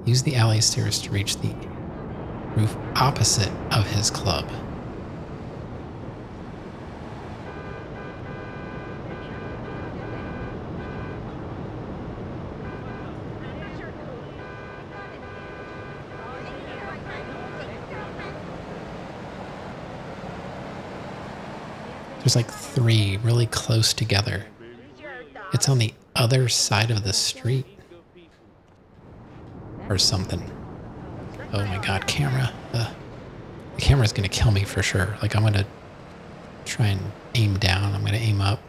use the alley stairs to reach the roof opposite of his club. There's like 3 really close together. It's on the other side of the street. Or something. Oh my god, camera. The camera's gonna kill me for sure. Like, I'm gonna try and aim down. I'm gonna aim up.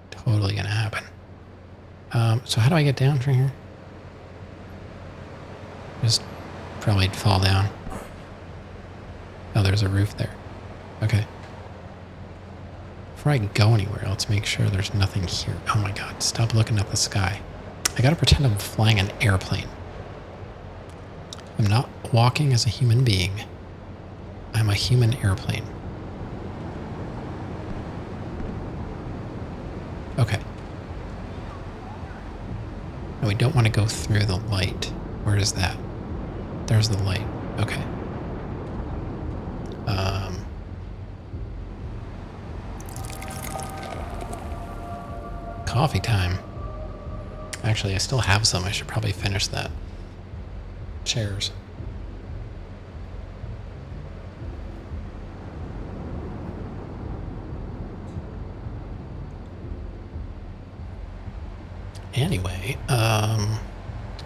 Totally gonna happen. So how do I get down from here? Just probably fall down. Oh, there's a roof there. Okay. Before I go anywhere, let's make sure there's nothing here. Oh my god, stop looking at the sky. I gotta pretend I'm flying an airplane. I'm not walking as a human being. I'm a human airplane. Okay. And we don't want to go through the light. Where is that? There's the light. Okay. coffee time. Actually, I still have some. I should probably finish that. Chairs. Anyway,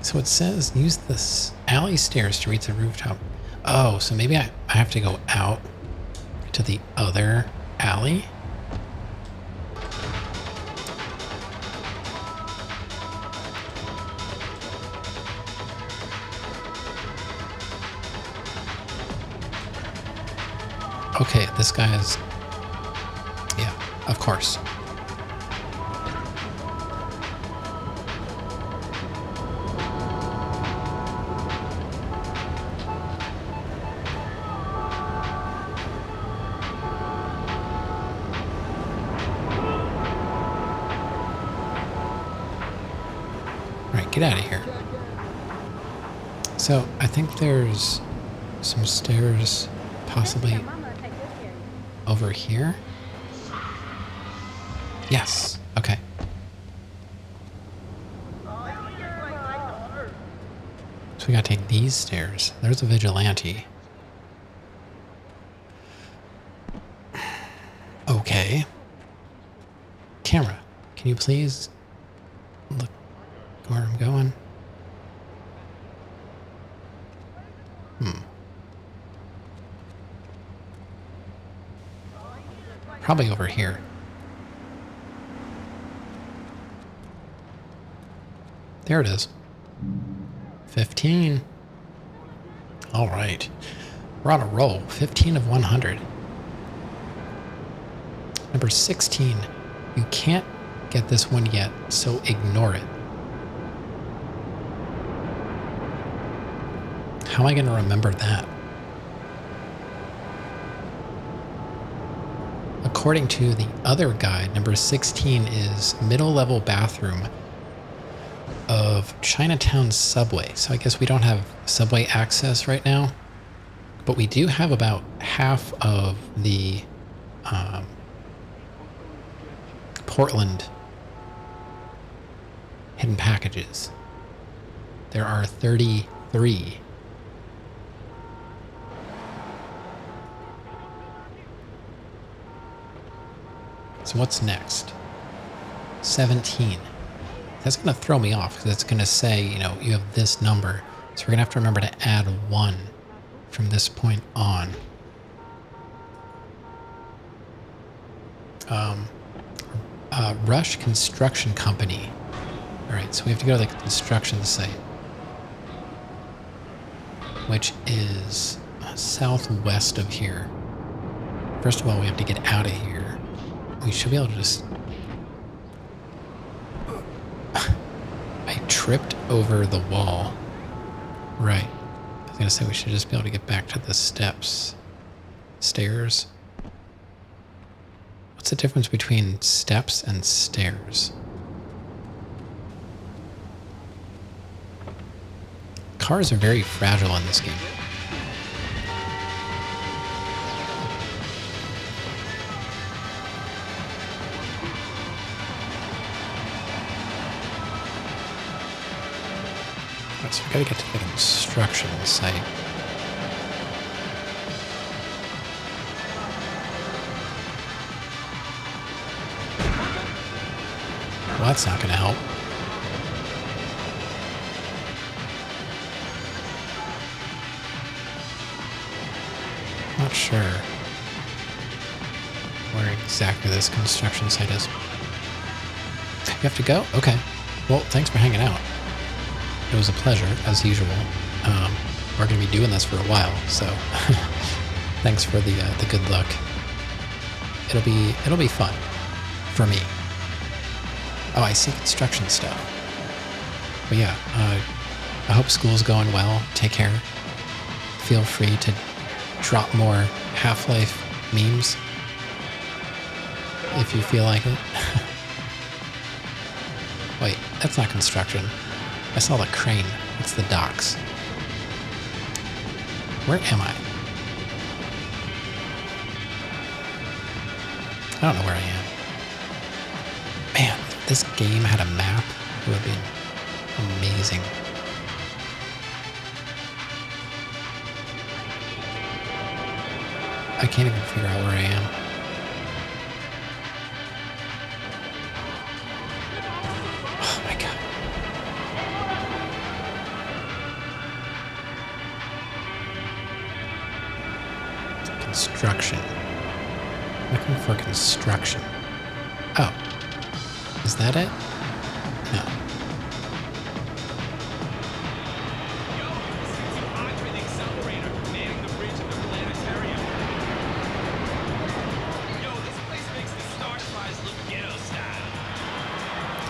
so it says use this alley stairs to reach the rooftop. Oh, so maybe I have to go out to the other alley? Okay, this guy is... Yeah, of course. Alright, get out of here. So, I think there's some stairs possibly over here? Yes. Okay. So we gotta take these stairs. There's a vigilante. Okay. Camera, can you please look where I'm going? Probably over here. There it is. 15. All right. We're on a roll. 15 of 100. Number 16. You can't get this one yet, so ignore it. How am I going to remember that? According to the other guide, number 16 is middle level bathroom of Chinatown subway. So I guess we don't have subway access right now, but we do have about half of the Portland hidden packages. There are 33. So what's next? 17. That's going to throw me off because it's going to say, you know, you have this number. So we're going to have to remember to add 1 from this point on. Rush Construction Company. All right, so we have to go to the construction site, which is southwest of here. First of all, we have to get out of here. We should be able to just... I tripped over the wall. Right. I was going to say we should just be able to get back to the steps. Stairs. What's the difference between steps and stairs? Cars are very fragile in this game. So we gotta get to the construction site. Well, that's not gonna help. Not sure where exactly this construction site is. You have to go? Okay. Well, thanks for hanging out. It was a pleasure, as usual. We're going to be doing this for a while, so thanks for the good luck. It'll be fun for me. Oh, I see construction stuff. But yeah, I hope school's going well. Take care. Feel free to drop more Half-Life memes if you feel like it. Wait, that's not construction. I saw the crane. It's the docks. Where am I? I don't know where I am. Man, this game had a map, it would have been amazing. I can't even figure out where I am. Oh my god. Construction. Looking for construction. Oh. Is that it? No.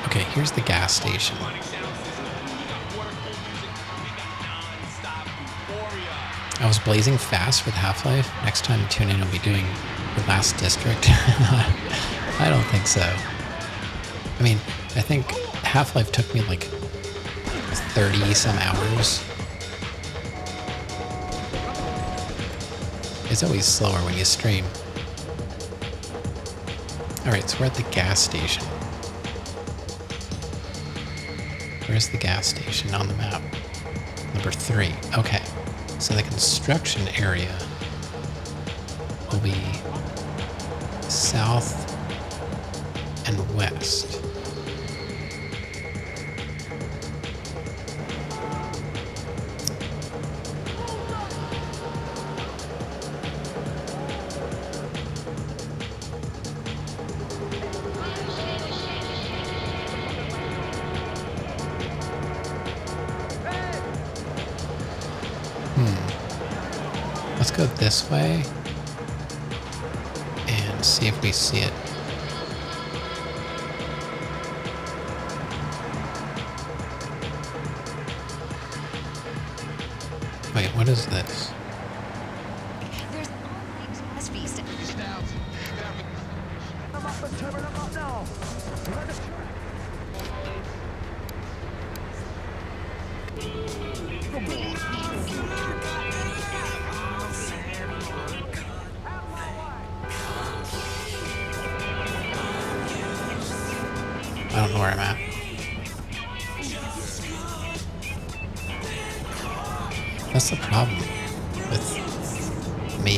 Okay, here's the gas station. I was blazing fast with Half-Life. Next time you tune in, I'll be doing the last district. I don't think so. I mean, I think Half-Life took me like 30 some hours. It's always slower when you stream. Alright, so we're at the gas station. Where's the gas station on the map? Number 3. Okay. So the construction area will be south and west. Let's go this way and see if we see it. Wait, what is this? There's always a feast. I don't know where I'm at. That's the problem with me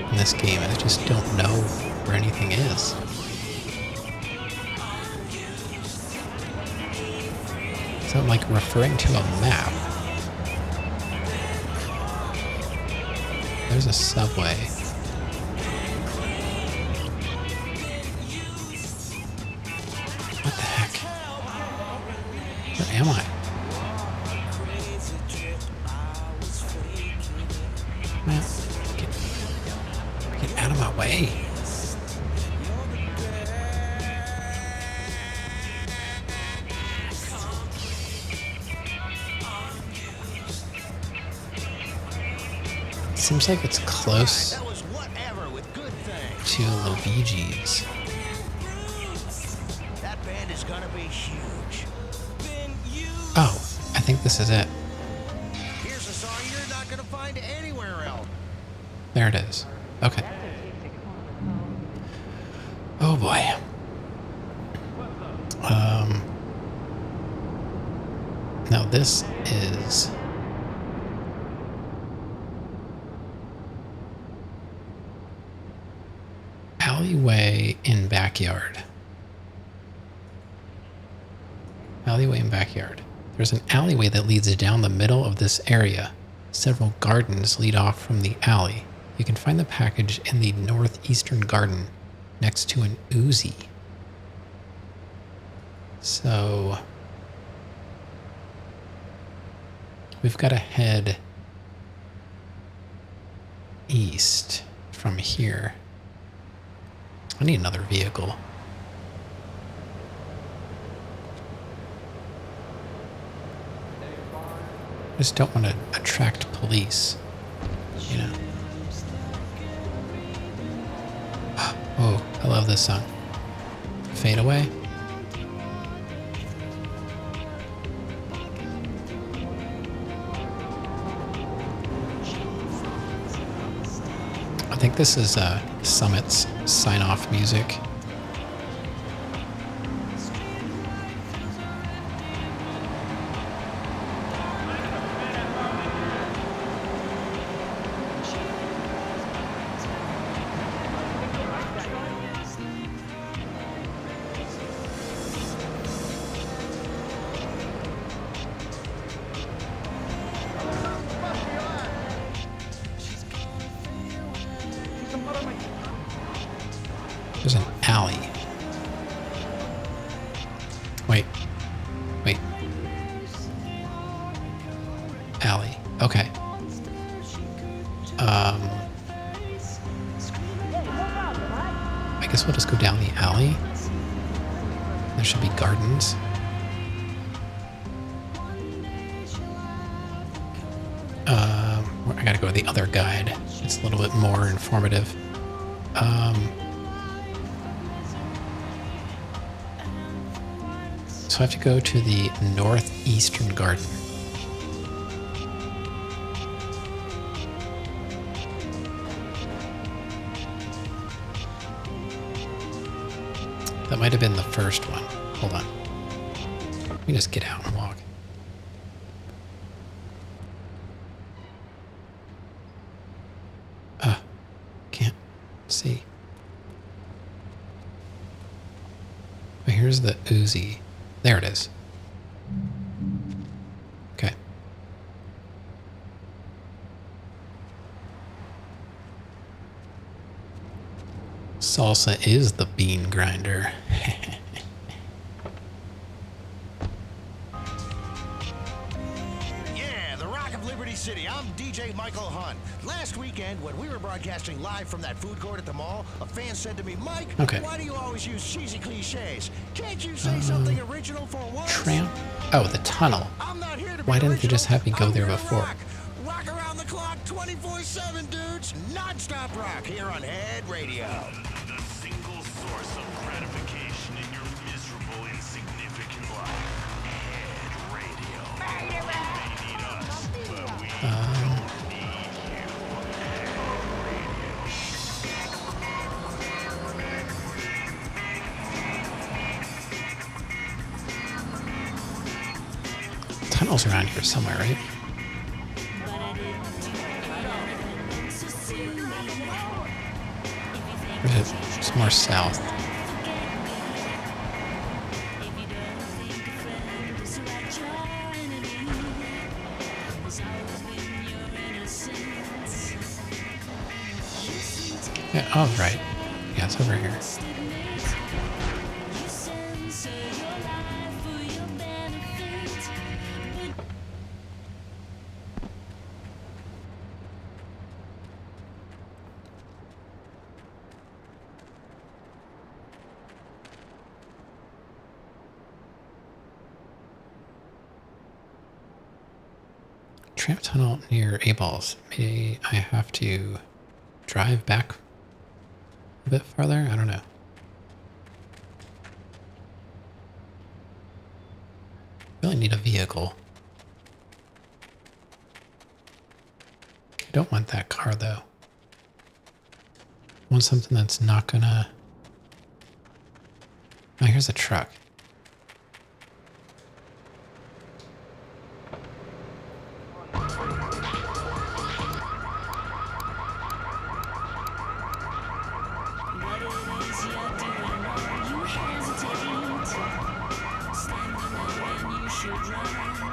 in this game. I just don't know where anything is. So I'm like referring to a map. There's a subway. What the heck? Where am I? Man, get out of my way. Seems like it's close to Luigi's. That band is gonna be huge. Oh, I think this is it. Here's a song you're not gonna find anywhere else. There it is. Okay. Oh boy. Now this is alleyway in backyard. Alleyway in backyard. There's an alleyway that leads down the middle of this area. Several gardens lead off from the alley. You can find the package in the northeastern garden next to an Uzi. So we've got to head east from here. I need another vehicle. I just don't want to attract police, you know. Oh, I love this song. Fade Away. I think this is Summit's sign-off music. alley. Okay. I guess we'll just go down the alley. There should be gardens. I gotta go to the other guide. It's a little bit more informative. So I have to go to the northeastern garden. That might have been the first one. Hold on. Let me just get out and walk. Can't see. But here's the Uzi. There it is. Okay. Salsa is the bean grinder. Yeah, the Rock of Liberty City. I'm DJ Michael Hunt. Last weekend, when we were broadcasting live from that food court at the mall, a fan said to me, Mike, why do you always use cheesy cliches? Can't you say something original for once? Tramp? Oh, the tunnel. Why didn't they just have me go there before? Rock around the clock 24/7, dudes. Non-stop rock here on Head Radio. The single source of gratification in your miserable, insignificant life. Head Radio. They need us, but we don't need you. Tunnels around here somewhere, right? It's more south. Yeah, oh, right. Yeah, it's over here. Tramp tunnel near A-Balls. Maybe I have to drive back a bit farther? I don't know. Really need a vehicle. I don't want that car though. I want something that's not gonna... Oh, here's a truck.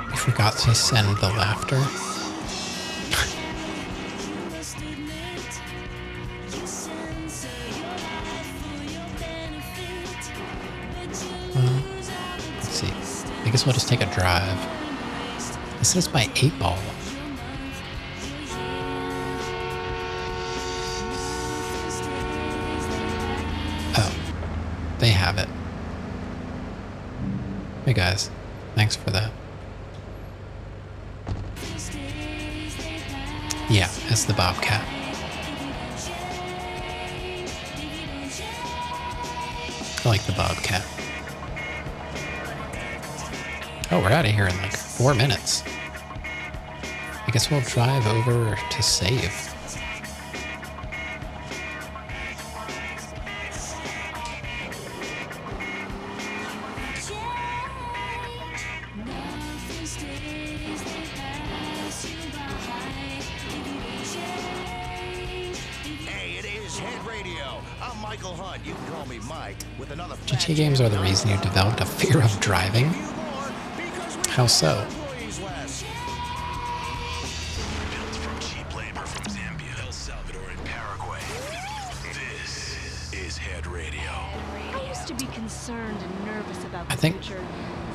I forgot to send the laughter. Let's see. I guess we'll just take a drive. This is by 8-Ball. Oh, they have it. Hey guys, thanks for that. Yeah, it's the Bobcat. I like the Bobcat. Oh, we're out of here in like 4 minutes. I guess we'll drive over to save. GTA games are the reason you developed a fear of driving? How so? Built from cheap labor from Zambia, El Salvador, and Paraguay. This is Head Radio. I used to be concerned and nervous about the I think future.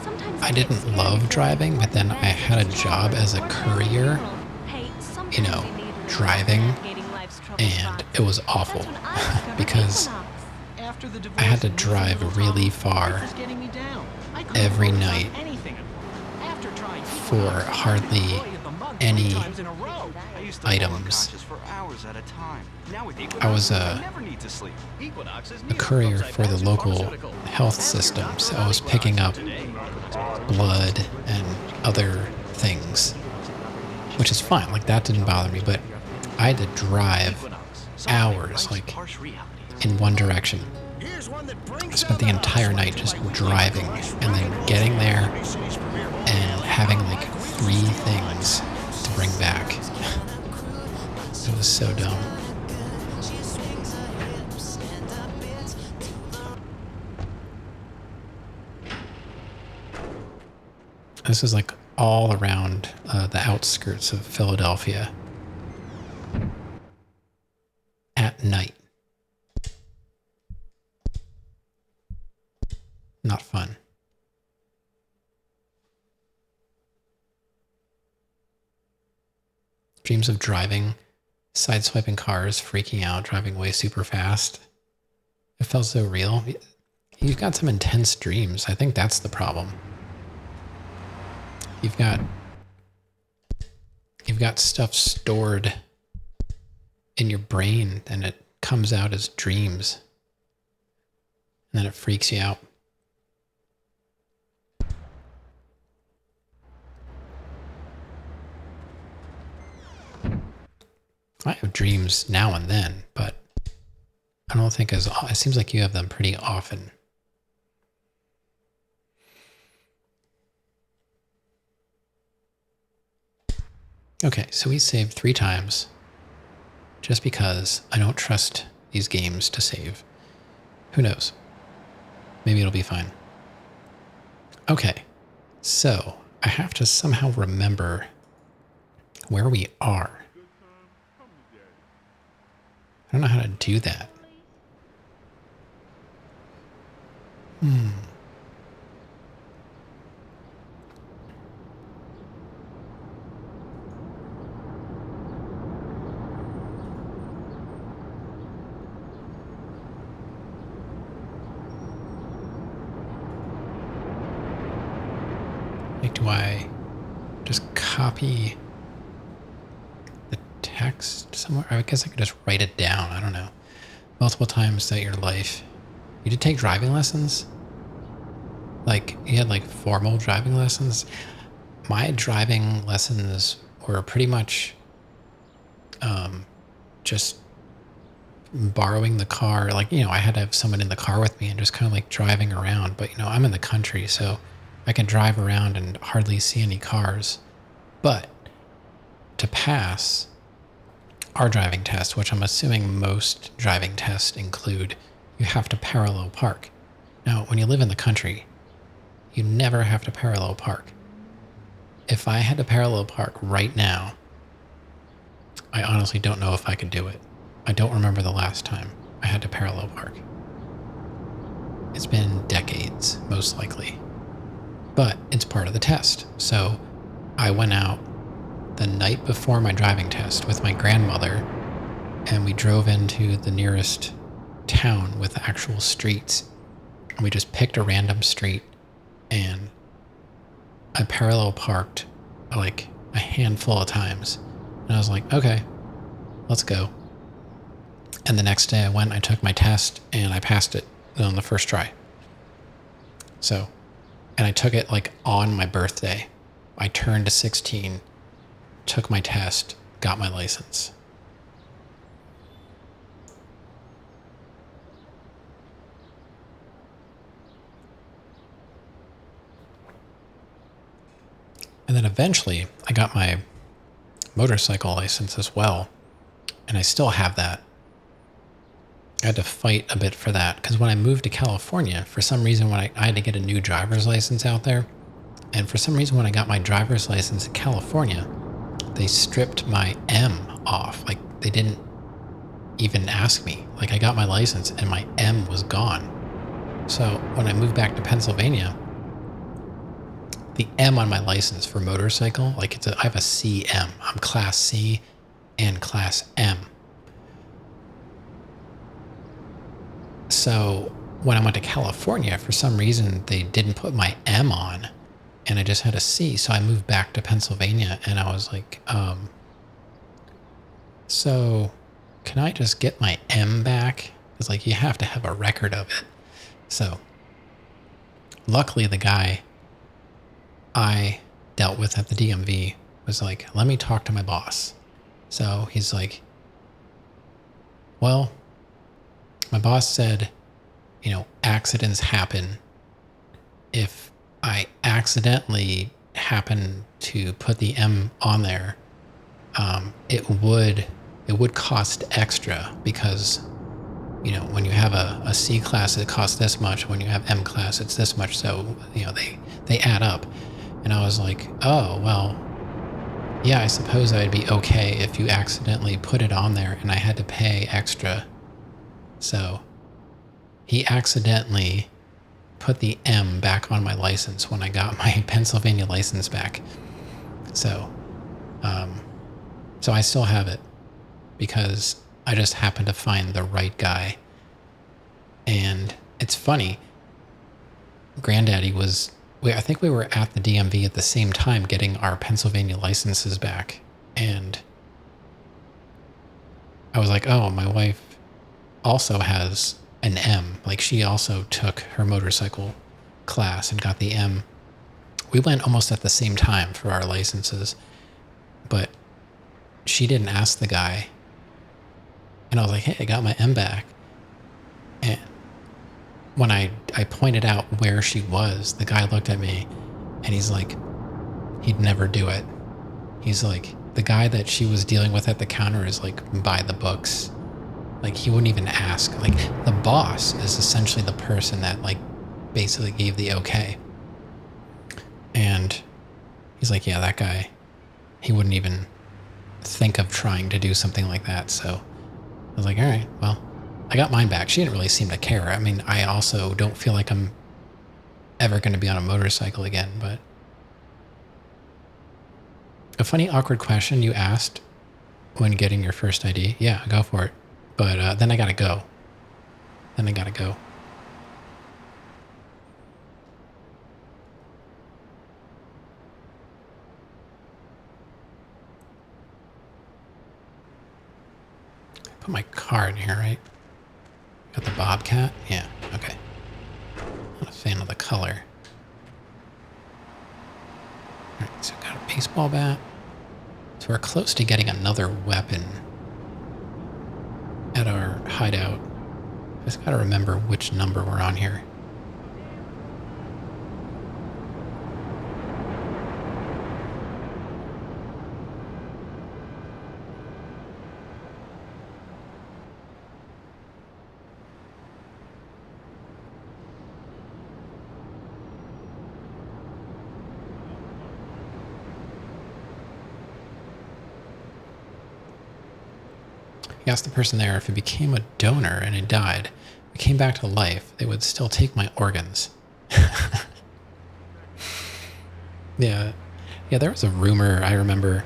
Sometimes I didn't love driving, but then I had a job as a courier, you know, driving, and it was awful because I had to drive really far every night for hardly any items. I was a courier for the local health system, so I was picking up blood and other things, which is fine. Like, that didn't bother me, but I had to drive hours, like, in one direction. I spent the entire night just driving and then getting there and having like 3 things to bring back. It was so dumb. This is like all around the outskirts of Philadelphia at night. Not fun. Dreams of driving, sideswiping cars, freaking out, driving way super fast. It felt so real. You've got some intense dreams. I think that's the problem. You've got stuff stored in your brain and it comes out as dreams. And then it freaks you out. I have dreams now and then, but I don't think it seems like you have them pretty often. Okay, so we saved 3 times just because I don't trust these games to save. Who knows? Maybe it'll be fine. Okay, so I have to somehow remember where we are. I don't know how to do that. Like, do I just copy the text somewhere? I guess I could just write it down. I don't know. Multiple times throughout your life. You did take driving lessons? Like, you had like formal driving lessons? My driving lessons were pretty much just borrowing the car. Like, you know, I had to have someone in the car with me and just kind of like driving around. But, you know, I'm in the country, so I can drive around and hardly see any cars. But to pass our driving test, which I'm assuming most driving tests include, you have to parallel park. Now, when you live in the country, you never have to parallel park. If I had to parallel park right now, I honestly don't know if I could do it. I don't remember the last time I had to parallel park. It's been decades, most likely. But it's part of the test. So I went out the night before my driving test with my grandmother, and we drove into the nearest town with actual streets. And we just picked a random street, and I parallel parked like a handful of times. And I was like, okay, let's go. And the next day I went, I took my test, and I passed it on the first try. So, and I took it like on my birthday. I turned 16, took my test, got my license. And then eventually I got my motorcycle license as well. And I still have that. I had to fight a bit for that because when I moved to California, for some reason, when I had to get a new driver's license out there. And for some reason, when I got my driver's license in California, they stripped my M off. Like, they didn't even ask me. Like, I got my license and my M was gone. So when I moved back to Pennsylvania, the M on my license for motorcycle, like I have a CM. I'm class C and class M. So when I went to California, for some reason, they didn't put my M on, and I just had a C. So I moved back to Pennsylvania, and I was like, so can I just get my M back? Because, like, you have to have a record of it. So luckily, the guy I dealt with at the DMV was like, let me talk to my boss. So he's like, well, my boss said, you know, accidents happen. If I accidentally happen to put the M on there, it would cost extra because, you know, when you have a C class, it costs this much. When you have M class, it's this much. So, you know, they add up. And I was like, oh, well, yeah, I suppose I'd be okay if you accidentally put it on there and I had to pay extra. So he accidentally put the M back on my license when I got my Pennsylvania license back. So, so I still have it because I just happened to find the right guy. And it's funny, Granddaddy was, I think we were at the DMV at the same time getting our Pennsylvania licenses back. And I was like, oh, my wife also has an M. Like, she also took her motorcycle class and got the M. We went almost at the same time for our licenses, but she didn't ask the guy. And I was like, hey, I got my M back. And when I pointed out where she was, the guy looked at me and he's like, he'd never do it. He's like, the guy that she was dealing with at the counter is like by the books. Like, he wouldn't even ask. Like, the boss is essentially the person that, like, basically gave the okay. And he's like, yeah, that guy, he wouldn't even think of trying to do something like that. So I was like, all right, well, I got mine back. She didn't really seem to care. I mean, I also don't feel like I'm ever going to be on a motorcycle again, but a funny, awkward question you asked when getting your first ID. Yeah, go for it. But then I gotta go. Put my car in here, right? Got the Bobcat? Yeah, okay. Not a fan of the color. Alright, so got a baseball bat. So we're close to getting another weapon at our hideout. Just gotta remember which number we're on here. He asked the person there if he became a donor and it died, it came back to life, they would still take my organs. Yeah, there was a rumor, I remember,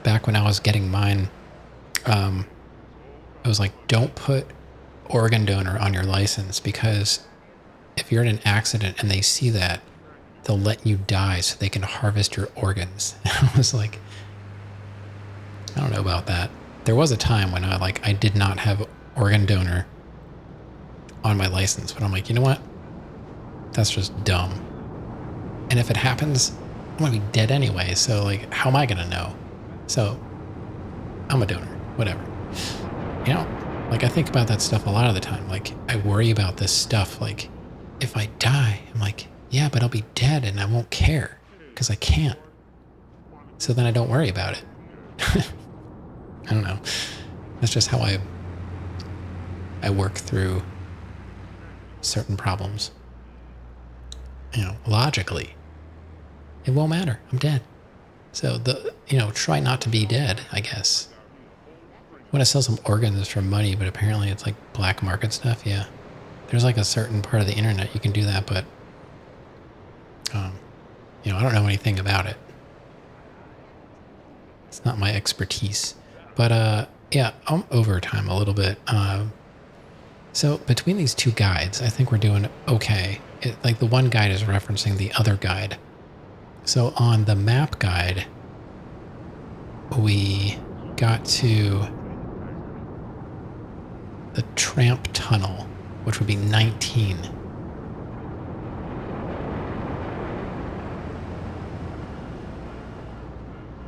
back when I was getting mine. It was like, don't put organ donor on your license because if you're in an accident and they see that, they'll let you die so they can harvest your organs. I was like, I don't know about that. There was a time when I did not have organ donor on my license, but I'm like, you know what? That's just dumb. And if it happens, I'm gonna be dead anyway. So like, how am I gonna know? So I'm a donor, whatever. You know, like I think about that stuff a lot of the time. Like I worry about this stuff. Like if I die, I'm like, yeah, but I'll be dead and I won't care because I can't. So then I don't worry about it. I don't know. That's just how I work through certain problems. You know, logically, it won't matter. I'm dead. So try not to be dead, I guess. I want to sell some organs for money, but apparently it's like black market stuff. Yeah. There's like a certain part of the internet you can do that, but I don't know anything about it. It's not my expertise. But yeah, I'm overtime a little bit. So between these two guides, I think we're doing okay. Like the one guide is referencing the other guide. So on the map guide, we got to the Tramp Tunnel, which would be 19.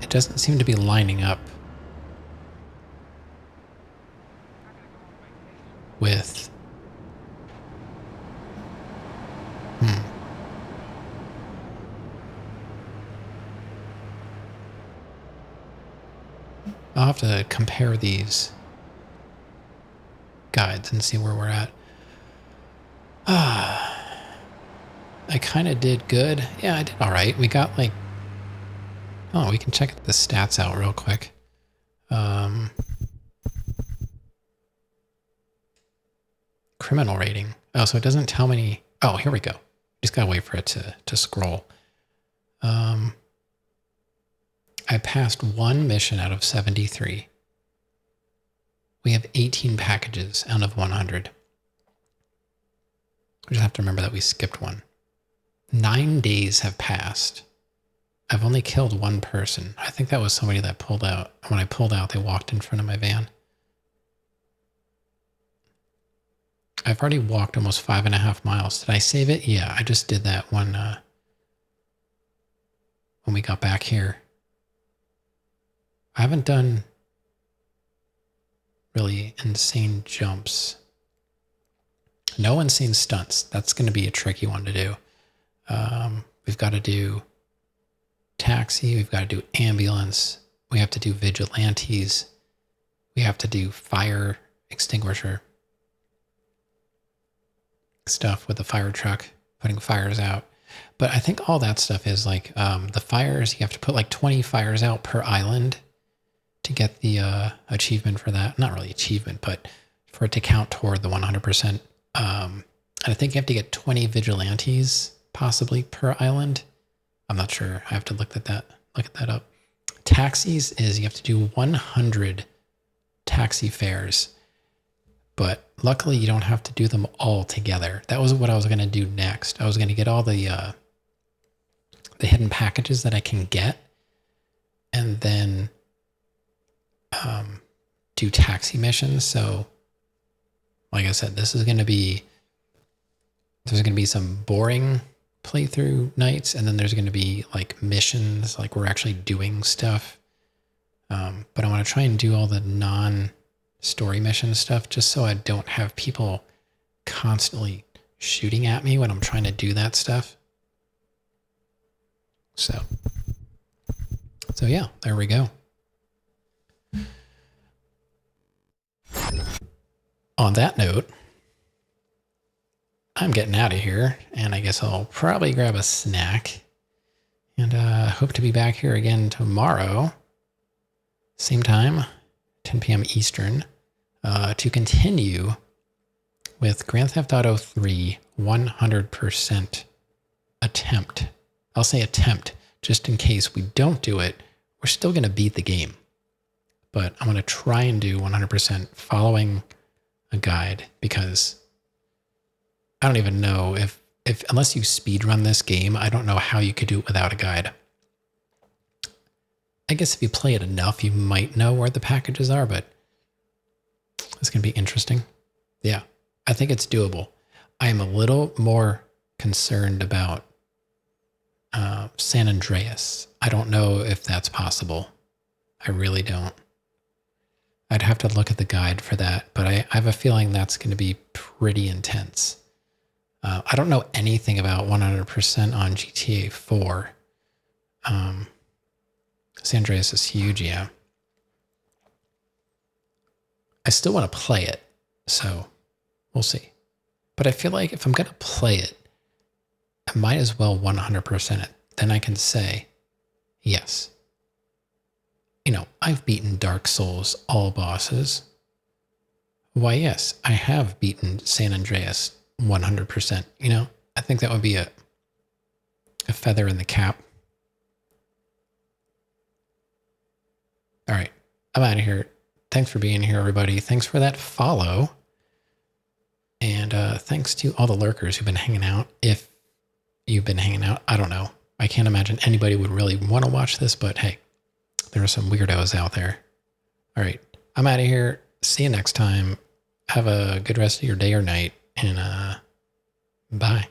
It doesn't seem to be lining up with... I'll have to compare these guides and see where we're at. I kind of did good. Yeah, I did all right. We got like... Oh, we can check the stats out real quick. Criminal rating. Oh, so it doesn't tell me... Oh, here we go. Just gotta wait for it to scroll. I passed 1 mission out of 73. We have 18 packages out of 100. We just have to remember that we skipped one. 9 days have passed. I've only killed 1 person. I think that was somebody that pulled out. When I pulled out, they walked in front of my van. I've already walked almost 5.5 miles. Did I save it? Yeah, I just did that when we got back here. I haven't done really insane jumps. No insane stunts. That's going to be a tricky one to do. We've got to do taxi. We've got to do ambulance. We have to do vigilantes. We have to do fire extinguisher stuff with the fire truck, putting fires out. But I think all that stuff is like the fires. You have to put like 20 fires out per island to get the achievement for that. Not really achievement, but for it to count toward the 100%. And I think you have to get 20 vigilantes possibly per island. I'm not sure. I have to look at that up. Taxis is you have to do 100 taxi fares, but luckily you don't have to do them all together. That was what I was going to do next. I was going to get all the hidden packages that I can get, and then do taxi missions. So like I said, there's going to be some boring playthrough nights, and then there's going to be like missions, like we're actually doing stuff. But I want to try and do all the non-story mission stuff just so I don't have people constantly shooting at me when I'm trying to do that stuff. So yeah, there we go. On that note, I'm getting out of here, and I guess I'll probably grab a snack, and hope to be back here again tomorrow, same time, 10 p.m. Eastern, to continue with Grand Theft Auto 3 100% attempt. I'll say attempt, just in case we don't do it, we're still going to beat the game. But I'm going to try and do 100% following a guide, because I don't even know if unless you speedrun this game, I don't know how you could do it without a guide. I guess if you play it enough, you might know where the packages are, but it's going to be interesting. Yeah, I think it's doable. I am a little more concerned about San Andreas. I don't know if that's possible. I really don't. I'd have to look at the guide for that, but I have a feeling that's going to be pretty intense. I don't know anything about 100% on GTA 4. San Andreas is huge, yeah. I still want to play it, so we'll see. But I feel like if I'm going to play it, I might as well 100% it. Then I can say, yes. You know, I've beaten Dark Souls all bosses. Why, yes, I have beaten San Andreas 100%. You know, I think that would be a feather in the cap I'm out of here. Thanks for being here, everybody. Thanks for that follow. And thanks to all the lurkers who've been hanging out. If you've been hanging out, I don't know. I can't imagine anybody would really want to watch this, but hey, there are some weirdos out there. All right, I'm out of here. See you next time. Have a good rest of your day or night, and bye.